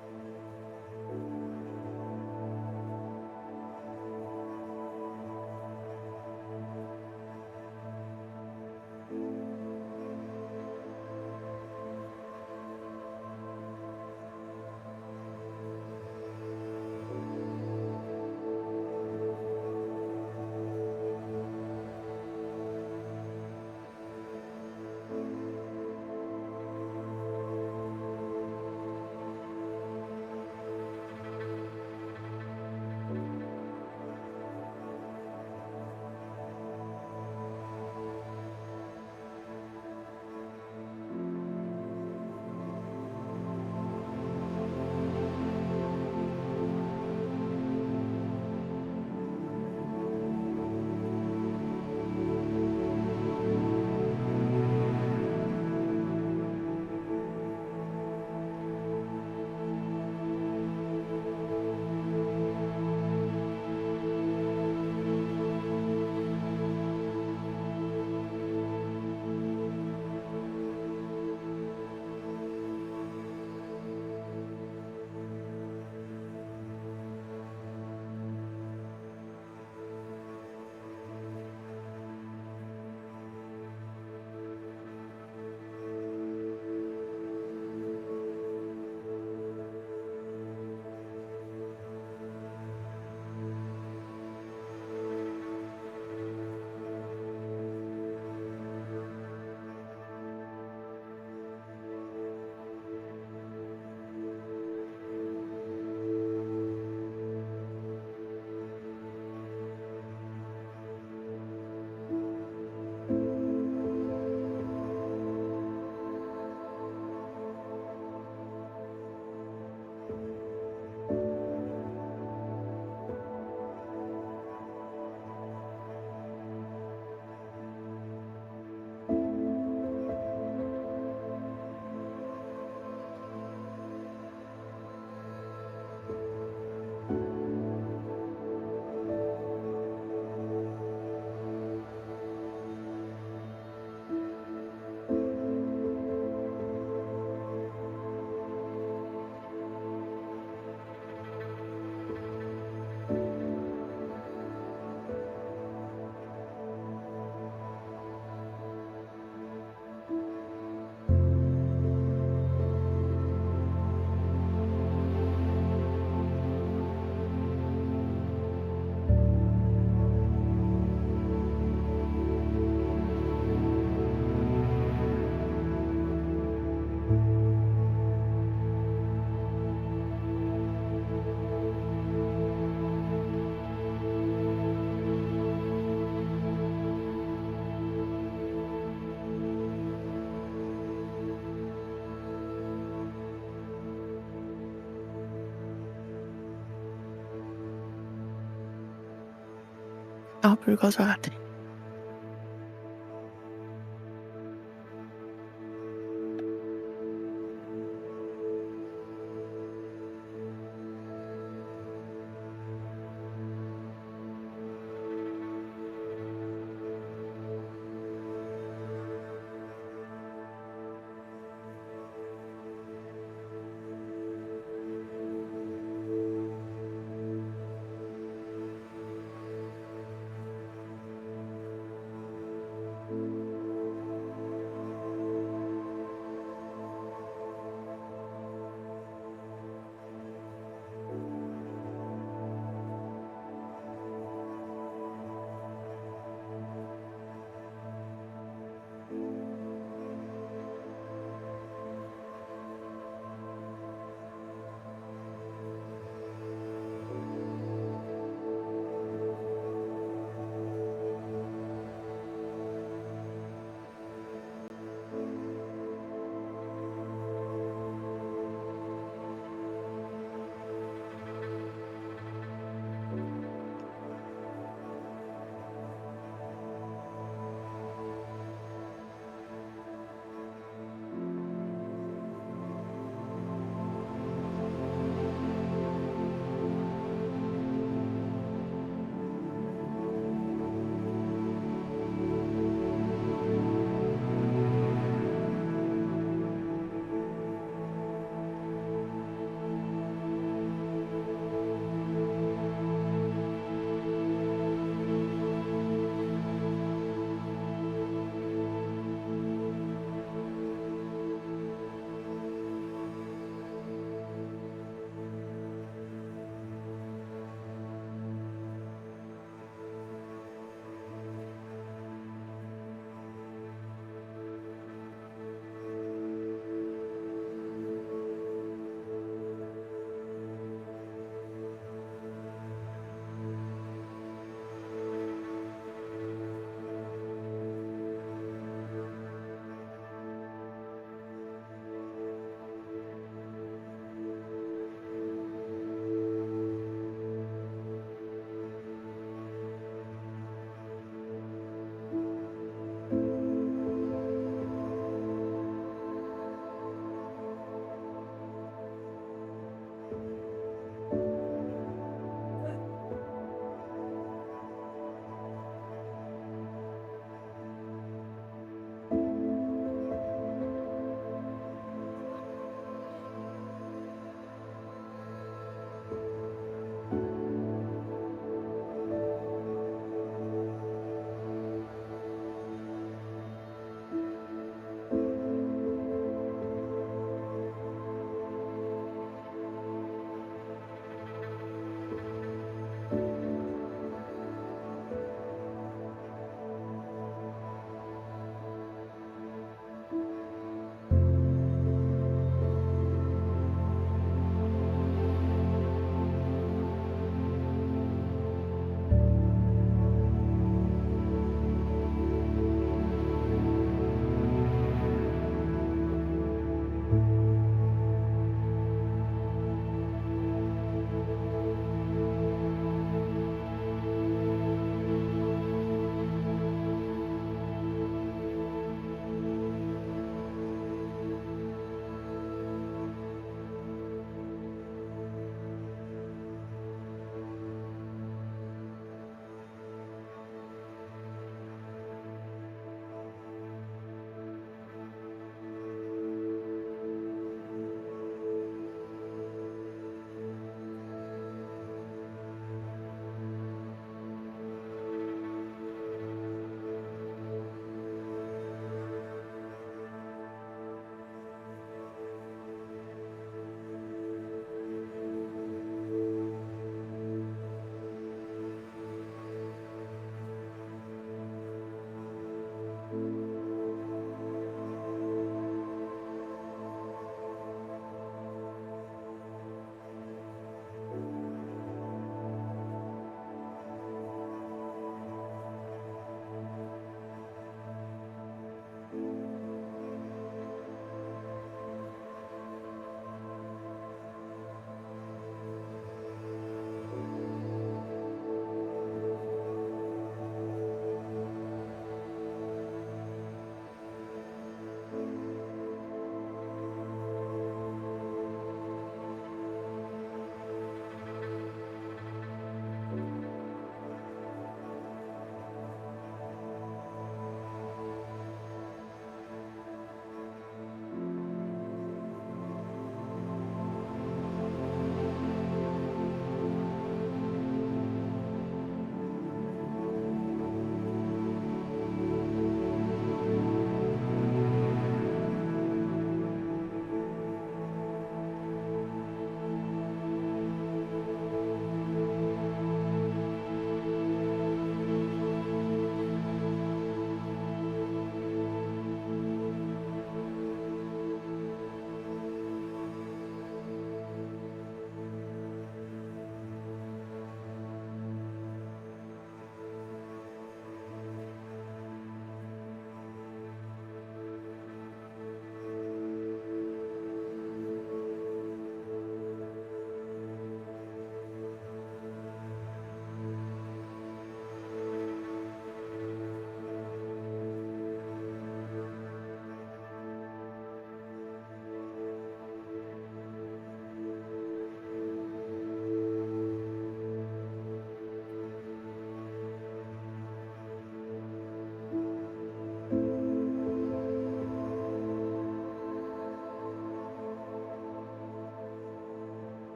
아, 불가사야 돼.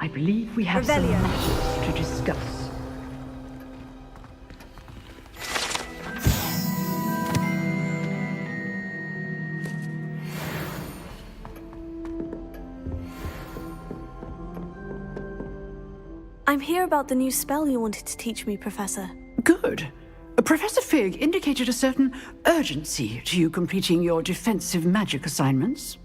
I believe we have some matters to discuss. I'm here about the new spell you wanted to teach me, Professor. Good. Professor Fig indicated a certain urgency to you completing your defensive magic assignments.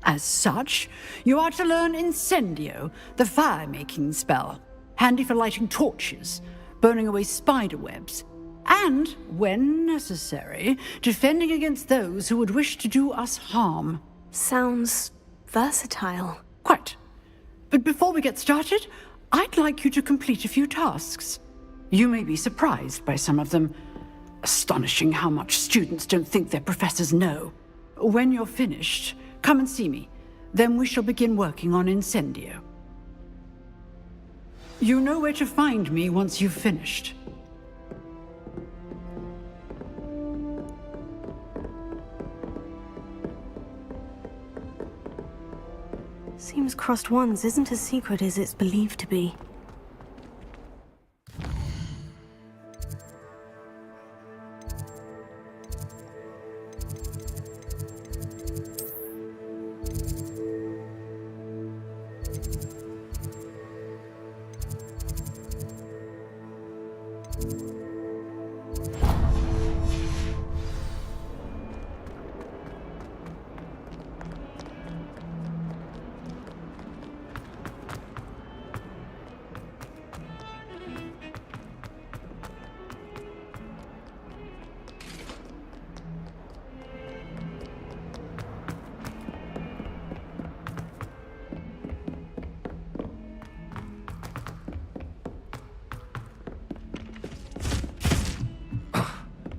As such, you are to learn Incendio, the fire-making spell, handy for lighting torches, burning away spider webs, and, when necessary, defending against those who would wish to do us harm. Sounds versatile. Quite. But before we get started, I'd like you to complete a few tasks. You may be surprised by some of them. Astonishing how much students don't think their professors know. When you're finished, come and see me. Then we shall begin working on Incendio. You know where to find me once you've finished. Seems Crossed Wands isn't as secret as it's believed to be.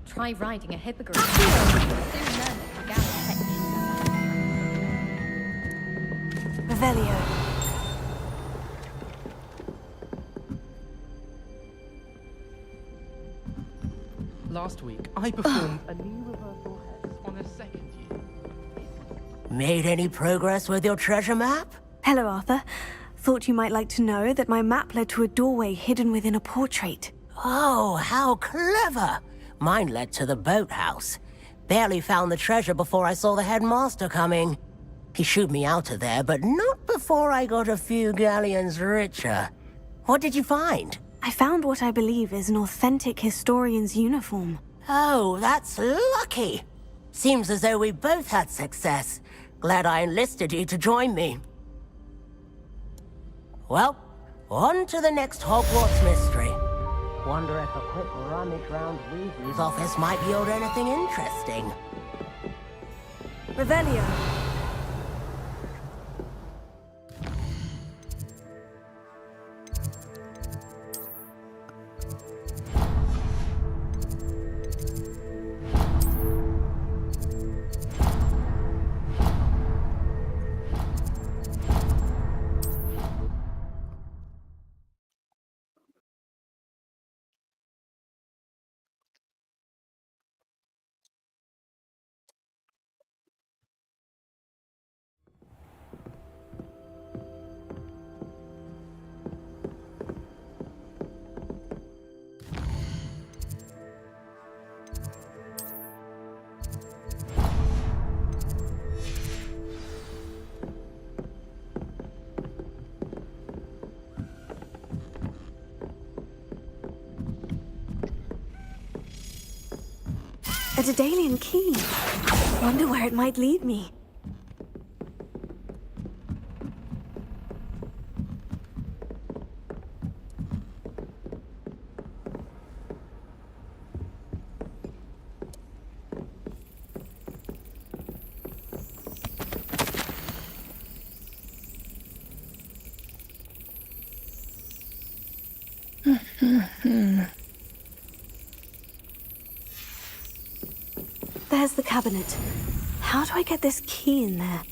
Try riding a hippogriff. Soon learn the Kagami techniques. Revelio. Last week, I performed a new reversal hex on a second year. Made any progress with your treasure map? Hello, Arthur. Thought you might like to know that my map led to a doorway hidden within a portrait. Oh, how clever! Mine led to the boathouse. Barely found the treasure before I saw the headmaster coming. He shooed me out of there, but not before I got a few galleons richer. What did you find? I found what I believe is an authentic historian's uniform. Oh, that's lucky. Seems as though we both had success. Glad I enlisted you to join me. Well, on to the next Hogwarts mystery. Wonder if a quick rummage round Weasley's office might yield anything interesting. Revelio. A Daedalian key. Wonder where it might lead me. There's the cabinet. How do I get this key in there?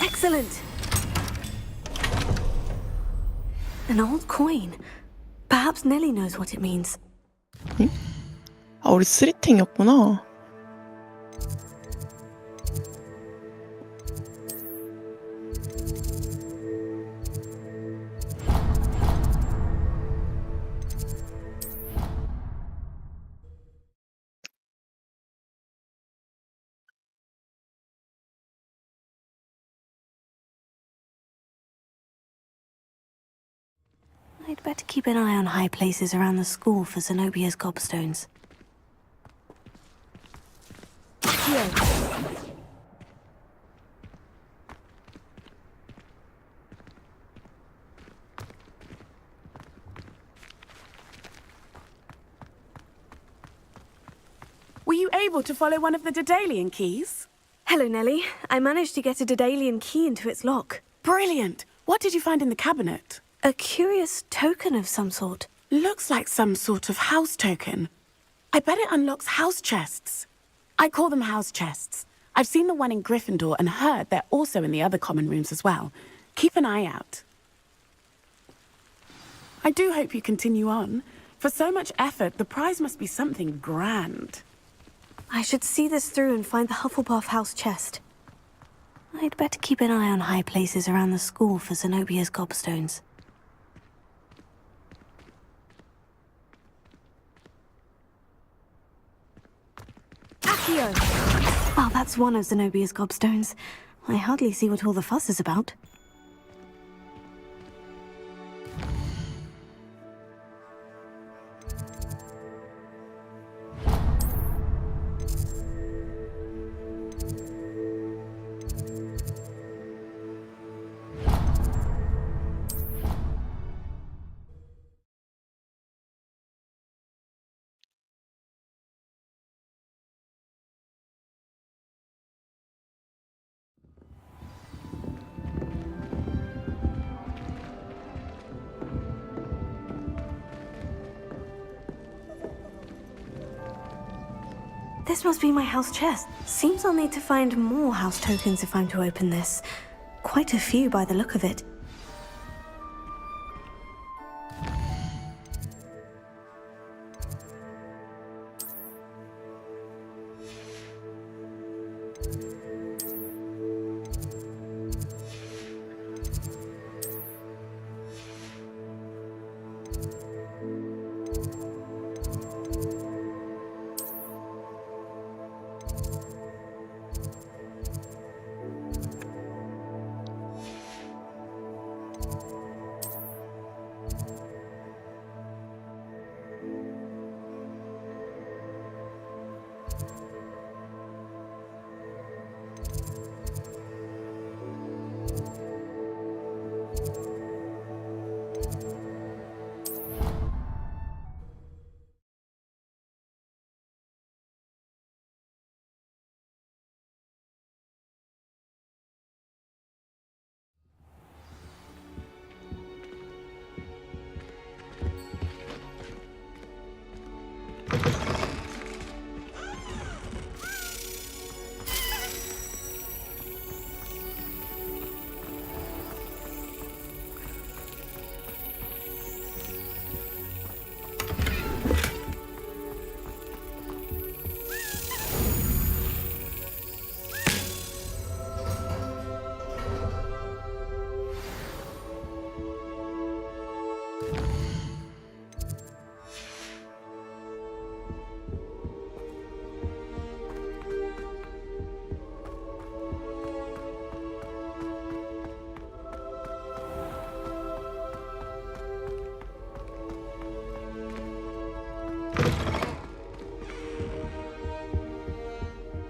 Excellent! An old coin. Perhaps Nellie knows what it means. 응? 아, 우리 스리탱이었구나. I'd better keep an eye on high places around the school for Zenobia's gobstones. Here. Were you able to follow one of the Daedalian keys? Hello, Nellie. I managed to get a Daedalian key into its lock. Brilliant! What did you find in the cabinet? A curious token of some sort. Looks like some sort of house token. I bet it unlocks house chests. I call them house chests. I've seen the one in Gryffindor and heard they're also in the other common rooms as well. Keep an eye out. I do hope you continue on. For so much effort, the prize must be something grand. I should see this through and find the Hufflepuff house chest. I'd better keep an eye on high places around the school for Zenobia's gobstones. Accio! Oh, that's one of Zenobia's gobstones. I hardly see what all the fuss is about. This must be my house chest. Seems I'll need to find more house tokens if I'm to open this. Quite a few by the look of it.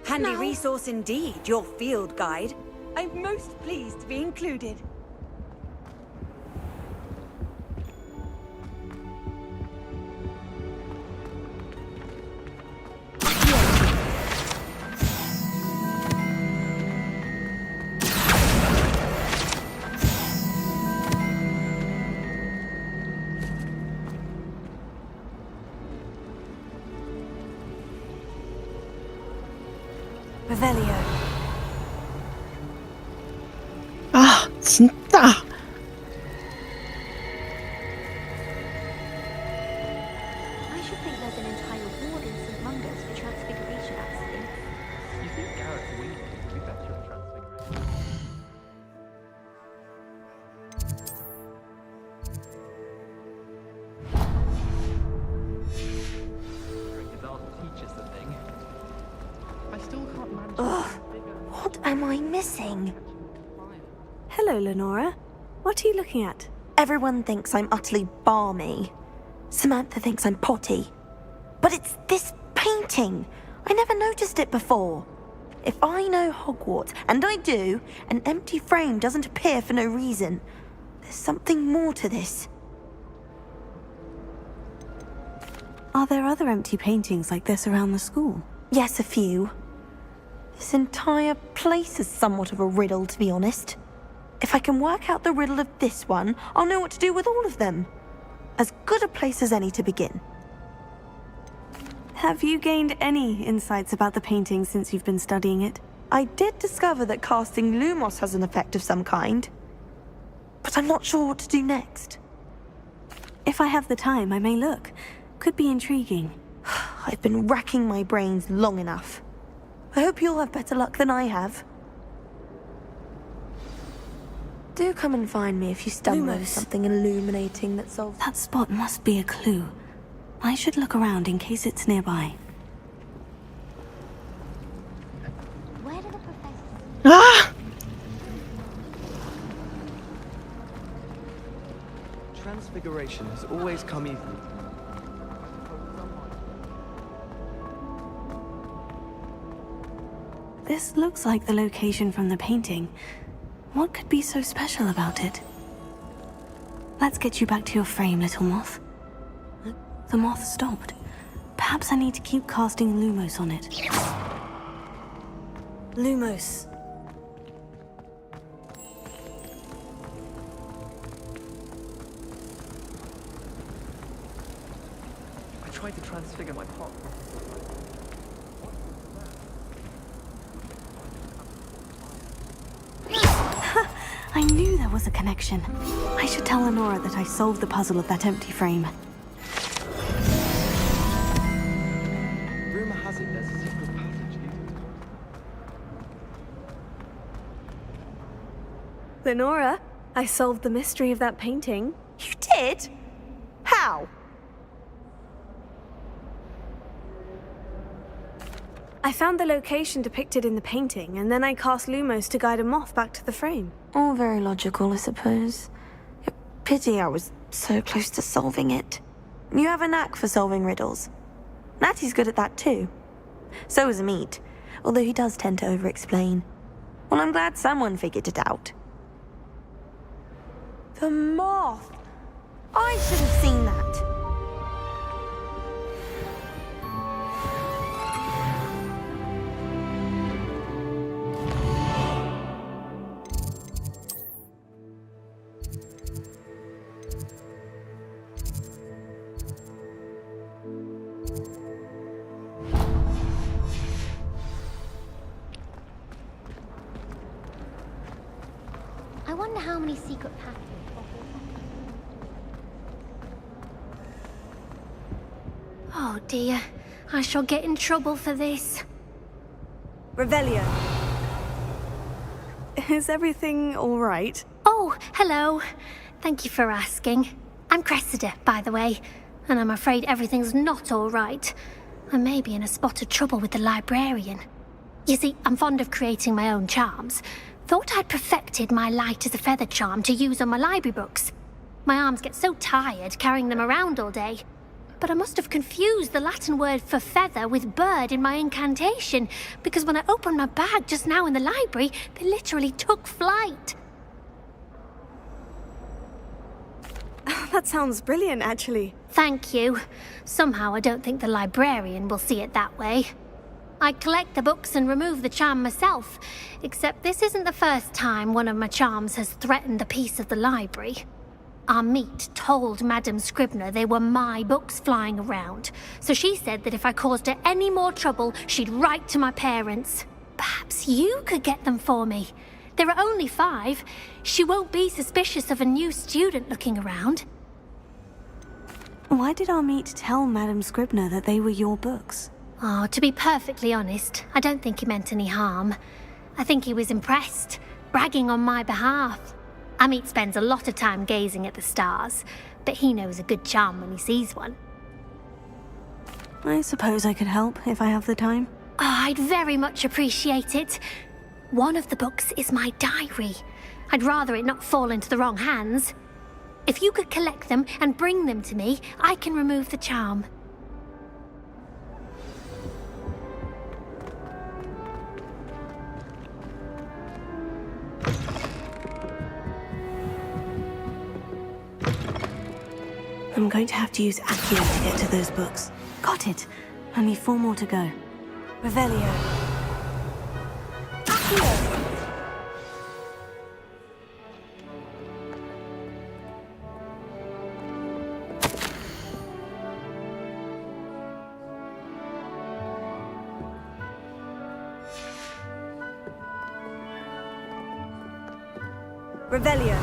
Handy resource indeed, your field guide. I'm most pleased to be included. Revelio. 아, 진짜. am I missing? Hello, Lenora. What are you looking at? Everyone thinks I'm utterly balmy. Samantha thinks I'm potty. But it's this painting. I never noticed it before. If I know Hogwarts, and I do, an empty frame doesn't appear for no reason. There's something more to this. Are there other empty paintings like this around the school? Yes, a few. This entire place is somewhat of a riddle, to be honest. If I can work out the riddle of this one, I'll know what to do with all of them. As good a place as any to begin. Have you gained any insights about the painting since you've been studying it? I did discover that casting Lumos has an effect of some kind. But I'm not sure what to do next. If I have the time, I may look. Could be intriguing. I've been racking my brains long enough. I hope you'll have better luck than I have. Do come and find me if you stumble over something illuminating that solves... That spot must be a clue. I should look around in case it's nearby. Where did the professor... Ah! Transfiguration has always come easily. This looks like the location from the painting. What could be so special about it? Let's get you back to your frame, little moth. The moth stopped. Perhaps I need to keep casting Lumos on it. Lumos. I tried to transfigure my pot. I knew there was a connection. I should tell Lenora that I solved the puzzle of that empty frame. Rumor has it there's a secret passage here. Lenora, I solved the mystery of that painting. You did? How? I found the location depicted in the painting, and then I cast Lumos to guide a moth back to the frame. All very logical, I suppose. Pity I was so close to solving it. You have a knack for solving riddles. Natty's good at that too. So is Amit, although he does tend to over-explain. Well, I'm glad someone figured it out. The moth! I should have seen that. I wonder how many secret pathways. Oh dear, I shall get in trouble for this. Revelio. Is everything all right? Oh, hello. Thank you for asking. I'm Cressida, by the way, and I'm afraid everything's not all right. I may be in a spot of trouble with the librarian. You see, I'm fond of creating my own charms. Thought I'd perfected my light as a feather charm to use on my library books. My arms get so tired carrying them around all day. But I must have confused the Latin word for feather with bird in my incantation, because when I opened my bag just now in the library, they literally took flight. That sounds brilliant, actually. Thank you. Somehow I don't think the librarian will see it that way. I collect the books and remove the charm myself, except this isn't the first time one of my charms has threatened the peace of the library. Amit told Madame Scribner they were my books flying around, so she said that if I caused her any more trouble, she'd write to my parents. Perhaps you could get them for me. There are only 5. She won't be suspicious of a new student looking around. Why did Amit tell Madame Scribner that they were your books? Oh, to be perfectly honest, I don't think he meant any harm. I think he was impressed, bragging on my behalf. Amit spends a lot of time gazing at the stars, but he knows a good charm when he sees one. I suppose I could help if I have the time. Oh, I'd very much appreciate it. one of the books is my diary. I'd rather it not fall into the wrong hands. If you could collect them and bring them to me, I can remove the charm. I'm going to have to use Accio to get to those books. Got it. Only 4 more to go. Revelio. Accio! Revelio.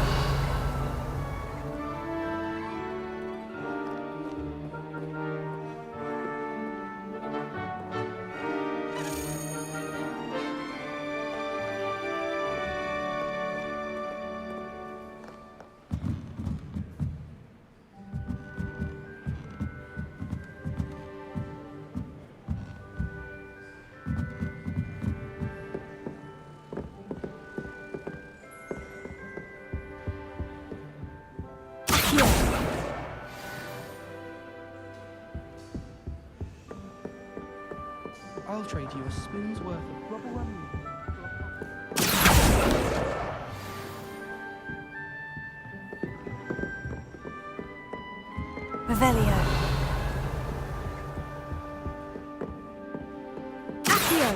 I'll trade you a spoon's worth of rubble rum. Revelio. Accio.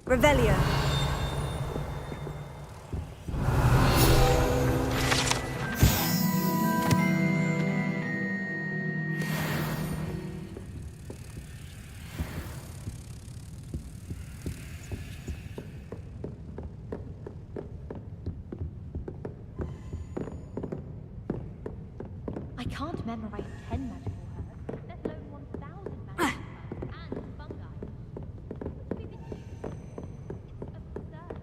Revelio. I can't memorize 10 magical herbs, let alone 1,000 magical herbs and fungi. What have we been doing? It's absurd.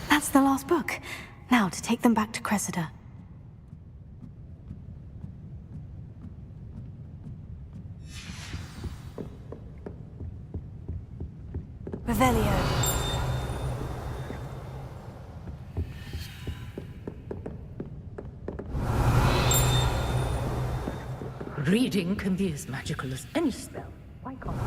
That's the last book. Now to take them back to Cressida. Revelio. Reading can be as magical as any spell. Why can't it?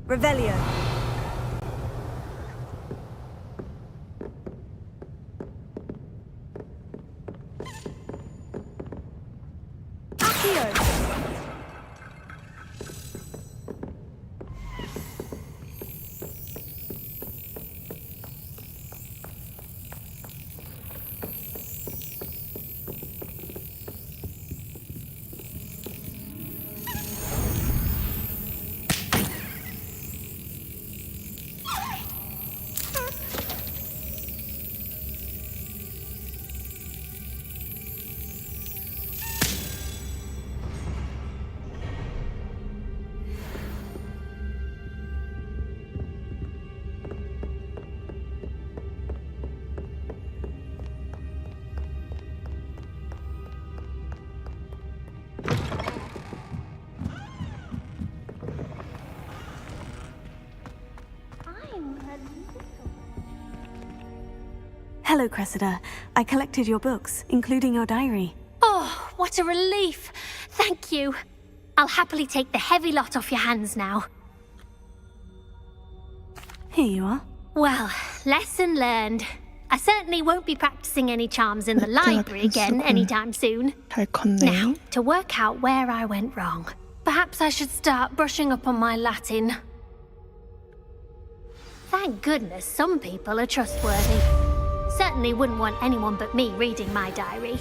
Revelio. Accio. Hello, Cressida. I collected your books, including your diary. Oh, what a relief. Thank you. I'll happily take the heavy lot off your hands now. Here you are. Well, lesson learned. I certainly won't be practicing any charms in the library again anytime soon. Now, to work out where I went wrong. Perhaps I should start brushing up on my Latin. Thank goodness some people are trustworthy. Certainly wouldn't want anyone but me reading my diary.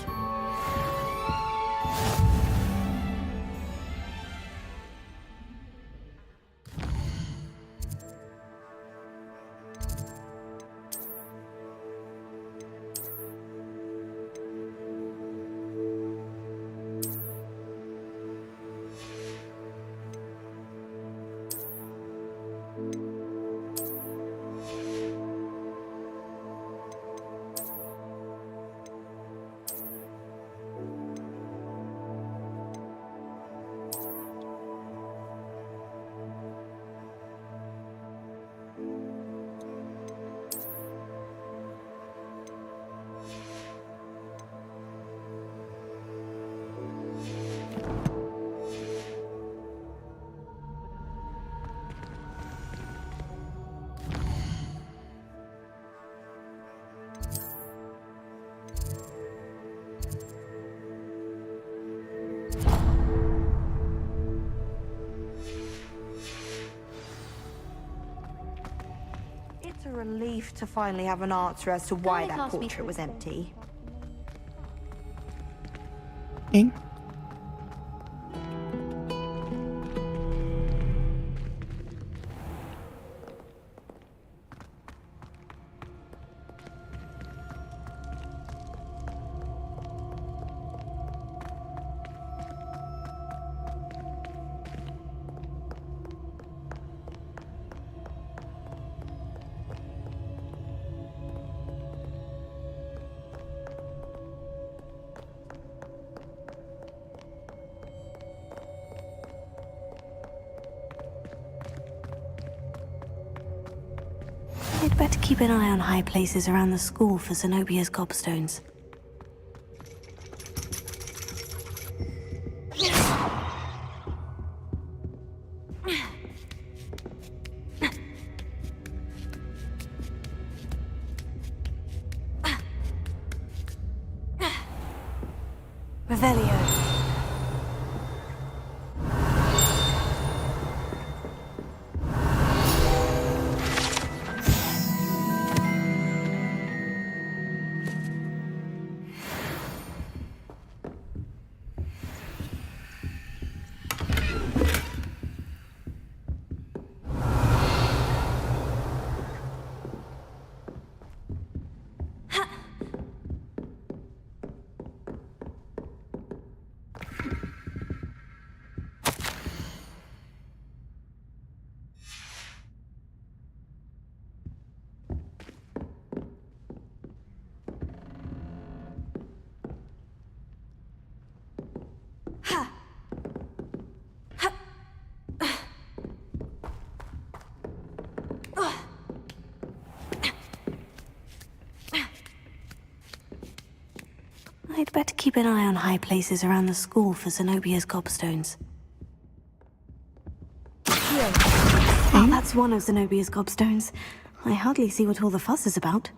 It's a relief to finally have an answer as to why that portrait was empty. I'd better keep an eye on high places around the school for Zenobia's gobstones. Revelio. I'd better keep an eye on high places around the school for Zenobia's gobstones. Oh, that's one of Zenobia's gobstones. I hardly see what all the fuss is about.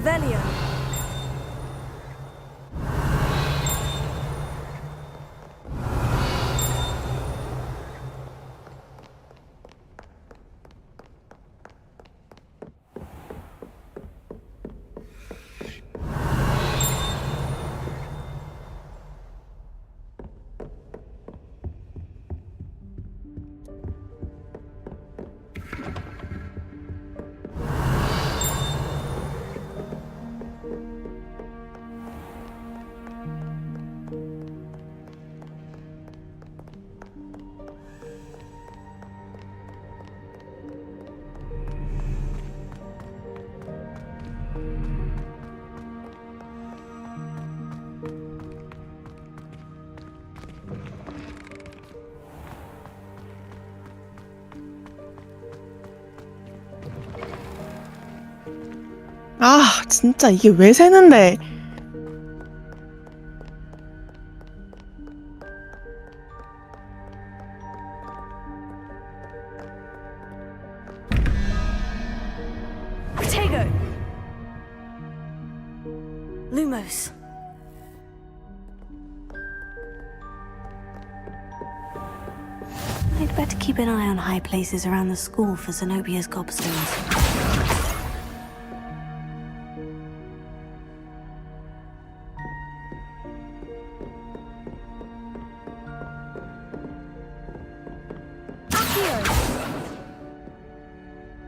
Revelio. 아, 진짜 이게 왜 새는데? Protego! Lumos. I'd better keep an eye on high places around the school for Zenobia's gobstones.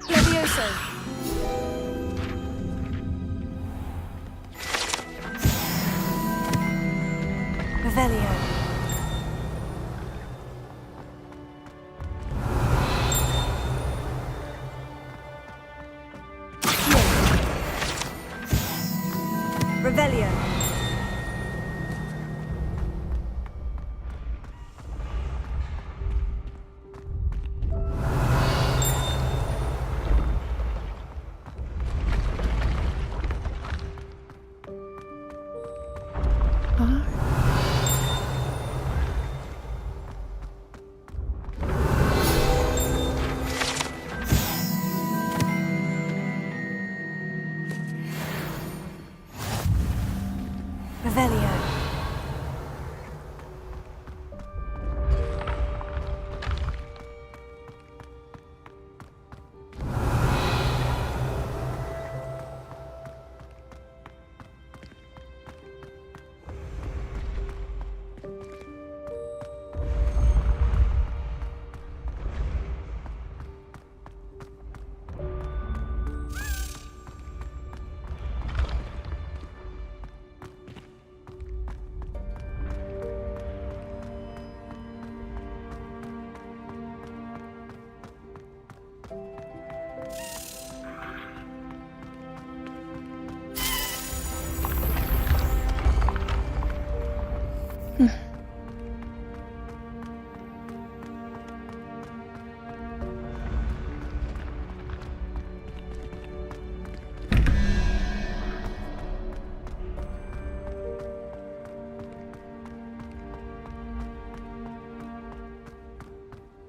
Levioso! Revelio. Revelio. Revelio.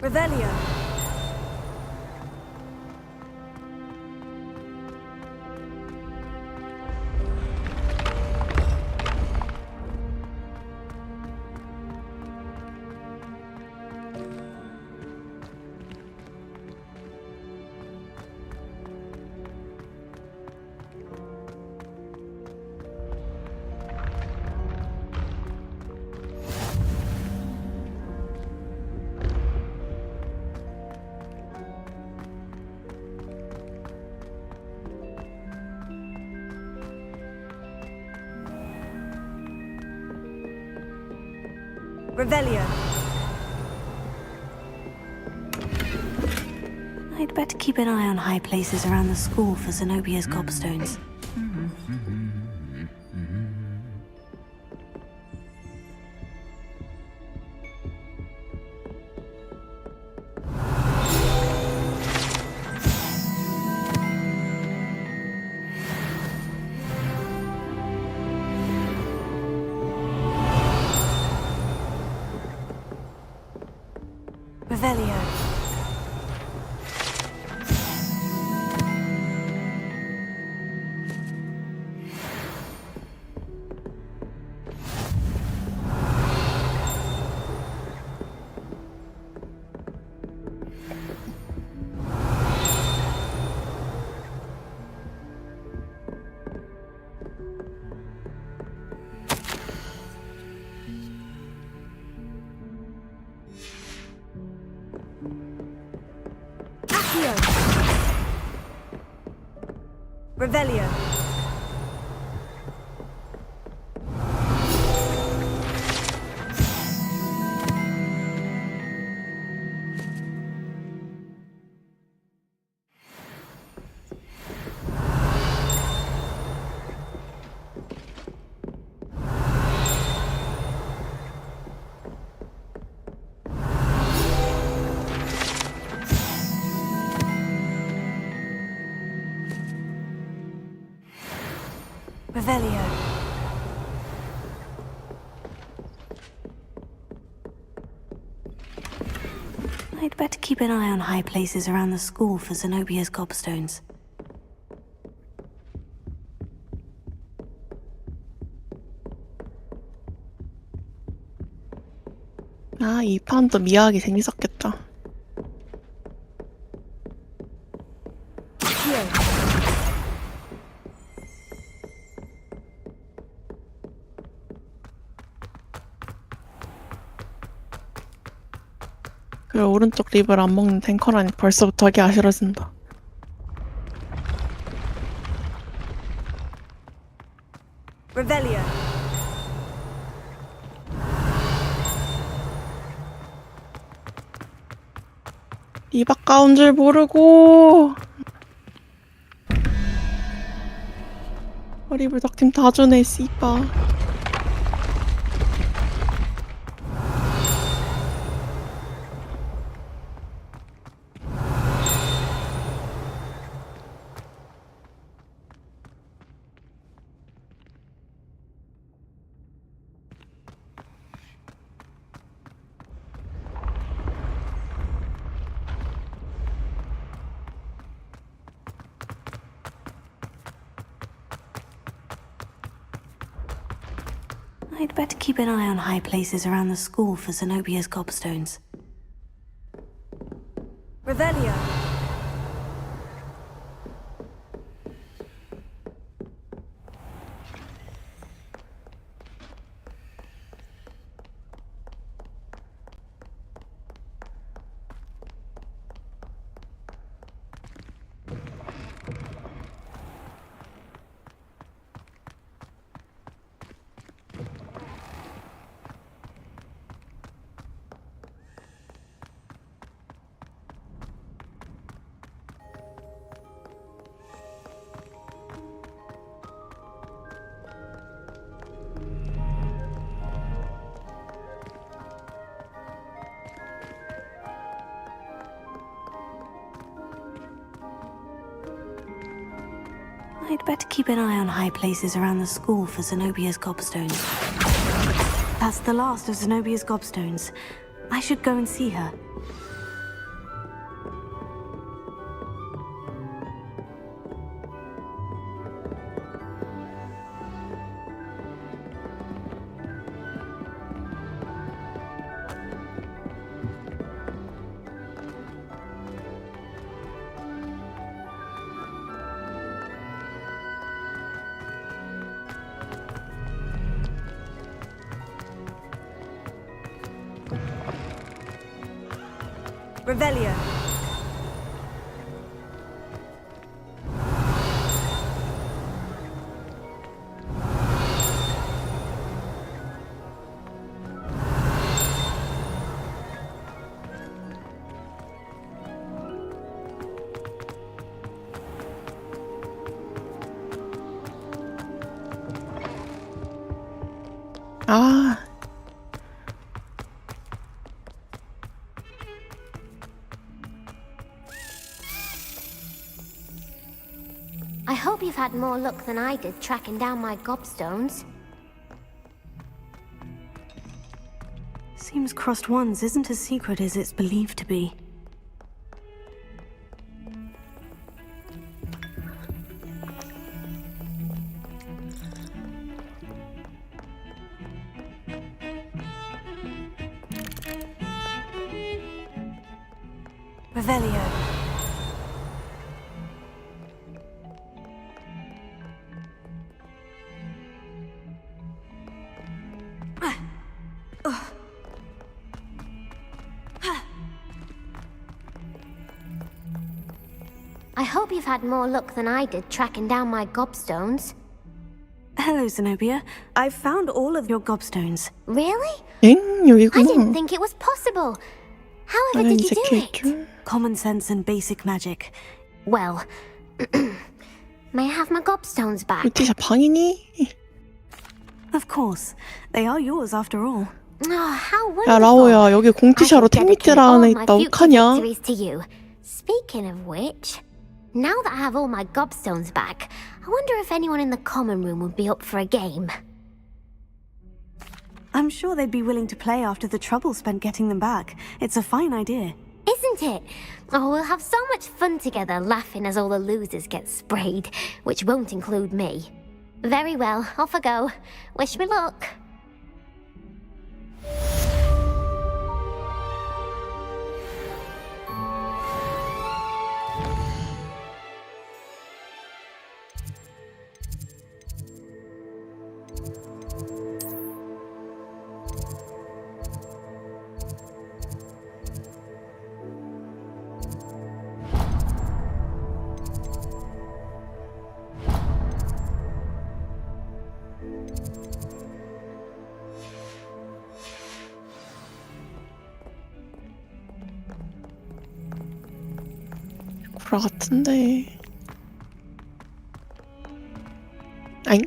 Revelio. Revelio. I'd better keep an eye on high places around the school for Zenobia's gobstones. Revelio. Revelio. Revelio. I'd better keep an eye on high places around the school for Zenobia's gobstones. 아, 이 판도 미아하기 재밌었겠다. 그 오른쪽 립을 안 먹는 탱커라니 벌써부터 하기 아쉬워진다. Revelio. 립 아까운 줄 모르고 립을 덕팀 다 주네 씨바. I'd better keep an eye on high places around the school for Zenobia's gobstones. Revelio. I'd better keep an eye on high places around the school for Zenobia's gobstones. That's the last of Zenobia's gobstones. I should go and see her. Revelio. 아. I hope you've had more luck than I did tracking down my gobstones. Seems Crossed Ones isn't as secret as it's believed to be. Revelio. I hope you've had more luck than I did tracking down my gobstones. Hello, Zenobia. I've found all of your gobstones. Really? 엥? I 여기구나. didn't think it was possible. However did you do it? Common sense and basic magic. Well, may I have my gobstones back? 물티샤 방이니? Of course. They are yours after all. Oh, how 야, wonderful. 라오야, 여기 공티샤로 Dedicate 탱미테라 all 하나 my 있다. future 어떡하냐? victories to you. Speaking of which, now that I have all my gobstones back, I wonder if anyone in the common room would be up for a game. I'm sure they'd be willing to play after the trouble spent getting them back. It's a fine idea. Isn't it? Oh, we'll have so much fun together laughing as all the losers get sprayed, which won't include me. Very well, off I go. Wish me luck. 구라 같은데. 아잉?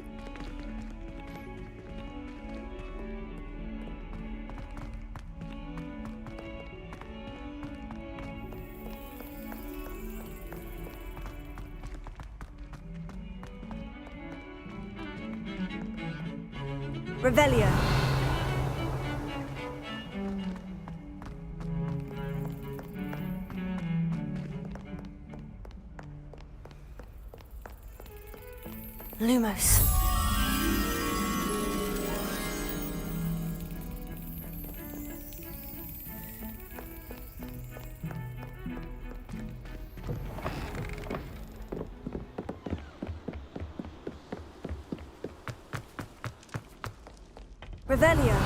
Revelio. Lumos. Revelio.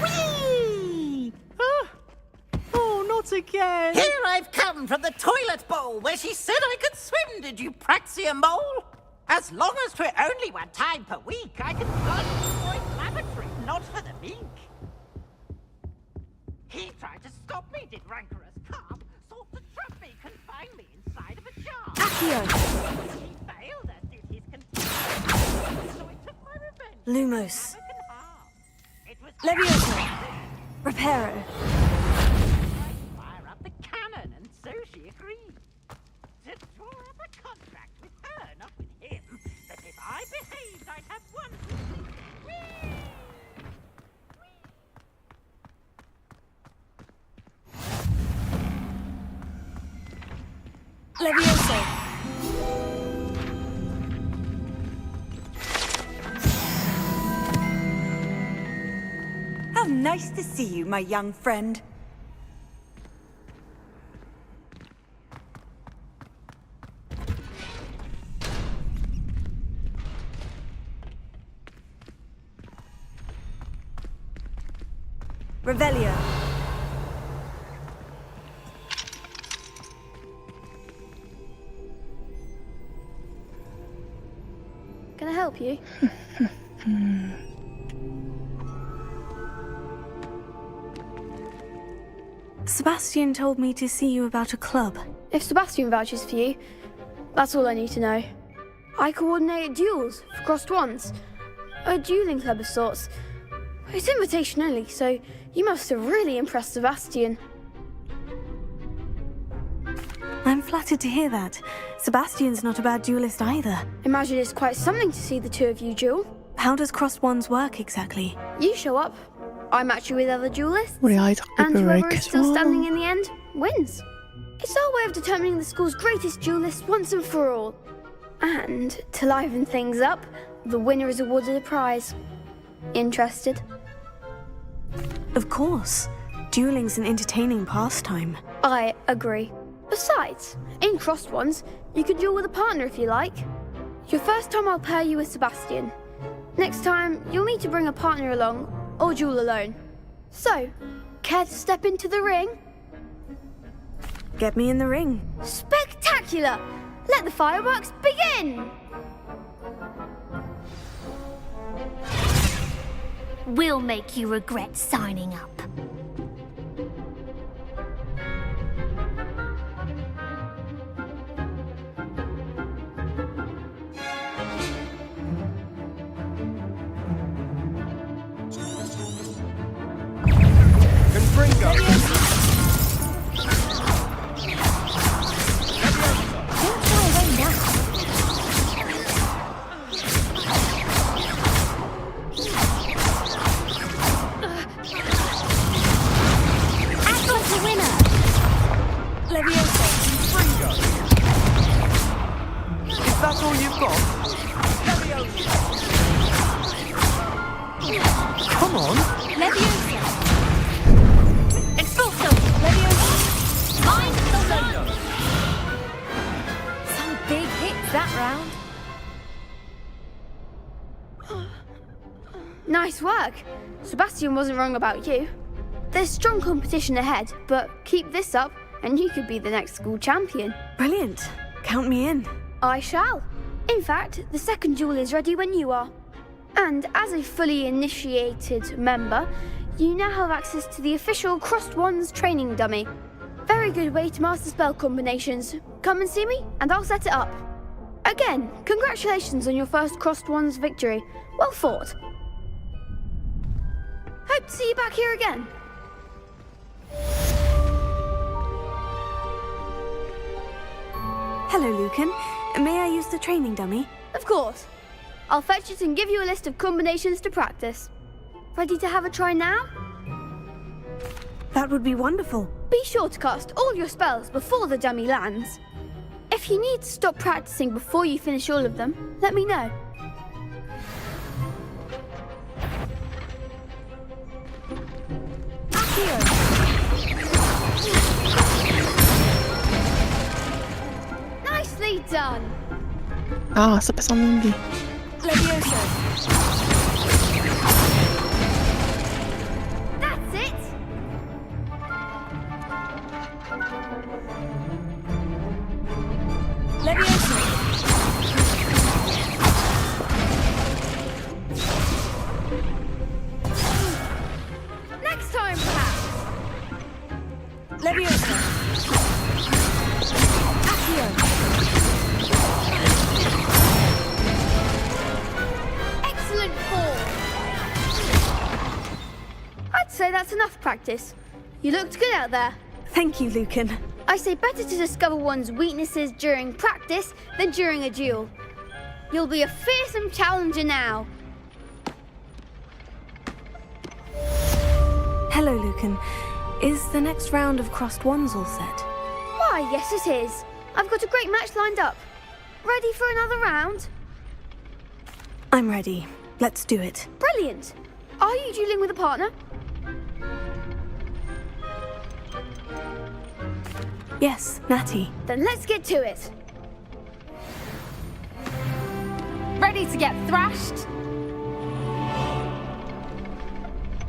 Whee! Oh, not again! Here I've come from the toilet bowl where she said I could swim, did you Praxia mole? As long as 'twere only one time per week, I can fly to the boy's lavatory, not for the meek. He tried to stop me, did rancorous carp, sought to trap me, confine me inside of a jar. Accio. He failed, as did his contempt. So I took my revenge. Lumos. It was Levioso. Reparo. fire up the cannon, and so she agreed. To draw up a contract with her, not with him, that if I behaved, I'd have one. Levioso. How nice to see you, my young friend. Revelio. Can I help you? Sebastian told me to see you about a club. If Sebastian vouches for you, that's all I need to know. I coordinate duels for crossed wands. A dueling club of sorts. It's invitation only, so you must have really impressed Sebastian. I'm flattered to hear that. Sebastian's not a bad duelist either. Imagine it's quite something to see the two of you duel. How does crossed wands work exactly? You show up, I match you with other duelists, 우리 아이작 and 왜 whoever 이렇게 is still 좋아? standing in the end wins. It's our way of determining the school's greatest duelist once and for all. And to liven things up, the winner is awarded a prize. Interested? Of course. Dueling's an entertaining pastime. I agree. Besides, in Crossed Ones, you can duel with a partner if you like. Your first time I'll pair you with Sebastian. Next time, you'll need to bring a partner along, or duel alone. So, care to step into the ring? Get me in the ring. Spectacular! Let the fireworks begin! We'll make you regret signing up. That's all you've got? Come on. Leviosa. Expulso. Leviosa. Mind the sun. Some big hits that round. Nice work. Sebastian wasn't wrong about you. There's strong competition ahead, but keep this up and you could be the next school champion. Brilliant. Count me in. I shall. In fact, the second duel is ready when you are. And as a fully initiated member, you now have access to the official Crossed Ones training dummy. Very good way to master spell combinations. Come and see me, and I'll set it up. Again, congratulations on your first Crossed Ones victory. Well fought. Hope to see you back here again. Hello, Lucan. May I use the training dummy? Of course. I'll fetch it and give you a list of combinations to practice. Ready to have a try now? That would be wonderful. Be sure to cast all your spells before the dummy lands. If you need to stop practicing before you finish all of them, let me know. Nicely done. 아, 스페 썼는데. Leviosa. That's it. Leviosa. Next time, perhaps. Leviosa. Accio. Excellent form. I'd say that's enough practice. You looked good out there. Thank you, Lucan. I say better to discover one's weaknesses during practice than during a duel. You'll be a fearsome challenger now. Hello, Lucan. Is the next round of Crossed Ones all set? Why, yes it is. I've got a great match lined up. Ready for another round? I'm ready. Let's do it. Brilliant. Are you dueling with a partner? Yes, Natty. Then let's get to it. Ready to get thrashed?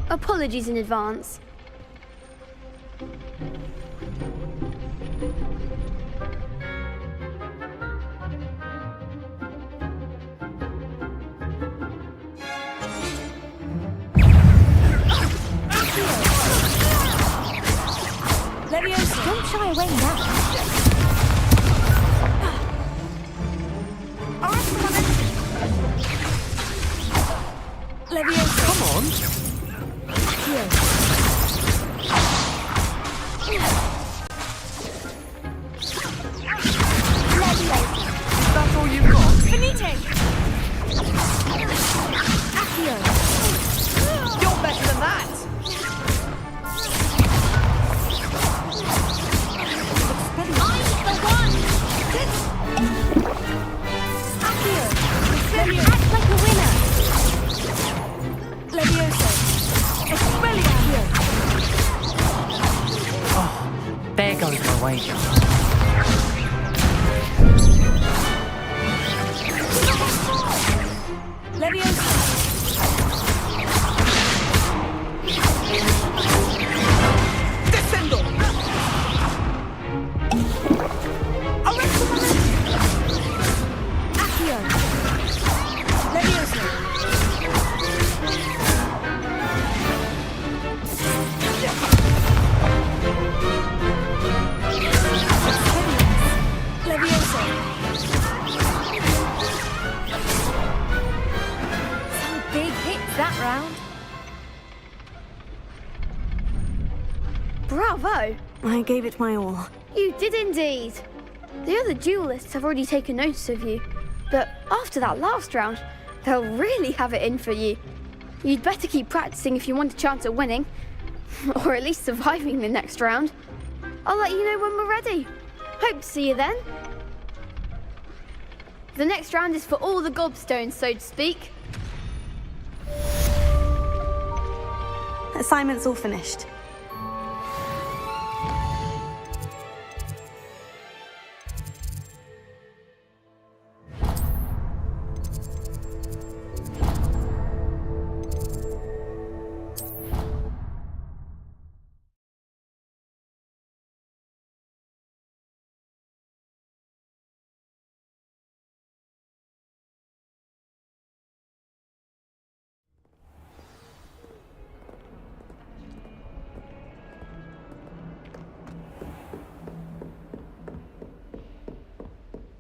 Apologies in advance. Leviosa. Don't shy away now. Leviosa. Come on. That's all you've got? Finite. Accio. You're better than that. I'm the one. Accio. Then act like a winner. Leviosa. There goes my wager. around. Bravo! I gave it my all. You did indeed. The other duelists have already taken notice of you, but after that last round, they'll really have it in for you. You'd better keep practicing if you want a chance at winning, or at least surviving the next round. I'll let you know when we're ready. Hope to see you then. The next round is for all the gobstones, so to speak. Assignment's all finished.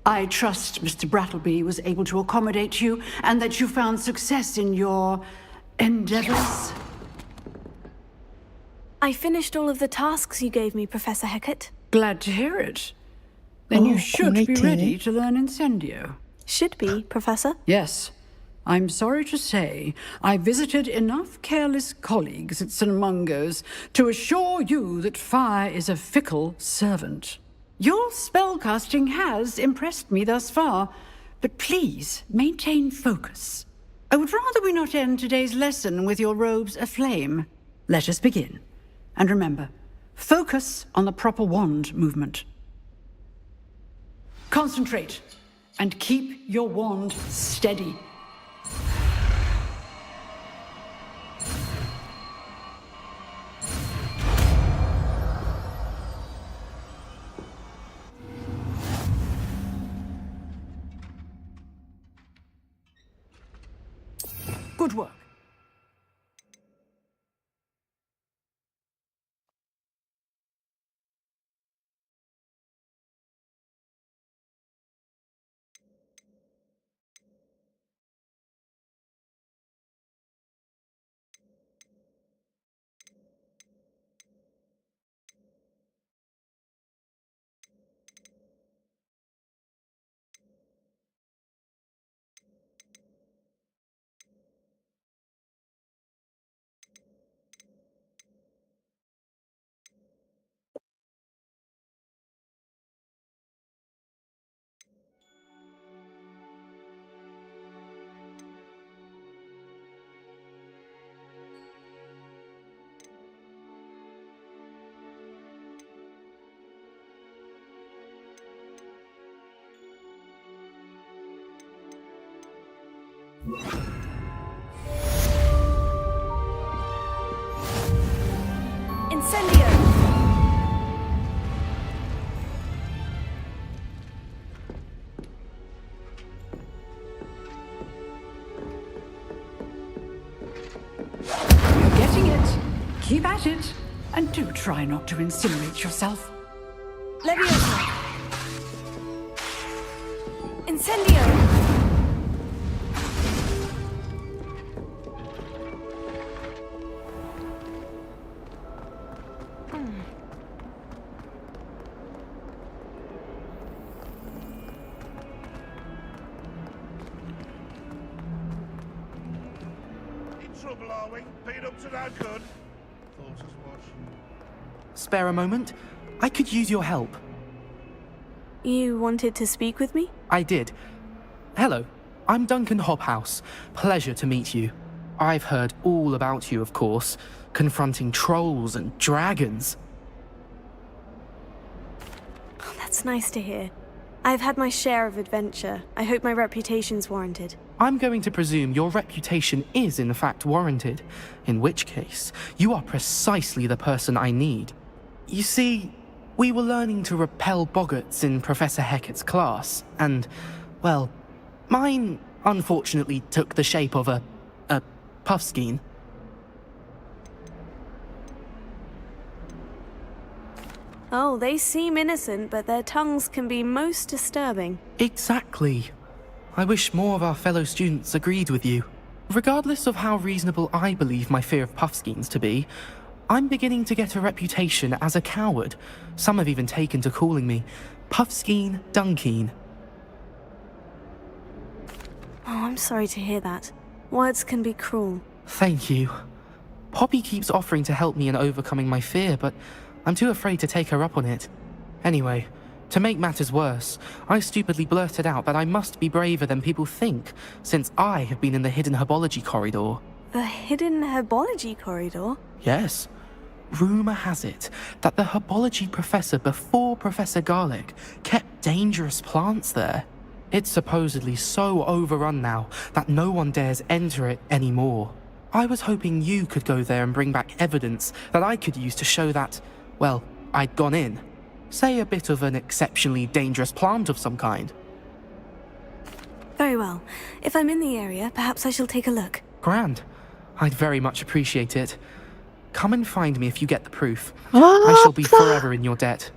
I trust Mr. Brattleby was able to accommodate you and that you found success in your endeavors. I finished all of the tasks you gave me, Professor Hecat. Glad to hear it. Then you should be ready to learn Incendio. Should be, Professor. Yes. I'm sorry to say, I visited enough careless colleagues at St. Mungo's to assure you that fire is a fickle servant. Your spellcasting has impressed me thus far, but please maintain focus. I would rather we not end today's lesson with your robes aflame. Let us begin. And remember, focus on the proper wand movement. Concentrate and keep your wand steady. Good work. Incendio! You're getting it. Keep at it. And do try not to incinerate yourself. Leviosa! Incendio! Trouble, are we? Been up to no good? Thought as much. Spare a moment? I could use your help. You wanted to speak with me? I did. Hello, I'm Duncan Hobhouse. Pleasure to meet you. I've heard all about you, of course, confronting trolls and dragons. Oh, that's nice to hear. I've had my share of adventure. I hope my reputation's warranted. I'm going to presume your reputation is in fact warranted, in which case, you are precisely the person I need. You see, we were learning to repel boggarts in Professor Hecat's class, and, well, mine unfortunately took the shape of a puffskein. Oh, they seem innocent, but their tongues can be most disturbing. Exactly. I wish more of our fellow students agreed with you. Regardless of how reasonable I believe my fear of Puffskeins to be, I'm beginning to get a reputation as a coward. Some have even taken to calling me Puffskeen Dunkeen. Oh, I'm sorry to hear that. Words can be cruel. Thank you. Poppy keeps offering to help me in overcoming my fear, but I'm too afraid to take her up on it. Anyway, to make matters worse, I stupidly blurted out that I must be braver than people think, since I have been in the hidden herbology corridor. The hidden herbology corridor? Yes. Rumour has it that the herbology professor before Professor Garlic kept dangerous plants there. It's supposedly so overrun now that no one dares enter it anymore. I was hoping you could go there and bring back evidence that I could use to show that, well, I'd gone in. Say a bit of an exceptionally dangerous plant of some kind. Very well. If I'm in the area, perhaps I shall take a look. Grand. I'd very much appreciate it. Come and find me if you get the proof. I shall be forever in your debt.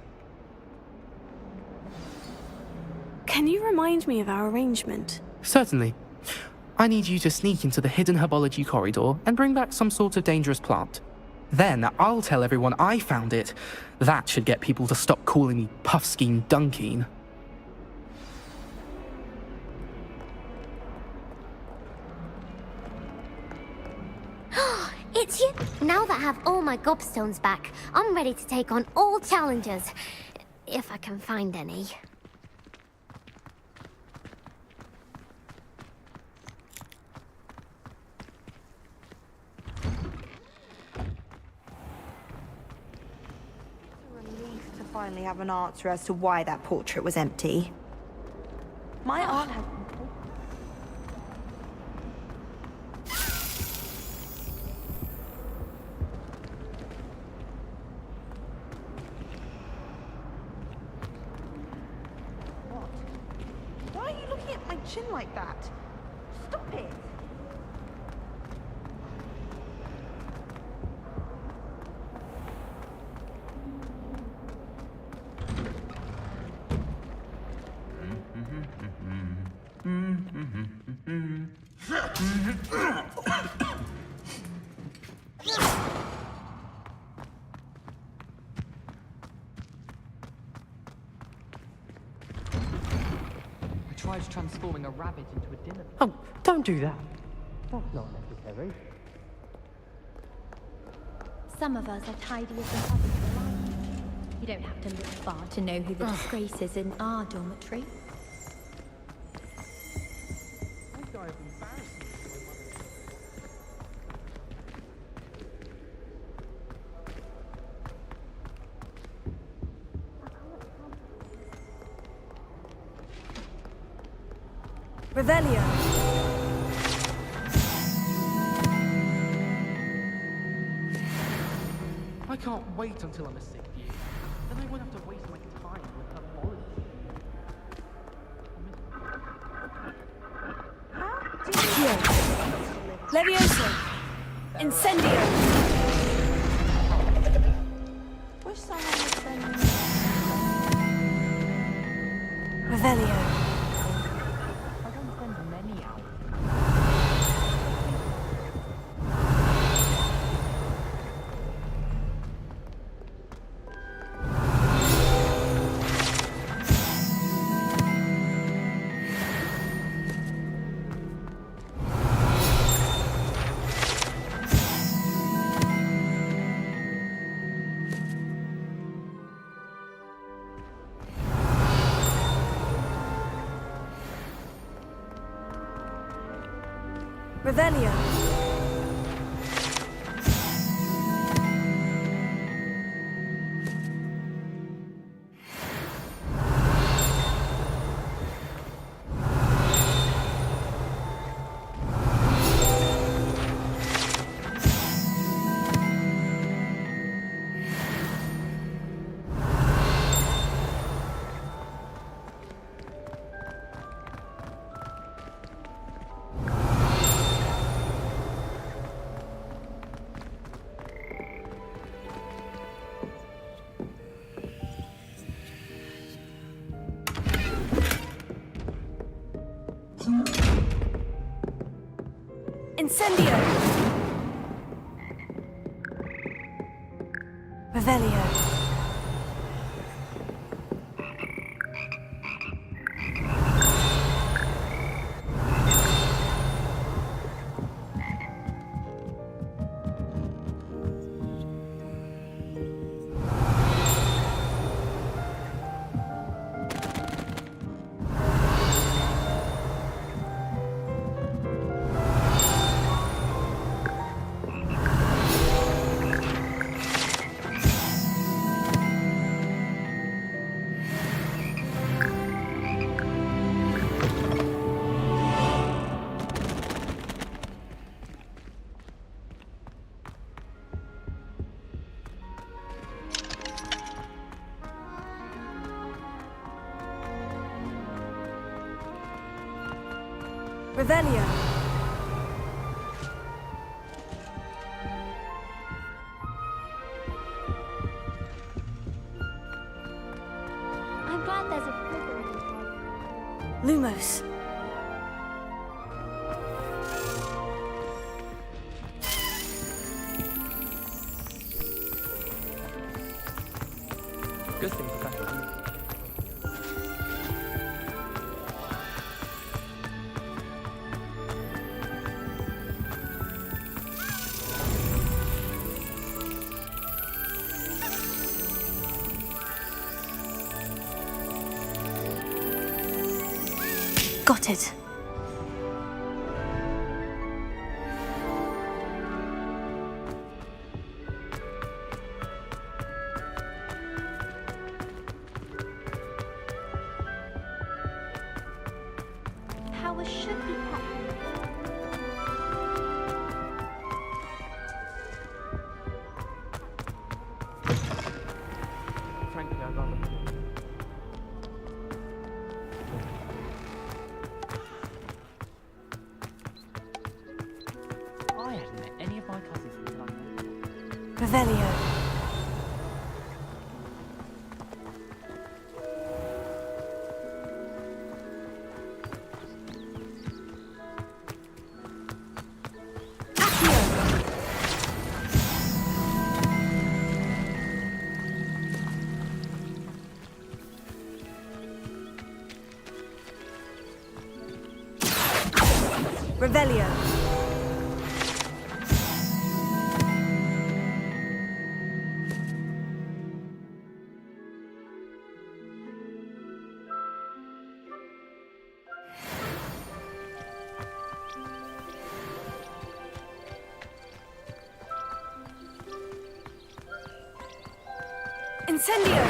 Can you remind me of our arrangement? Certainly. I need you to sneak into the hidden herbology corridor and bring back some sort of dangerous plant. Then I'll tell everyone I found it. That should get people to stop calling me Puffskeen Dunkeen. It's you! Now that I have all my gobstones back, I'm ready to take on all challenges. If I can find any. Relief to finally have an answer as to why that portrait was empty. My aunt has been taken. Why are you looking at my chin like that? Stop it! I tried transforming a rabbit into a dinner. Oh, don't do that. That's not necessary. Some of us are tidier than others alike. You don't have to look far to know who the disgrace is in our dormitory. Revelio. I can't wait until I'm a sick view. Then I won't have to waste my time with herbology. Levioso. Incendio. Wish someone would send me. Revelio. Revelio. Incendio! Revelio. Revelio. I'm glad there's a figure in your head. Lumos. Good thing for better. Got it. Power should be cut. Frankly, I'd rather. I hadn't met any of my cousins in London. Revelio. Revelio. Incendio!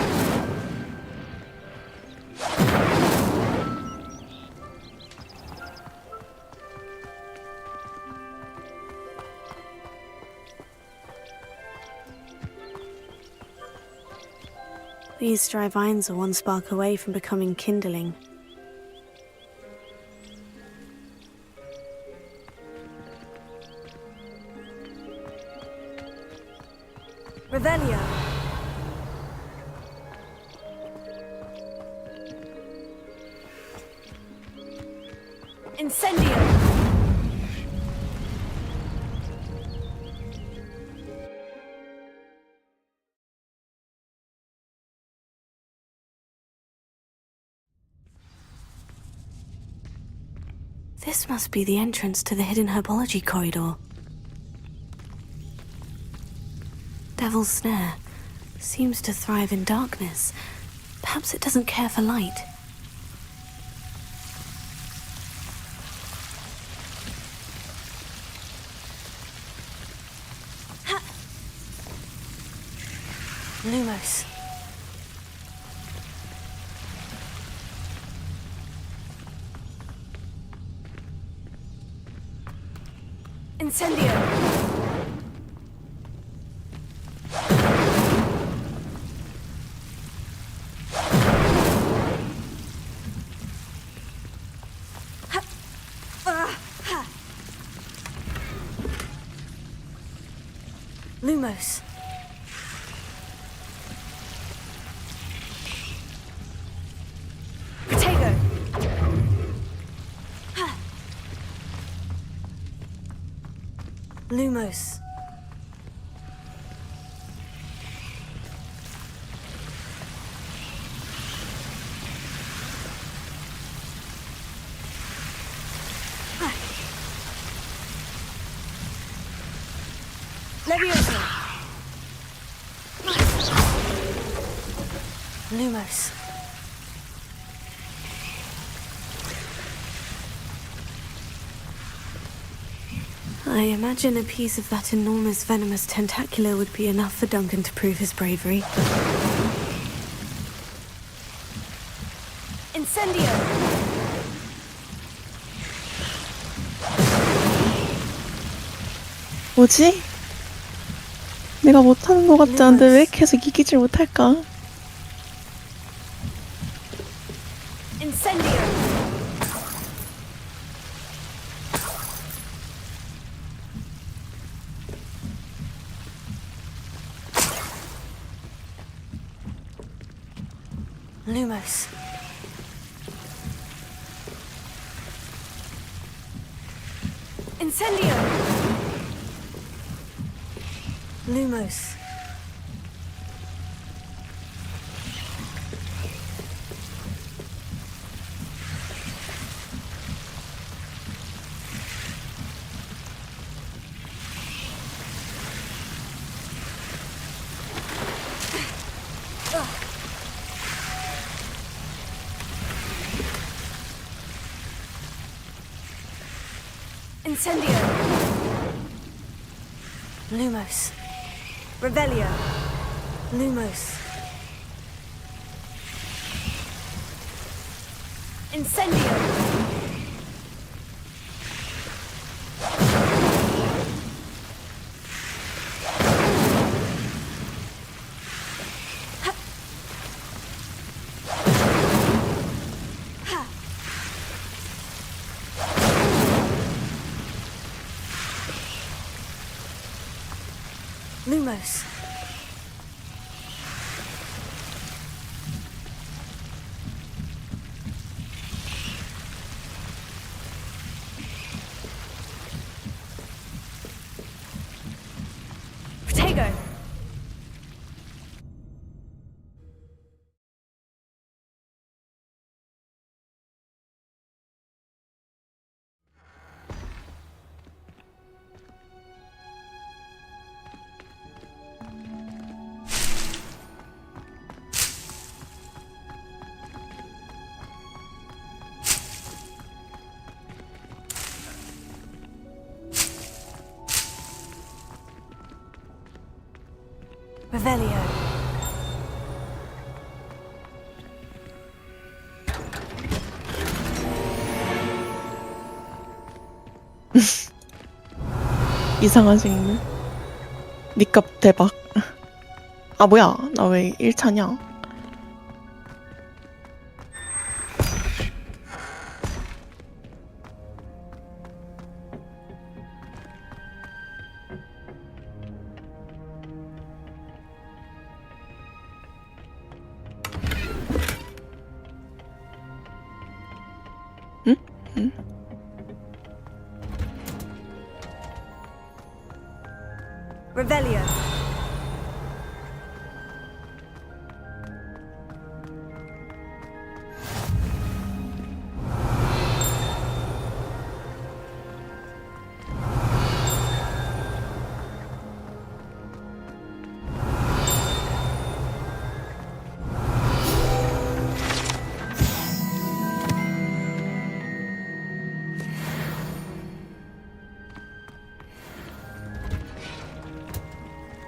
These dry vines are one spark away from becoming kindling. Revelio. Incendio. This must be the entrance to the hidden herbology corridor. Devil's Snare seems to thrive in darkness. Perhaps it doesn't care for light. Ha! Lumos. Incendio! Lumos. Protego. Lumos. Leviosa. Lumos. I imagine a piece of that enormous venomous tentacular would be enough for Duncan to prove his bravery. Incendio. 뭐지? 내가 못하는 것 같지 않은데 왜 계속 이기질 못할까? Incendio. Lumos. Incendio. Lumos. Incendio. Lumos. Revelio. Lumos. Incendio. Lumos. Protego. Revelio. 이상한 식물. 니값 대박. 아 뭐야 나 왜 1차냐? Revelio.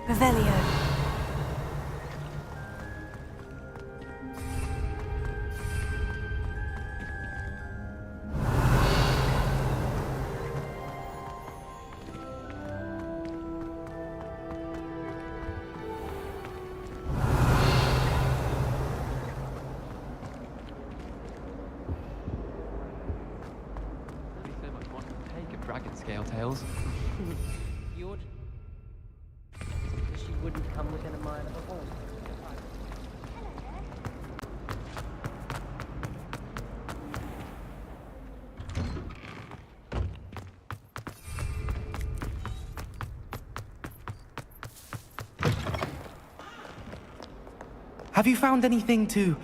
Revelio. So much one can take of dragon scale tails. You're because she wouldn't come within a mile of a hole. Have you found anything to,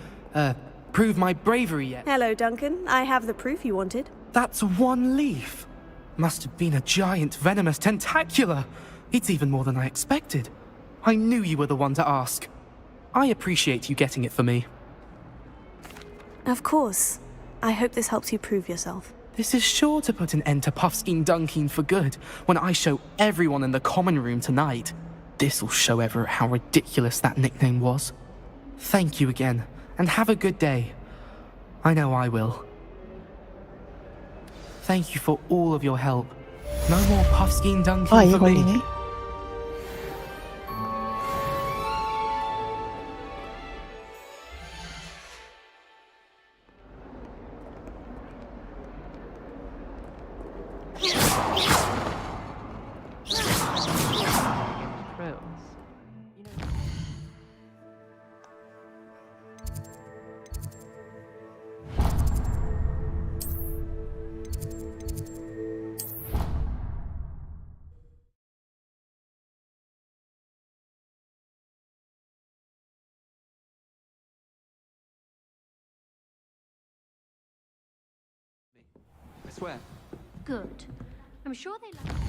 prove my bravery yet? Hello, Duncan. I have the proof you wanted. That's one leaf. Must have been a giant venomous tentacula. It's even more than I expected. I knew you were the one to ask. I appreciate you getting it for me. Of course. I hope this helps you prove yourself. This is sure to put an end to Puffskein Dunkeen for good when I show everyone in the common room tonight. This'll show Everett how ridiculous that nickname was. Thank you again, and have a good day. I know I will. Thank you for all of your help. No more Puffskein Dunkeen 이게 for me. 걸리네. I swear. Good. I'm sure they like...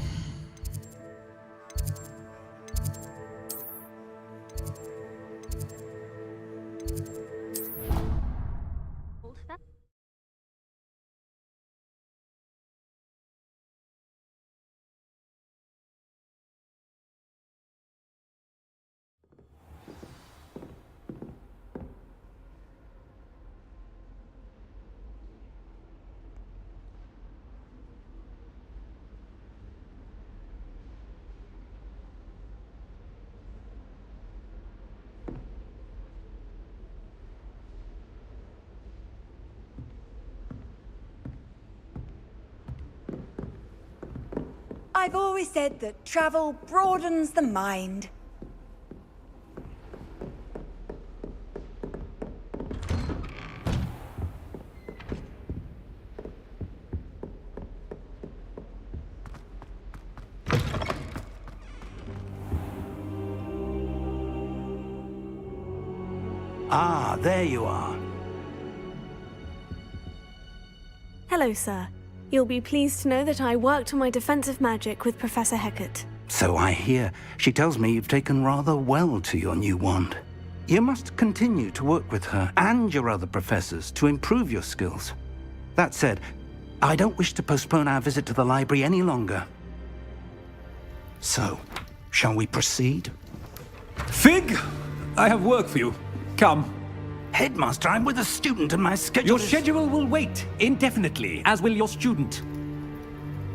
I've always said that travel broadens the mind. Ah, there you are. Hello, sir. You'll be pleased to know that I worked on my defensive magic with Professor Hecat. So I hear. She tells me you've taken rather well to your new wand. You must continue to work with her and your other professors to improve your skills. That said, I don't wish to postpone our visit to the library any longer. So, shall we proceed? Fig! I have work for you. Come. Headmaster, I'm with a student and my schedule Your schedule will wait indefinitely, as will your student.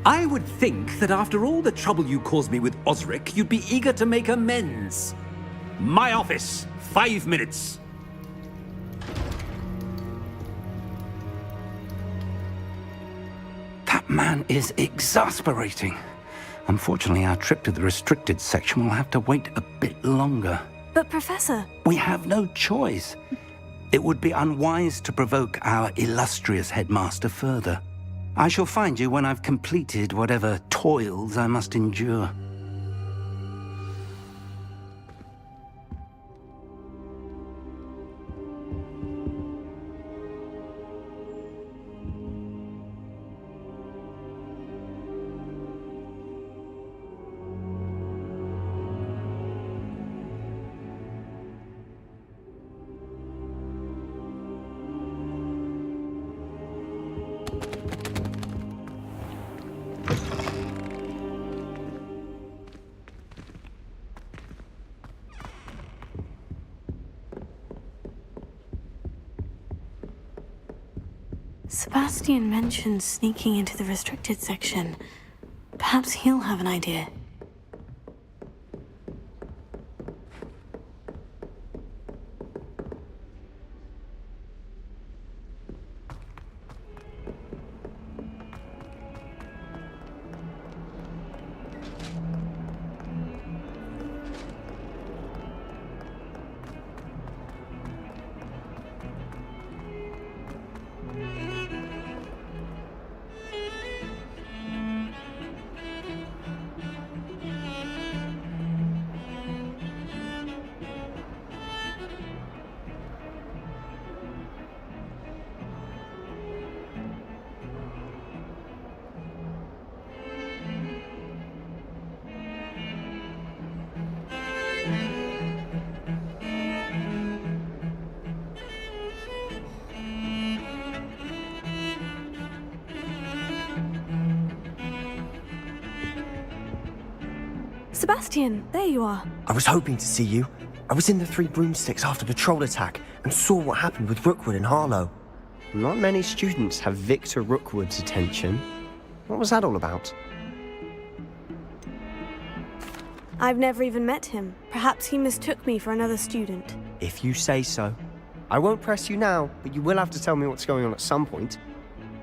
I would think that after all the trouble you caused me with Osric, you'd be eager to make amends. My office, 5 minutes. That man is exasperating. Unfortunately, our trip to the restricted section will have to wait a bit longer. But, Professor... We have no choice. It would be unwise to provoke our illustrious headmaster further. I shall find you when I've completed whatever toils I must endure. Sebastian mentioned sneaking into the restricted section. Perhaps he'll have an idea. Sebastian, there you are. I was hoping to see you. I was in the Three Broomsticks after the troll attack and saw what happened with Rookwood and Harlow. Not many students have Victor Rookwood's attention. What was that all about? I've never even met him. Perhaps he mistook me for another student. If you say so. I won't press you now, but you will have to tell me what's going on at some point.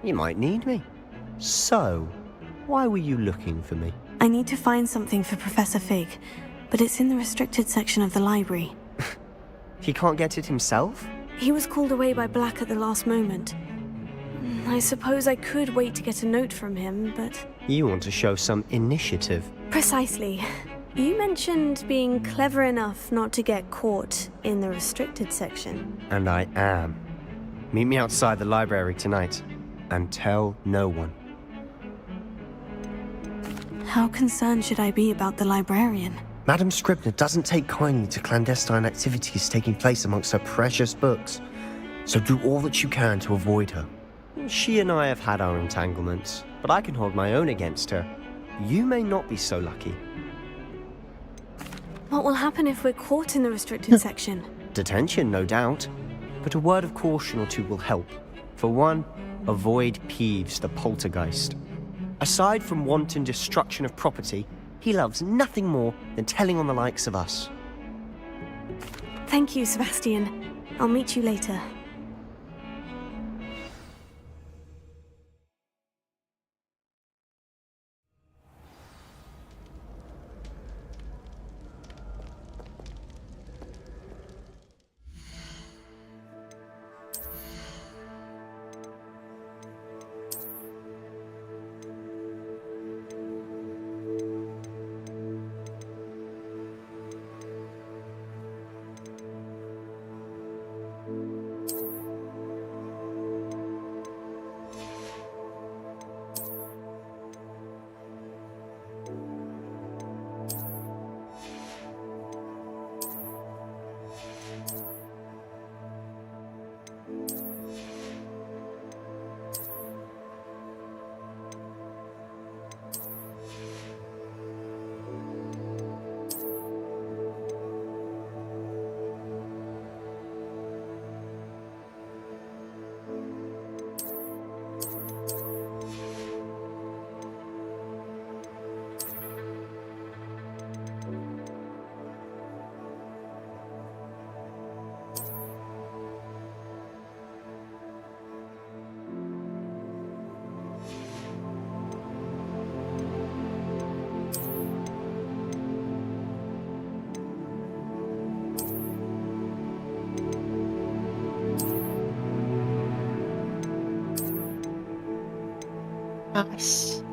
You might need me. So, why were you looking for me? I need to find something for Professor Fig, but it's in the restricted section of the library. He can't get it himself? He was called away by Black at the last moment. I suppose I could wait to get a note from him, but... You want to show some initiative. Precisely. You mentioned being clever enough not to get caught in the restricted section. And I am. Meet me outside the library tonight, and tell no one. How concerned should I be about the librarian? Madame Scribner doesn't take kindly to clandestine activities taking place amongst her precious books, so do all that you can to avoid her. She and I have had our entanglements, but I can hold my own against her. You may not be so lucky. What will happen if we're caught in the restricted section? Detention, no doubt, but a word of caution or two will help. For one, avoid Peeves the poltergeist. Aside from wanton destruction of property, he loves nothing more than telling on the likes of us. Thank you, Sebastian. I'll meet you later. Nice.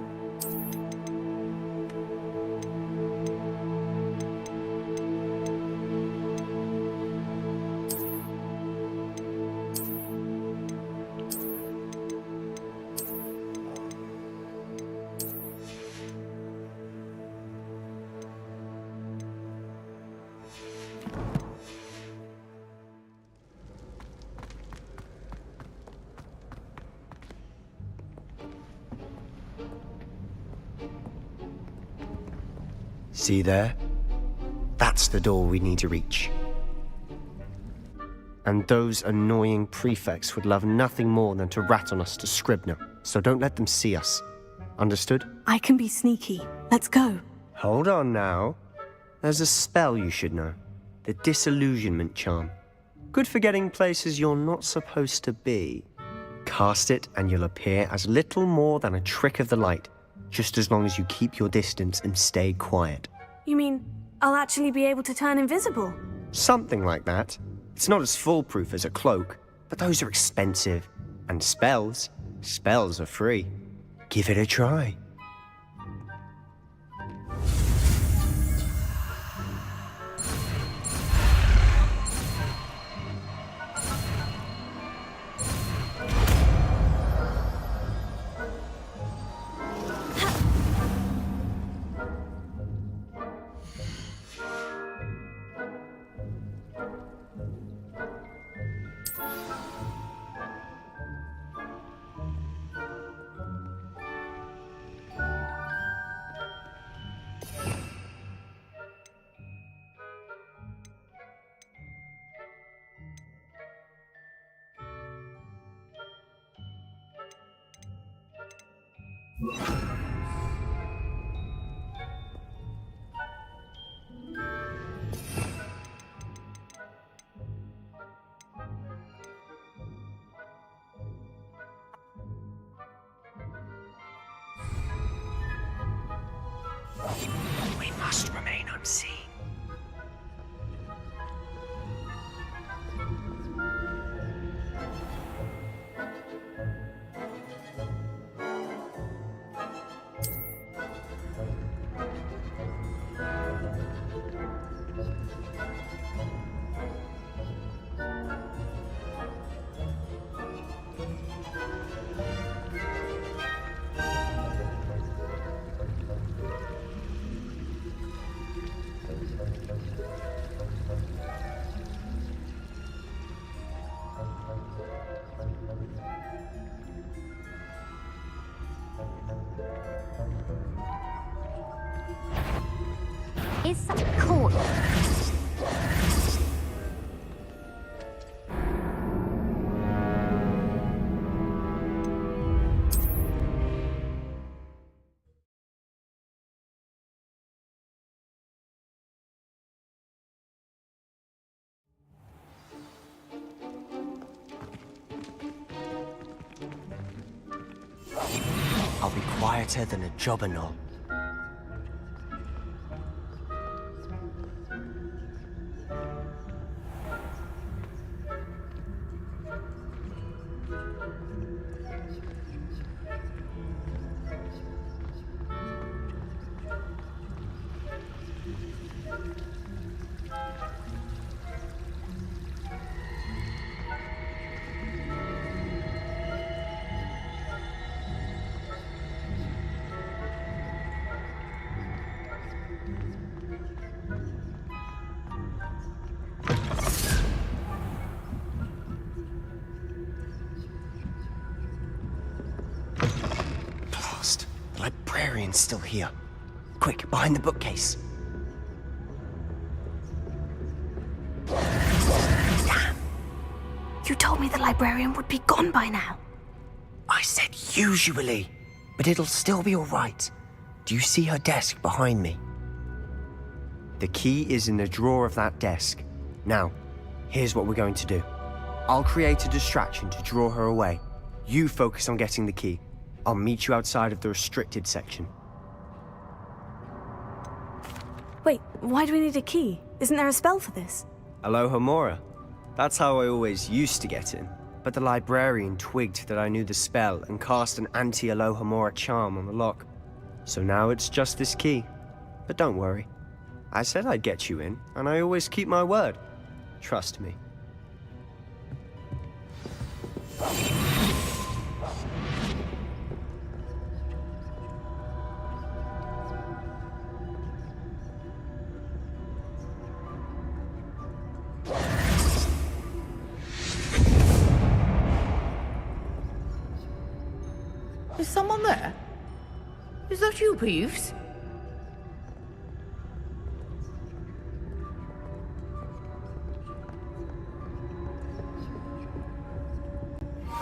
See there? That's the door we need to reach. And those annoying prefects would love nothing more than to rat on us to Scribner, so don't let them see us. Understood? I can be sneaky. Let's go. Hold on now. There's a spell you should know. The Disillusionment Charm. Good for getting places you're not supposed to be. Cast it and you'll appear as little more than a trick of the light, just as long as you keep your distance and stay quiet. You mean I'll actually be able to turn invisible? Something like that. It's not as foolproof as a cloak, but those are expensive. And spells are free. Give it a try. is such a cool. I'll be quieter than a jobberknoll. The librarian's still here. Quick, behind the bookcase. Damn! You told me the librarian would be gone by now. I said usually, but it'll still be all right. Do you see her desk behind me? The key is in the drawer of that desk. Now, here's what we're going to do. I'll create a distraction to draw her away. You focus on getting the key. I'll meet you outside of the restricted section. Wait, why do we need a key? Isn't there a spell for this? Alohomora. That's how I always used to get in. But the librarian twigged that I knew the spell and cast an anti-Alohomora charm on the lock. So now it's just this key. But don't worry. I said I'd get you in, and I always keep my word. Trust me. Is someone there? Is that you, Peeves?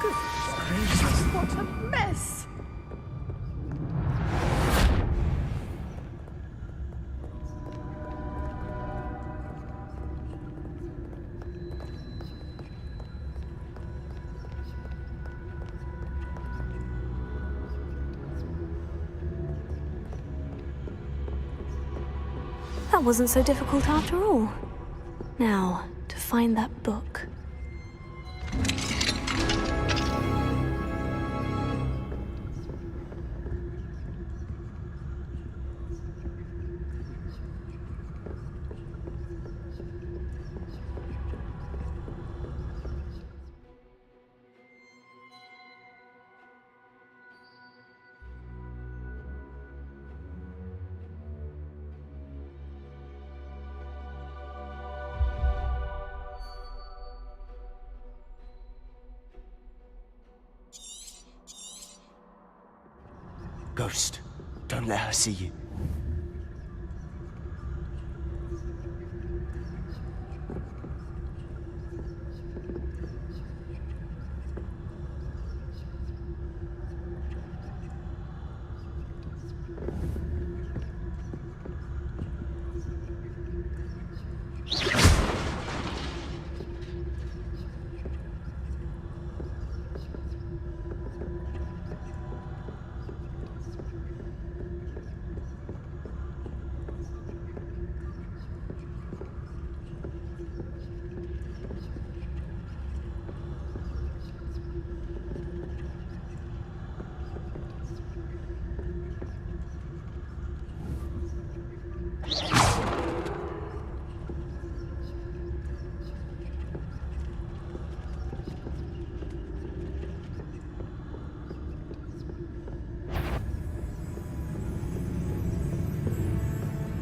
Good gracious, what a mess! That wasn't so difficult after all. Now, to find that book. Ghost, don't let her see you.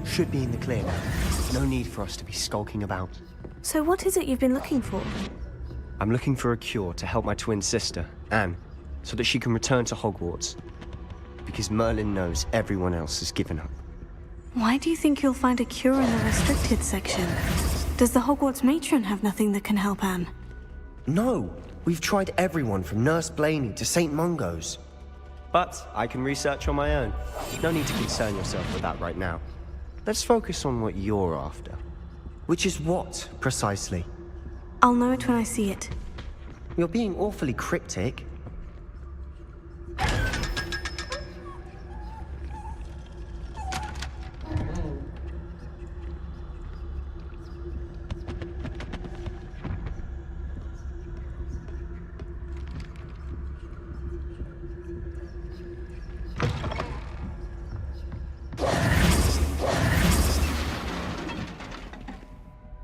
Should be in the clear now. No need for us to be skulking about. So what is it you've been looking for? I'm looking for a cure to help my twin sister, Anne, so that she can return to Hogwarts. Because Merlin knows everyone else has given up. Why do you think you'll find a cure in the restricted section? Does the Hogwarts matron have nothing that can help Anne? No, we've tried everyone from Nurse Blaney to St. Mungo's. But I can research on my own. No need to concern yourself with that right now. Let's focus on what you're after. Which is what, precisely? I'll know it when I see it. You're being awfully cryptic.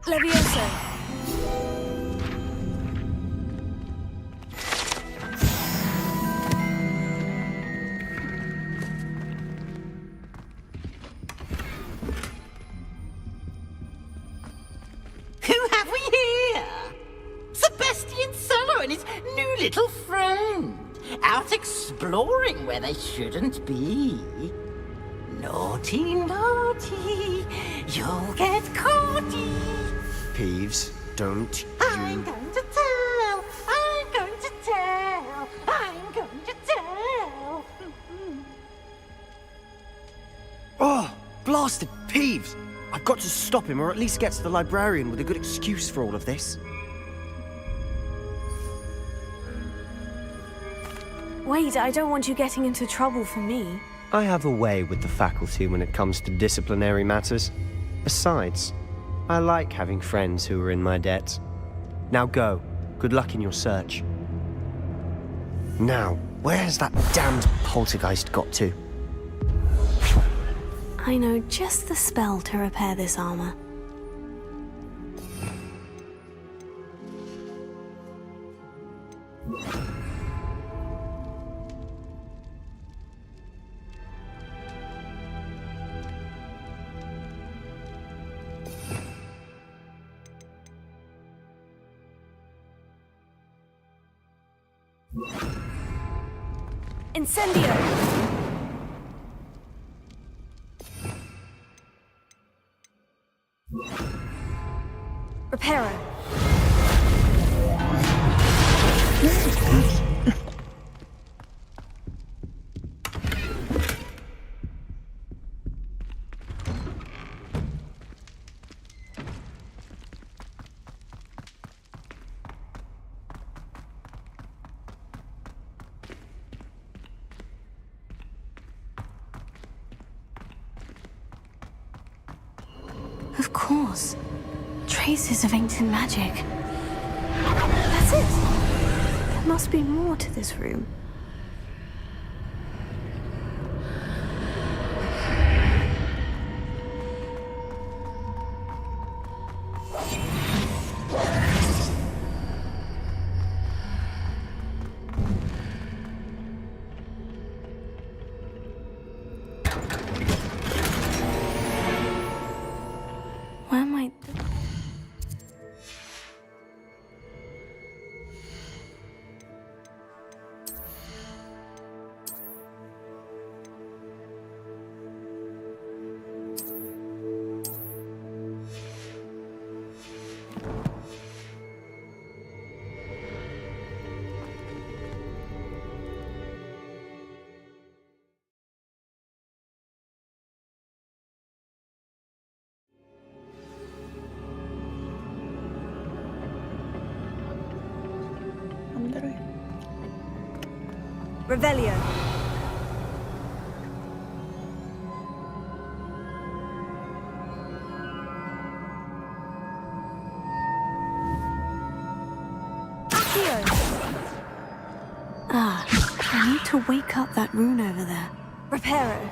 Levioso. Who have we here? Sebastian Sallow and his new little friend. Out exploring where they shouldn't be. Naughty, naughty, you'll get caughty. Peeves, don't I'm going to tell, I'm going to tell, I'm going to tell. Oh, blasted Peeves! I've got to stop him, or at least get to the librarian with a good excuse for all of this. Wait, I don't want you getting into trouble for me. I have a way with the faculty when it comes to disciplinary matters. Besides, I like having friends who are in my debt. Now go. Good luck in your search. Now, where's that damned poltergeist got to? I know just the spell to repair this armor. Incendio! Reparo. Of course. Traces of ancient magic. That's it! There must be more to this room. Where might... Revelio. Ah, I need to wake up that rune over there. Reparo.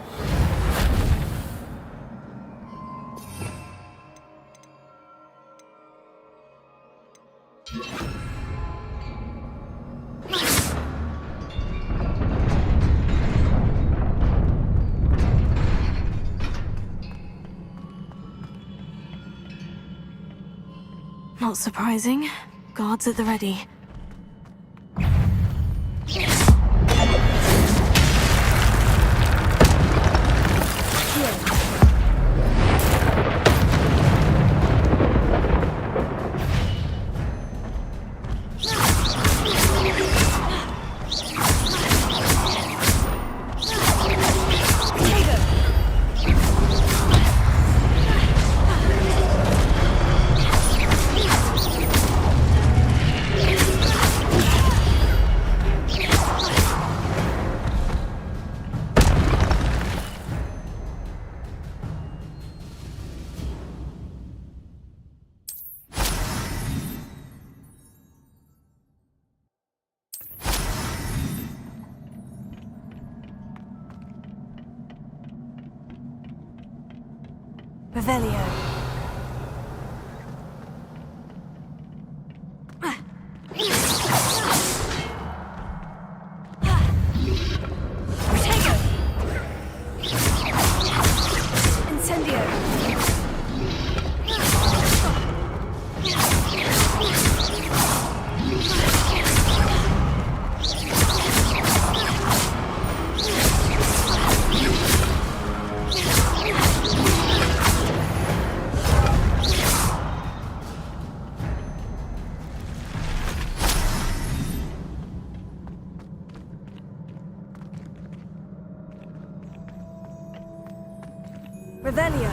Not surprising. Guards at the ready. Revelio. Revelio.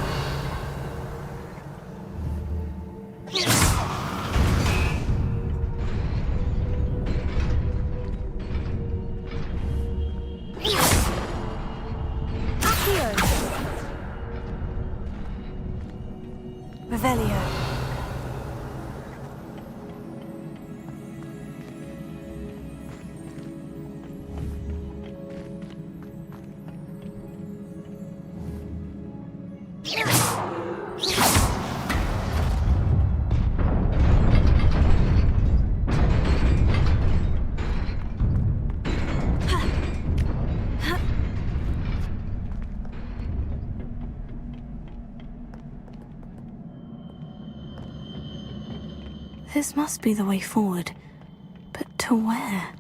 Accio. Revelio. This must be the way forward. But to where?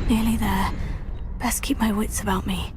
Nearly there. Best keep my wits about me.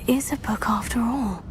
is a book after all.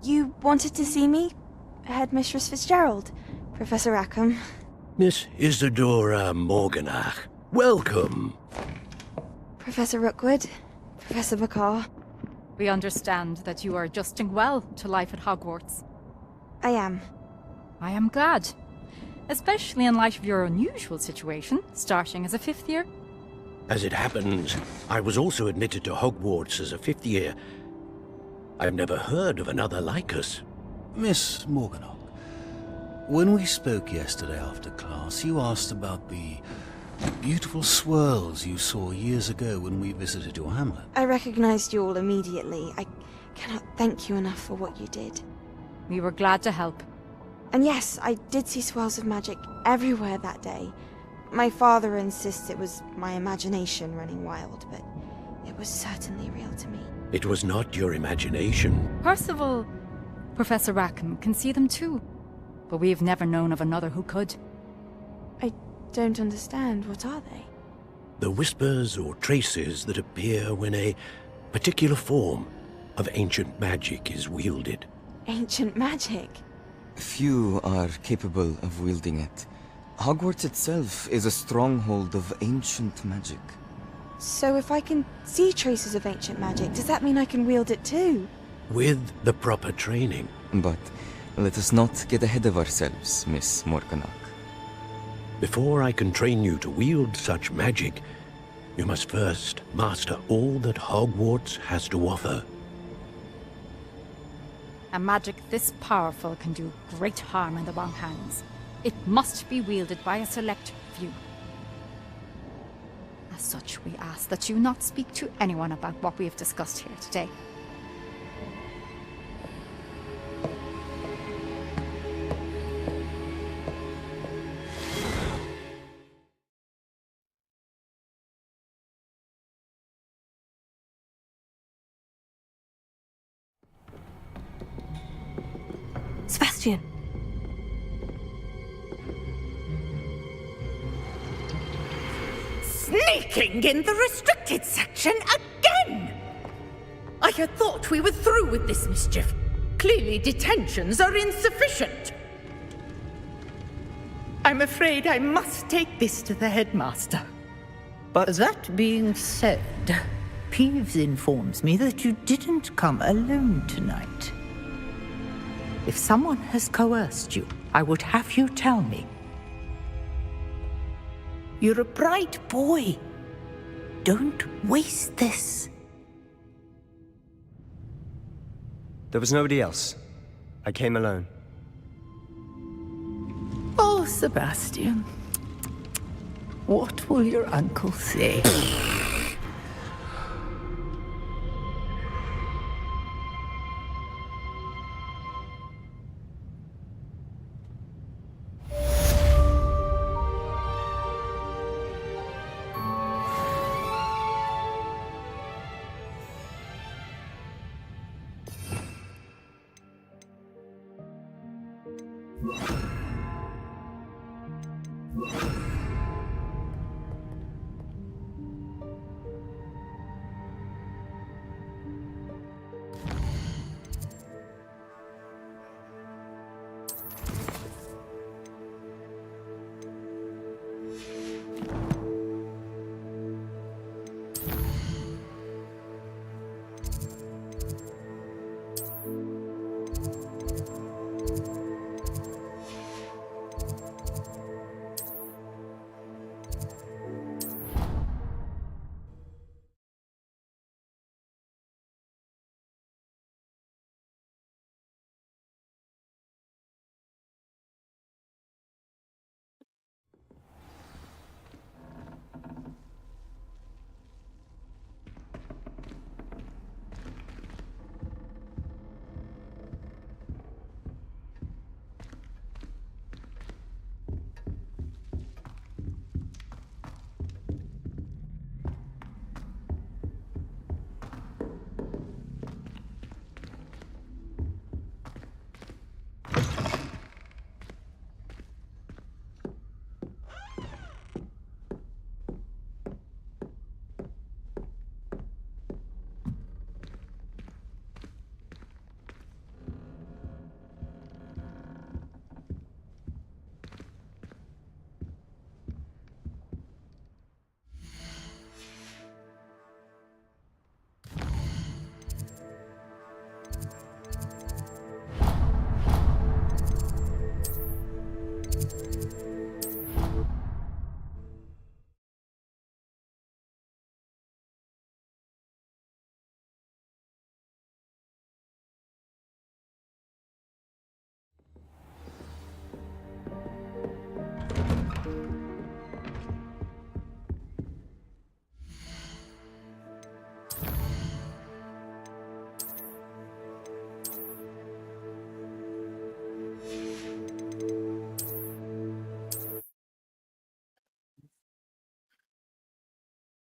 You wanted to see me? Headmistress Fitzgerald? Professor Rackham? Miss Isadora Morganach, welcome. Professor Rookwood? Professor Bakar? We understand that you are adjusting well to life at Hogwarts. I am. I am glad. Especially in light of your unusual situation, starting as a 5th year. As it happens, I was also admitted to Hogwarts as a 5th year. I've never heard of another like us. Miss Morganach, when we spoke yesterday after class, you asked about the beautiful swirls you saw years ago when we visited your hamlet. I recognized you all immediately. I cannot thank you enough for what you did. We were glad to help. And yes, I did see swirls of magic everywhere that day. My father insists it was my imagination running wild, but it was certainly real to me. It was not your imagination. Percival, Professor Rackham can see them too. But we've never known of another who could. I don't understand. What are they? The whispers or traces that appear when a particular form of ancient magic is wielded. Ancient magic? Few are capable of wielding it. Hogwarts itself is a stronghold of ancient magic. So if I can see traces of ancient magic, does that mean I can wield it too? With the proper training. But let us not get ahead of ourselves, Miss Morganach. Before I can train you to wield such magic, you must first master all that Hogwarts has to offer. A magic this powerful can do great harm in the wrong hands. It must be wielded by a select few. As such, we ask that you not speak to anyone about what we have discussed here today. Sebastian! Sneaking in the restricted section again! I had thought we were through with this mischief. Clearly detentions are insufficient. I'm afraid I must take this to the headmaster. But that being said, Peeves informs me that you didn't come alone tonight. If someone has coerced you, I would have you tell me. You're a bright boy. Don't waste this. there was nobody else. I came alone. Oh, Sebastian. What will your uncle say?